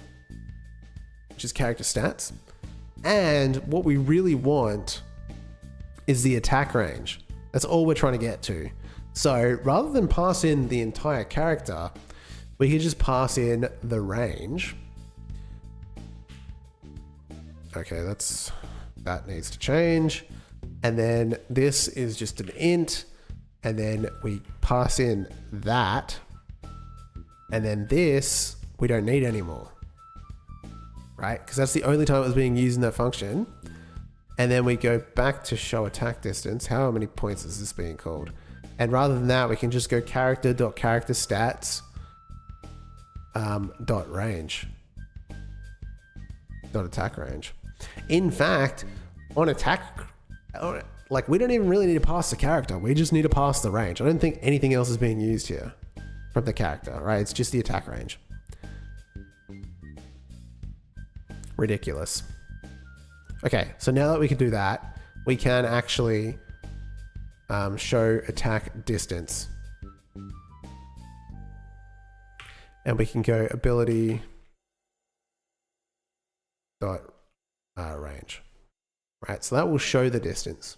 which is character stats. And what we really want is the attack range. That's all we're trying to get to. So rather than pass in the entire character, we could just pass in the range. Okay, that needs to change. And then this is just an int. And then we pass in that. And then this, we don't need anymore. Right? Because that's the only time it was being used in that function. And then we go back to show attack distance. How many points is this being called? And rather than that, we can just go character.character stats dot range. Dot attack range. In fact, on attack, like we don't even really need to pass the character. We just need to pass the range. I don't think anything else is being used here from the character, right? It's just the attack range. Ridiculous. Okay, so now that we can do that, we can actually show attack distance. And we can go ability dot range. Right, so that will show the distance.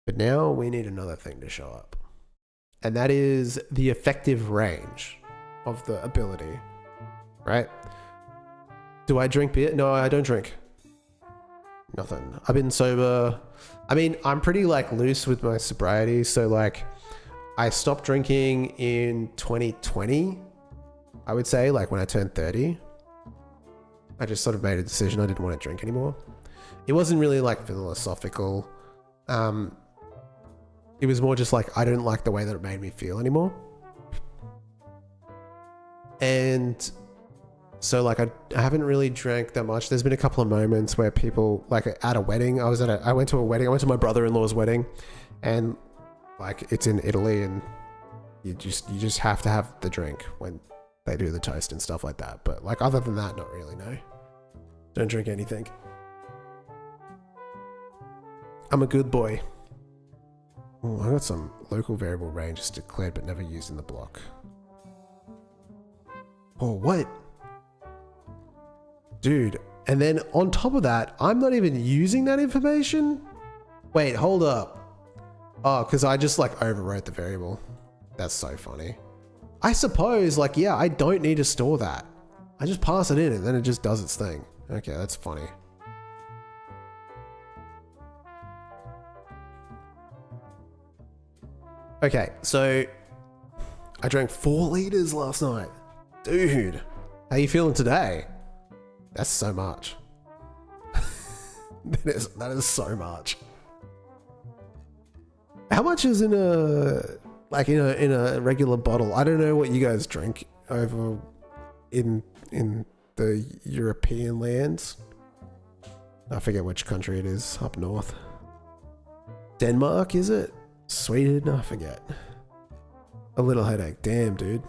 But now we need another thing to show up. And that is the effective range of the ability. Right? Do I drink beer? No, I don't drink. Nothing. I've been sober. I mean, I'm pretty like loose with my sobriety. So like I stopped drinking in 2020, I would say, like when I turned 30. I just sort of made a decision I didn't want to drink anymore. It wasn't really like philosophical. It was more just like I didn't like the way that it made me feel anymore. And so like I haven't really drank that much. There's been a couple of moments where people, like at a wedding, I went to a wedding. I went to my brother-in-law's wedding, and like it's in Italy, and you just have to have the drink when they do the toast and stuff like that. But like other than that, not really, no. Don't drink anything. I'm a good boy. Oh, I got some local variable ranges declared but never used in the block. Oh, what? Dude, and then on top of that, I'm not even using that information? Wait, hold up. Oh, because I just like overwrote the variable. That's so funny. I suppose, like, yeah, I don't need to store that. I just pass it in and then it just does its thing. Okay, that's funny. Okay, so I drank 4 liters last night. Dude, how you feeling today? That's so much. that is so much. How much is in a regular bottle? I don't know what you guys drink over in the European lands. I forget which country it is up north. Denmark, is it? Sweden? I forget. A little headache. Damn, dude.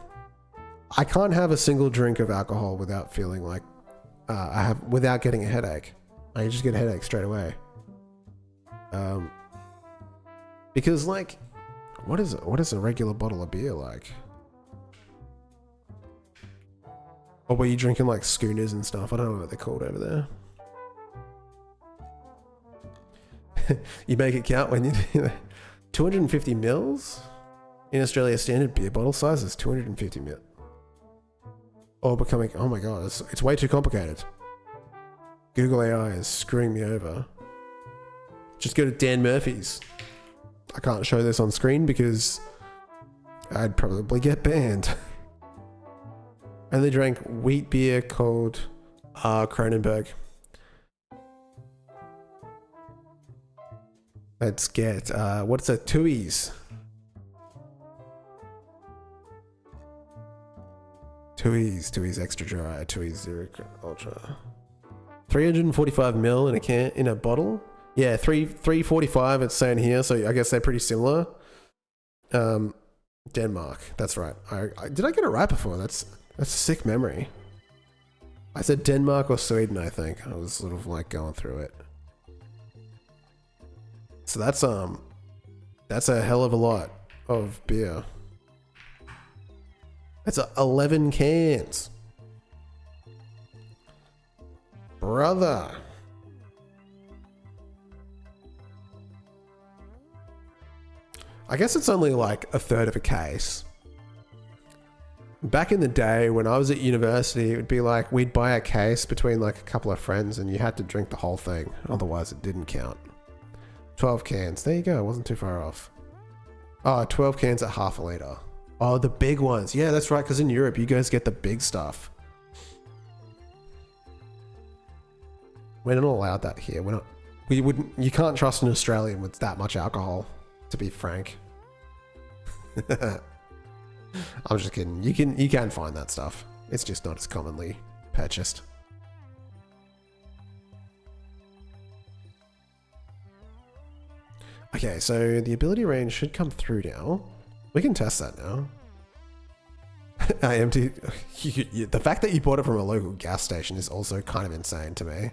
I can't have a single drink of alcohol without feeling like without getting a headache. I just get a headache straight away. Because like, what is a regular bottle of beer like? Or were you drinking like schooners and stuff? I don't know what they're called over there. You make it count when you do that. 250 mils? In Australia, standard beer bottle size is 250 mil. Oh, oh my god, it's way too complicated. Google AI is screwing me over. Just go to Dan Murphy's. I can't show this on screen because I'd probably get banned. I only drank wheat beer called Kronenberg. Let's get, what's a Tui's? Tui's extra dry, Tui's zero ultra. 345 mil in a can, in a bottle. Yeah, 345 it's saying here, so I guess they're pretty similar. Denmark. That's right. Did I get it right before? That's a sick memory. I said Denmark or Sweden, I think. I was sort of like going through it. So that's a hell of a lot of beer. That's 11 cans. Brother. I guess it's only like a third of a case. Back in the day when I was at university, it would be like we'd buy a case between like a couple of friends and you had to drink the whole thing. Otherwise it didn't count. 12 cans. There you go. It wasn't too far off. Oh, 12 cans at half a litre. Oh, the big ones. Yeah, that's right. Because in Europe, you guys get the big stuff. We're not allowed that here. We wouldn't. You can't trust an Australian with that much alcohol, to be frank. I'm just kidding. You can find that stuff. It's just not as commonly purchased. Okay, so the ability range should come through now. We can test that now. I empty. The fact that you bought it from a local gas station is also kind of insane to me.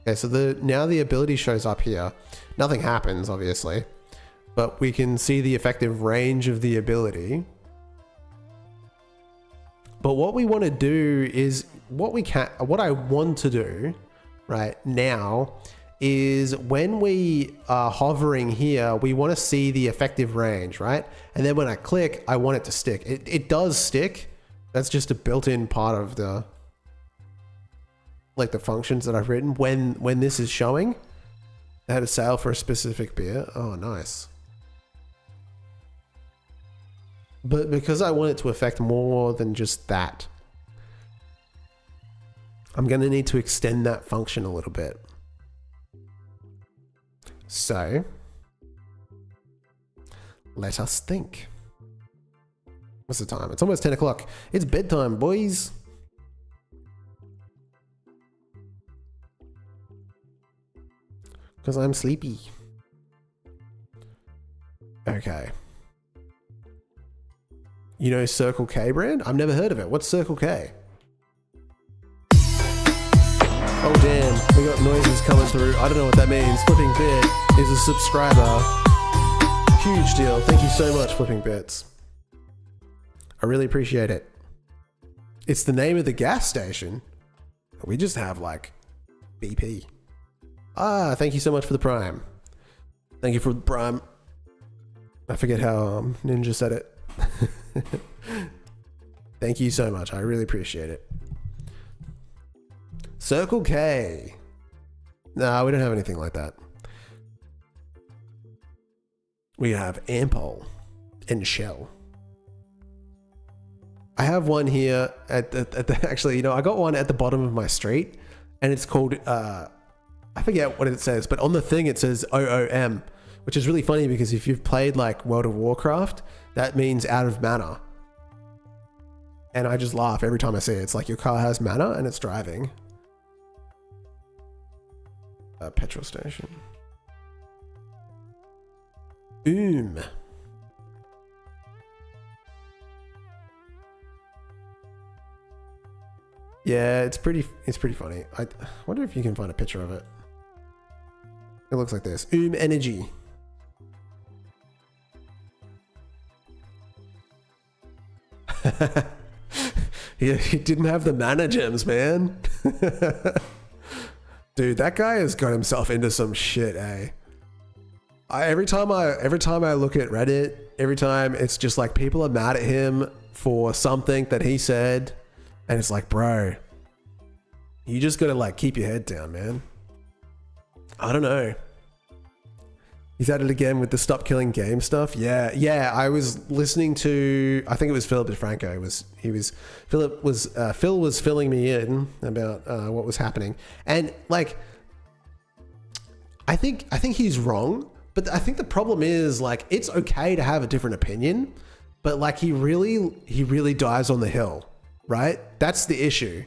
Okay, so now the ability shows up here. Nothing happens, obviously, but we can see the effective range of the ability. But what we want to do is what I want to do right now is when we are hovering here, we want to see the effective range, right? And then when I click, I want it to stick. It does stick. That's just a built-in part of the functions that I've written. When this is showing, I had a sale for a specific beer. Oh, nice. But because I want it to affect more than just that, I'm going to need to extend that function a little bit. So, let us think. What's the time? It's almost 10 o'clock. It's bedtime, boys. Because I'm sleepy. Okay. You know Circle K brand? I've never heard of it. What's Circle K? Oh damn, we got noises coming through. I don't know what that means. Flipping Bit is a subscriber. Huge deal. Thank you so much, Flipping Bits. I really appreciate it. It's the name of the gas station. We just have like BP. Ah, thank you so much for the Prime. Thank you for the Prime. I forget how Ninja said it. Thank you so much. I really appreciate it. Circle K. No, we don't have anything like that. We have Ampol and Shell. I have one here at the actually, you know, I got one at the bottom of my street and it's called, I forget what it says, but on the thing it says OOM, which is really funny because if you've played like World of Warcraft, that means out of mana. And I just laugh every time I see it. It's like your car has mana and it's driving. A petrol station. Yeah, it's pretty funny. I wonder if you can find a picture of it. It looks like this. Energy. He didn't have the mana gems, man. Dude, that guy has got himself into some shit, eh? Every time I look at Reddit, every time it's just like people are mad at him for something that he said, and it's like, bro, you just gotta like keep your head down, man. I don't know. He's at it again with the stop killing game stuff. Yeah. I was listening to, I think it was Philip DeFranco. Phil was filling me in about what was happening, and like, I think he's wrong, but I think the problem is like it's okay to have a different opinion, but like he really dies on the hill, right? That's the issue.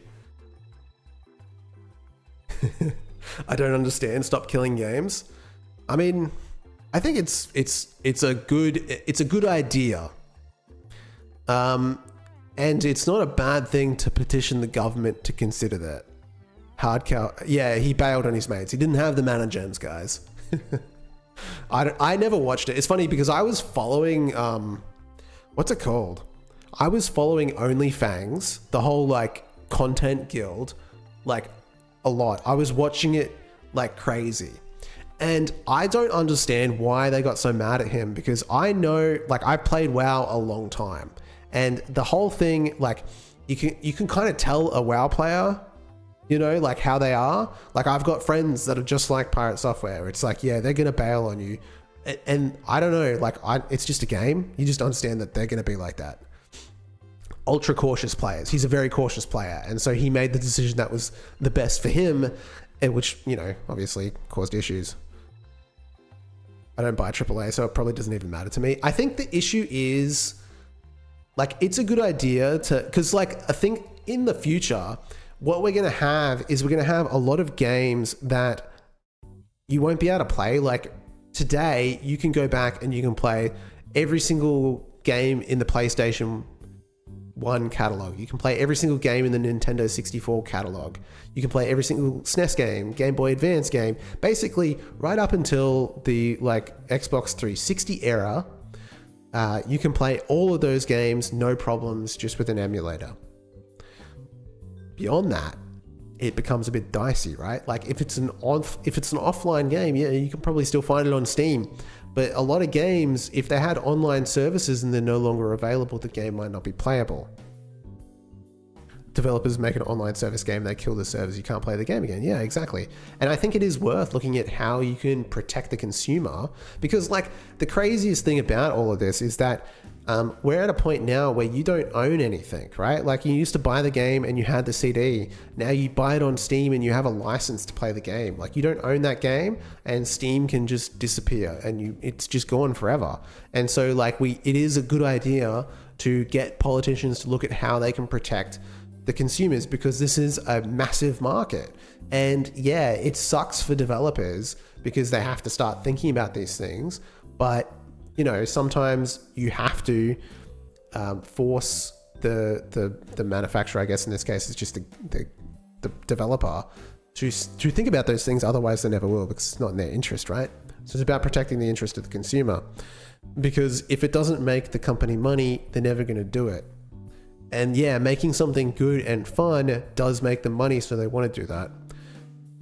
I don't understand stop killing games. I mean, I think it's a good idea. And it's not a bad thing to petition the government to consider that. Hardcore. Yeah, he bailed on his mates. He didn't have the mana gems, guys. I never watched it. It's funny because I was following, what's it called? I was following OnlyFans, the whole like content guild, like a lot. I was watching it like crazy. And I don't understand why they got so mad at him, because I know, like, I played WoW a long time, and the whole thing, like, you can kind of tell a WoW player, you know, like how they are. Like, I've got friends that are just like Pirate Software. It's like, yeah, they're gonna bail on you, and I don't know, like, it's just a game. You just understand that they're gonna be like that. Ultra cautious players. He's a very cautious player, and so he made the decision that was the best for him, and which, you know, obviously caused issues. I don't buy AAA, so it probably doesn't even matter to me. I think the issue is, like, it's a good idea to, because, like, I think in the future, what we're going to have is we're going to have a lot of games that you won't be able to play. Like, today, you can go back and you can play every single game in the PlayStation 1 catalog. You can play every single game in the Nintendo 64 catalog. You can play every single SNES game, Game Boy Advance game, basically right up until the like Xbox 360 era. You can play all of those games, no problems, just with an emulator. Beyond that, it becomes a bit dicey, right? Like if it's an offline game, yeah, you can probably still find it on Steam. But a lot of games, if they had online services and they're no longer available, the game might not be playable. Developers make an online service game, they kill the servers, you can't play the game again. Yeah, exactly. And I think it is worth looking at how you can protect the consumer, because like the craziest thing about all of this is that we're at a point now where you don't own anything, right? Like you used to buy the game and you had the CD. Now you buy it on Steam and you have a license to play the game. Like you don't own that game, and Steam can just disappear and it's just gone forever. And so like it is a good idea to get politicians to look at how they can protect the consumers, because this is a massive market. And yeah, it sucks for developers because they have to start thinking about these things, but you know, sometimes you have to force the manufacturer, I guess in this case, it's just the developer, to think about those things. Otherwise, they never will, because it's not in their interest, right? So it's about protecting the interest of the consumer, because if it doesn't make the company money, they're never going to do it. And yeah, making something good and fun does make them money, so they want to do that.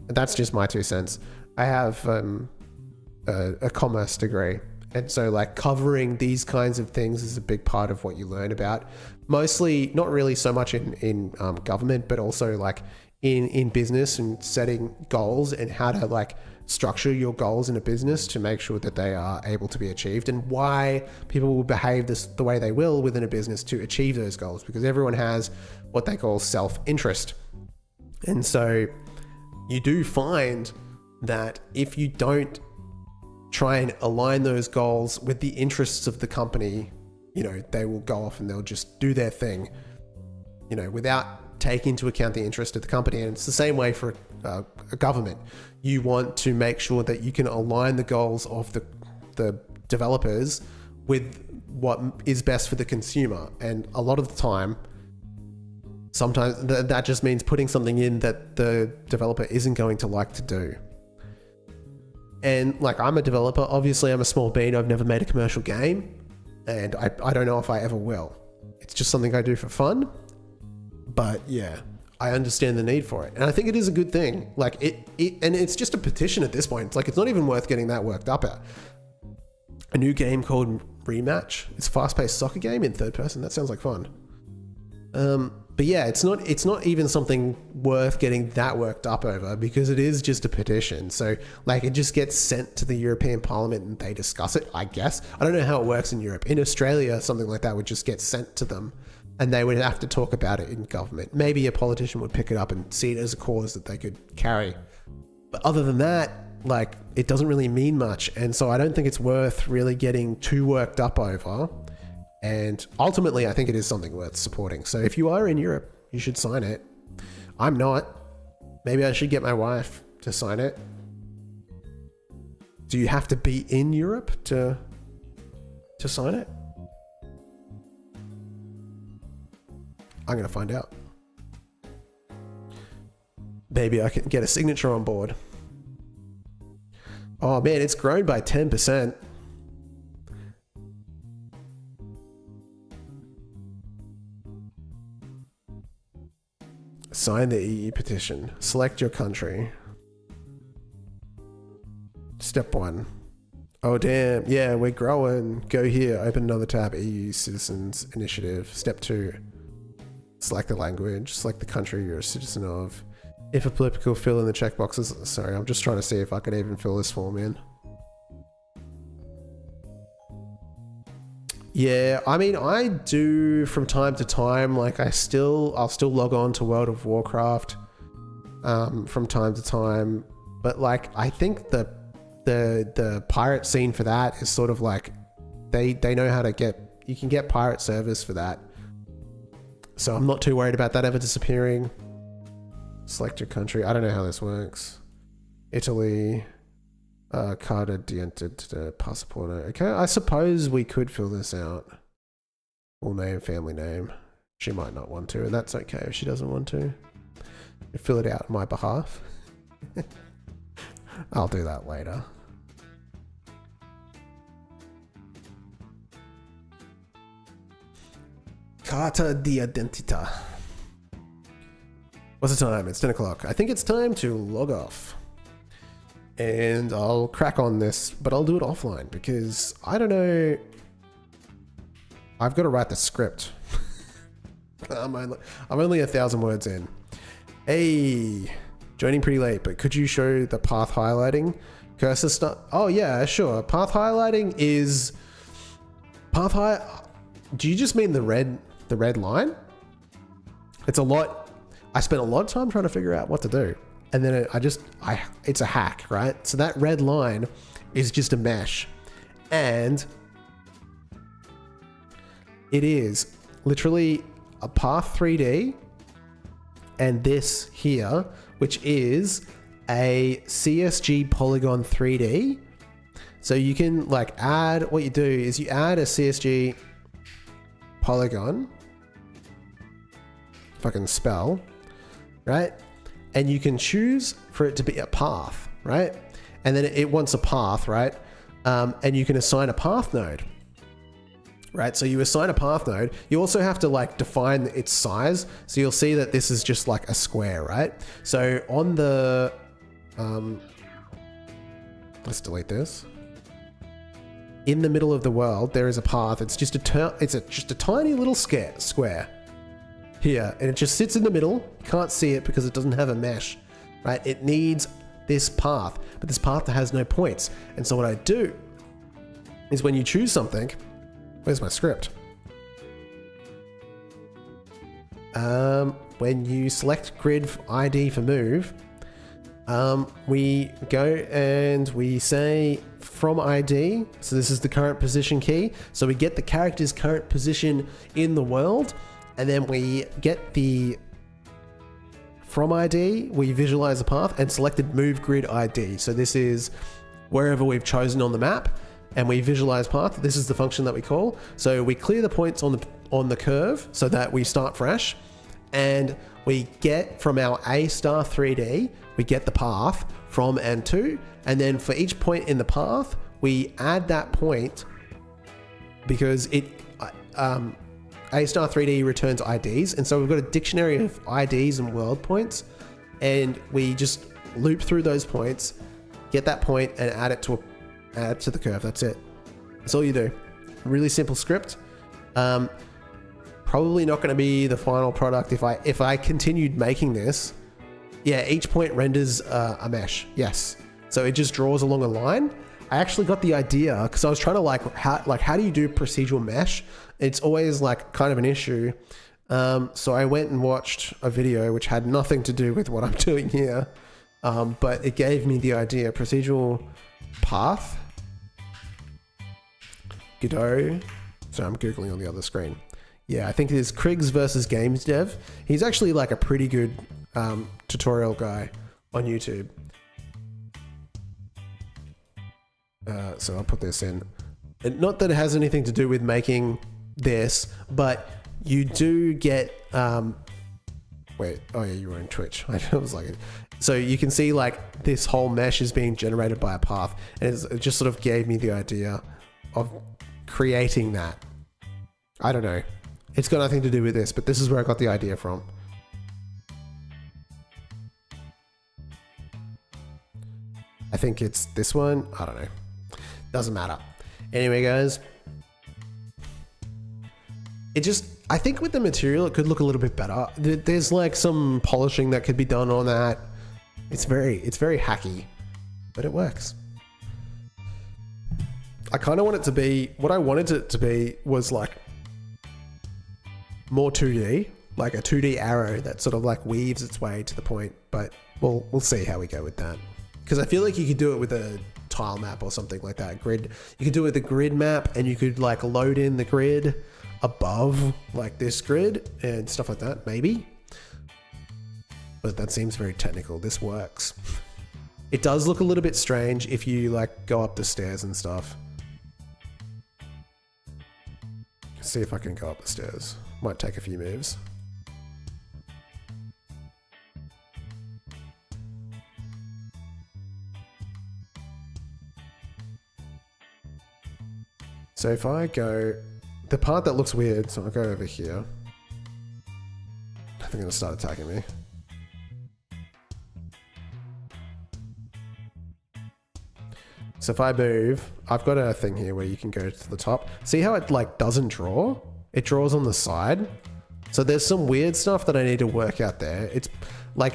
And that's just my 2 cents. I have a commerce degree. And so like covering these kinds of things is a big part of what you learn about. Mostly, not really so much in government, but also like in business and setting goals and how to like structure your goals in a business to make sure that they are able to be achieved, and why people will behave the way they will within a business to achieve those goals, because everyone has what they call self-interest. And so you do find that if you don't try and align those goals with the interests of the company, you know, they will go off and they'll just do their thing, you know, without taking into account the interest of the company. And it's the same way for a government. You want to make sure that you can align the goals of the developers with what is best for the consumer. And a lot of the time, sometimes that just means putting something in that the developer isn't going to like to do. And like, I'm a developer, obviously I'm a small bean, I've never made a commercial game, and I don't know if I ever will. It's just something I do for fun, but yeah, I understand the need for it. And I think it is a good thing. Like and it's just a petition at this point. It's like, it's not even worth getting that worked up at. A new game called Rematch. It's a fast-paced soccer game in third person. That sounds like fun. But yeah, it's not even something worth getting that worked up over, because it is just a petition. So like, it just gets sent to the European Parliament and they discuss it, I guess. I don't know how it works in Europe. In Australia, something like that would just get sent to them and they would have to talk about it in government. Maybe a politician would pick it up and see it as a cause that they could carry. But other than that, like, it doesn't really mean much. And so I don't think it's worth really getting too worked up over. And ultimately, I think it is something worth supporting. So if you are in Europe, you should sign it. I'm not. Maybe I should get my wife to sign it. Do you have to be in Europe to sign it? I'm gonna find out. Maybe I can get a signature on board. Oh man, it's grown by 10%. Sign the EU petition. Select your country. Step 1. Oh damn, yeah, we're growing. Go here, open another tab, EU Citizens Initiative. Step 2. Select the language, select the country you're a citizen of. If applicable, fill in the checkboxes. Sorry, I'm just trying to see if I can even fill this form in. Yeah, I mean, I do from time to time, like I'll still log on to World of Warcraft from time to time, but like I think the pirate scene for that is sort of like they know how to get, you can get pirate service for that. So I'm not too worried about that ever disappearing. Select your country. I don't know how this works. Italy. Carta d'identità, passport. Okay, I suppose we could fill this out. Full name, family name. She might not want to, and that's okay if she doesn't want to. Fill it out on my behalf. I'll do that later. Carta d'identità. What's the time? It's 10 o'clock. I think it's time to log off. And I'll crack on this, but I'll do it offline because I don't know. I've got to write the script. I'm only 1,000 words in. Hey, joining pretty late, but could you show the path highlighting? Cursor start. Oh yeah, sure. Path highlighting is Do you just mean the red line? It's a lot. I spent a lot of time trying to figure out what to do. And then it's a hack, right? So that red line is just a mesh. And it is literally a path 3D and this here, which is a CSG polygon 3D. So you can like add, what you do is you add a CSG polygon, if I can spell, right? And you can choose for it to be a path, right? And then it wants a path, right? And you can assign a path node, right? So you assign a path node. You also have to like define its size. So you'll see that this is just like a square, right? So on the, let's delete this. In the middle of the world, there is a path. It's just just a tiny little square. Here, and it just sits in the middle. You can't see it because it doesn't have a mesh, right? It needs this path, but this path has no points. And so what I do is when you choose something, where's my script? When you select grid ID for move, we go and we say from ID. So this is the current position key. So we get the character's current position in the world. And then we get the from ID, we visualize the path and selected move grid ID. So this is wherever we've chosen on the map and we visualize path. This is the function that we call. So we clear the points on the curve so that we start fresh and we get from our A star 3D, we get the path from and to, and then for each point in the path, we add that point because it, A star 3D returns IDs, and so we've got a dictionary of IDs and world points, and we just loop through those points, get that point, and add it to the curve. That's it. That's all you do. Really simple script. Probably not going to be the final product if I continued making this. Yeah, each point renders a mesh. Yes, so it just draws along a line. I actually got the idea because I was trying to how do you do procedural mesh? It's always like kind of an issue. So I went and watched a video which had nothing to do with what I'm doing here. But it gave me the idea. Procedural path. Godot. So I'm Googling on the other screen. Yeah, I think it is Kriggs versus Games Dev. He's actually like a pretty good tutorial guy on YouTube. So I'll put this in. And not that it has anything to do with making this, but you do get... wait, oh yeah, you were in Twitch. I was like... So you can see like this whole mesh is being generated by a path, and it just sort of gave me the idea of creating that. I don't know. It's got nothing to do with this, but this is where I got the idea from. I think it's this one. I don't know. Doesn't matter. Anyway, guys. It just... I think with the material, it could look a little bit better. There's like some polishing that could be done on that. It's very hacky, but it works. I kind of want it to be... What I wanted it to be was like more 2D, like a 2D arrow that sort of like weaves its way to the point, but we'll see how we go with that. Because I feel like you could do it with a tile map or something like that. Grid. You could do it with a grid map, and you could like load in the grid above like this grid and stuff like that, maybe. But that seems very technical. This works. It does look a little bit strange if you like go up the stairs and stuff. See if I can go up the stairs. Might take a few moves. So if I go, the part that looks weird, so I'll go over here. I think they're gonna start attacking me. So if I move, I've got a thing here where you can go to the top. See how it like doesn't draw? It draws on the side. So there's some weird stuff that I need to work out there. It's like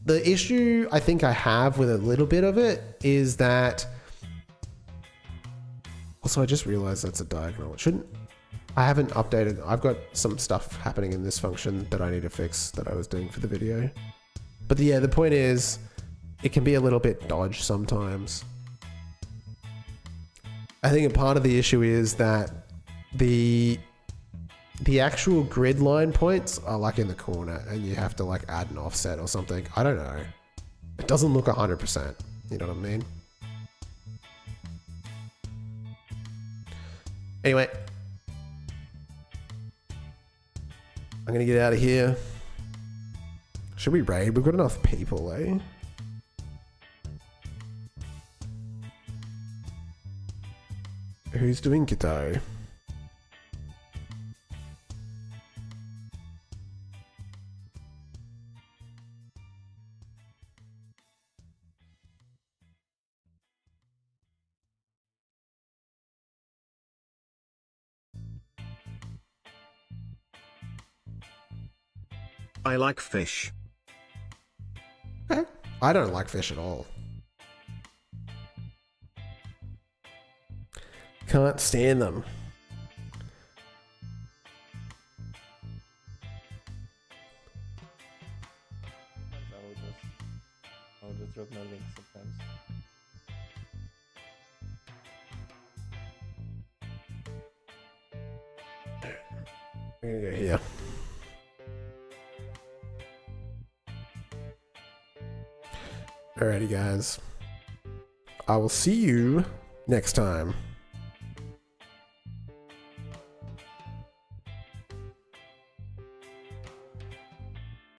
the issue I think I have with a little bit of it is that... Also, I just realized that's a diagonal. It shouldn't... I haven't updated... I've got some stuff happening in this function that I need to fix that I was doing for the video. But yeah, the point is, it can be a little bit dodged sometimes. I think a part of the issue is that the actual grid line points are like in the corner and you have to like add an offset or something. I don't know. It doesn't look 100%. You know what I mean? Anyway. I'm gonna get out of here. Should we raid? We've got enough people, eh? Who's doing Godot? I like fish. Okay. I don't like fish at all. Can't stand them. I'll just drop my link sometimes. I'm gonna go here. Alrighty, guys. I will see you next time.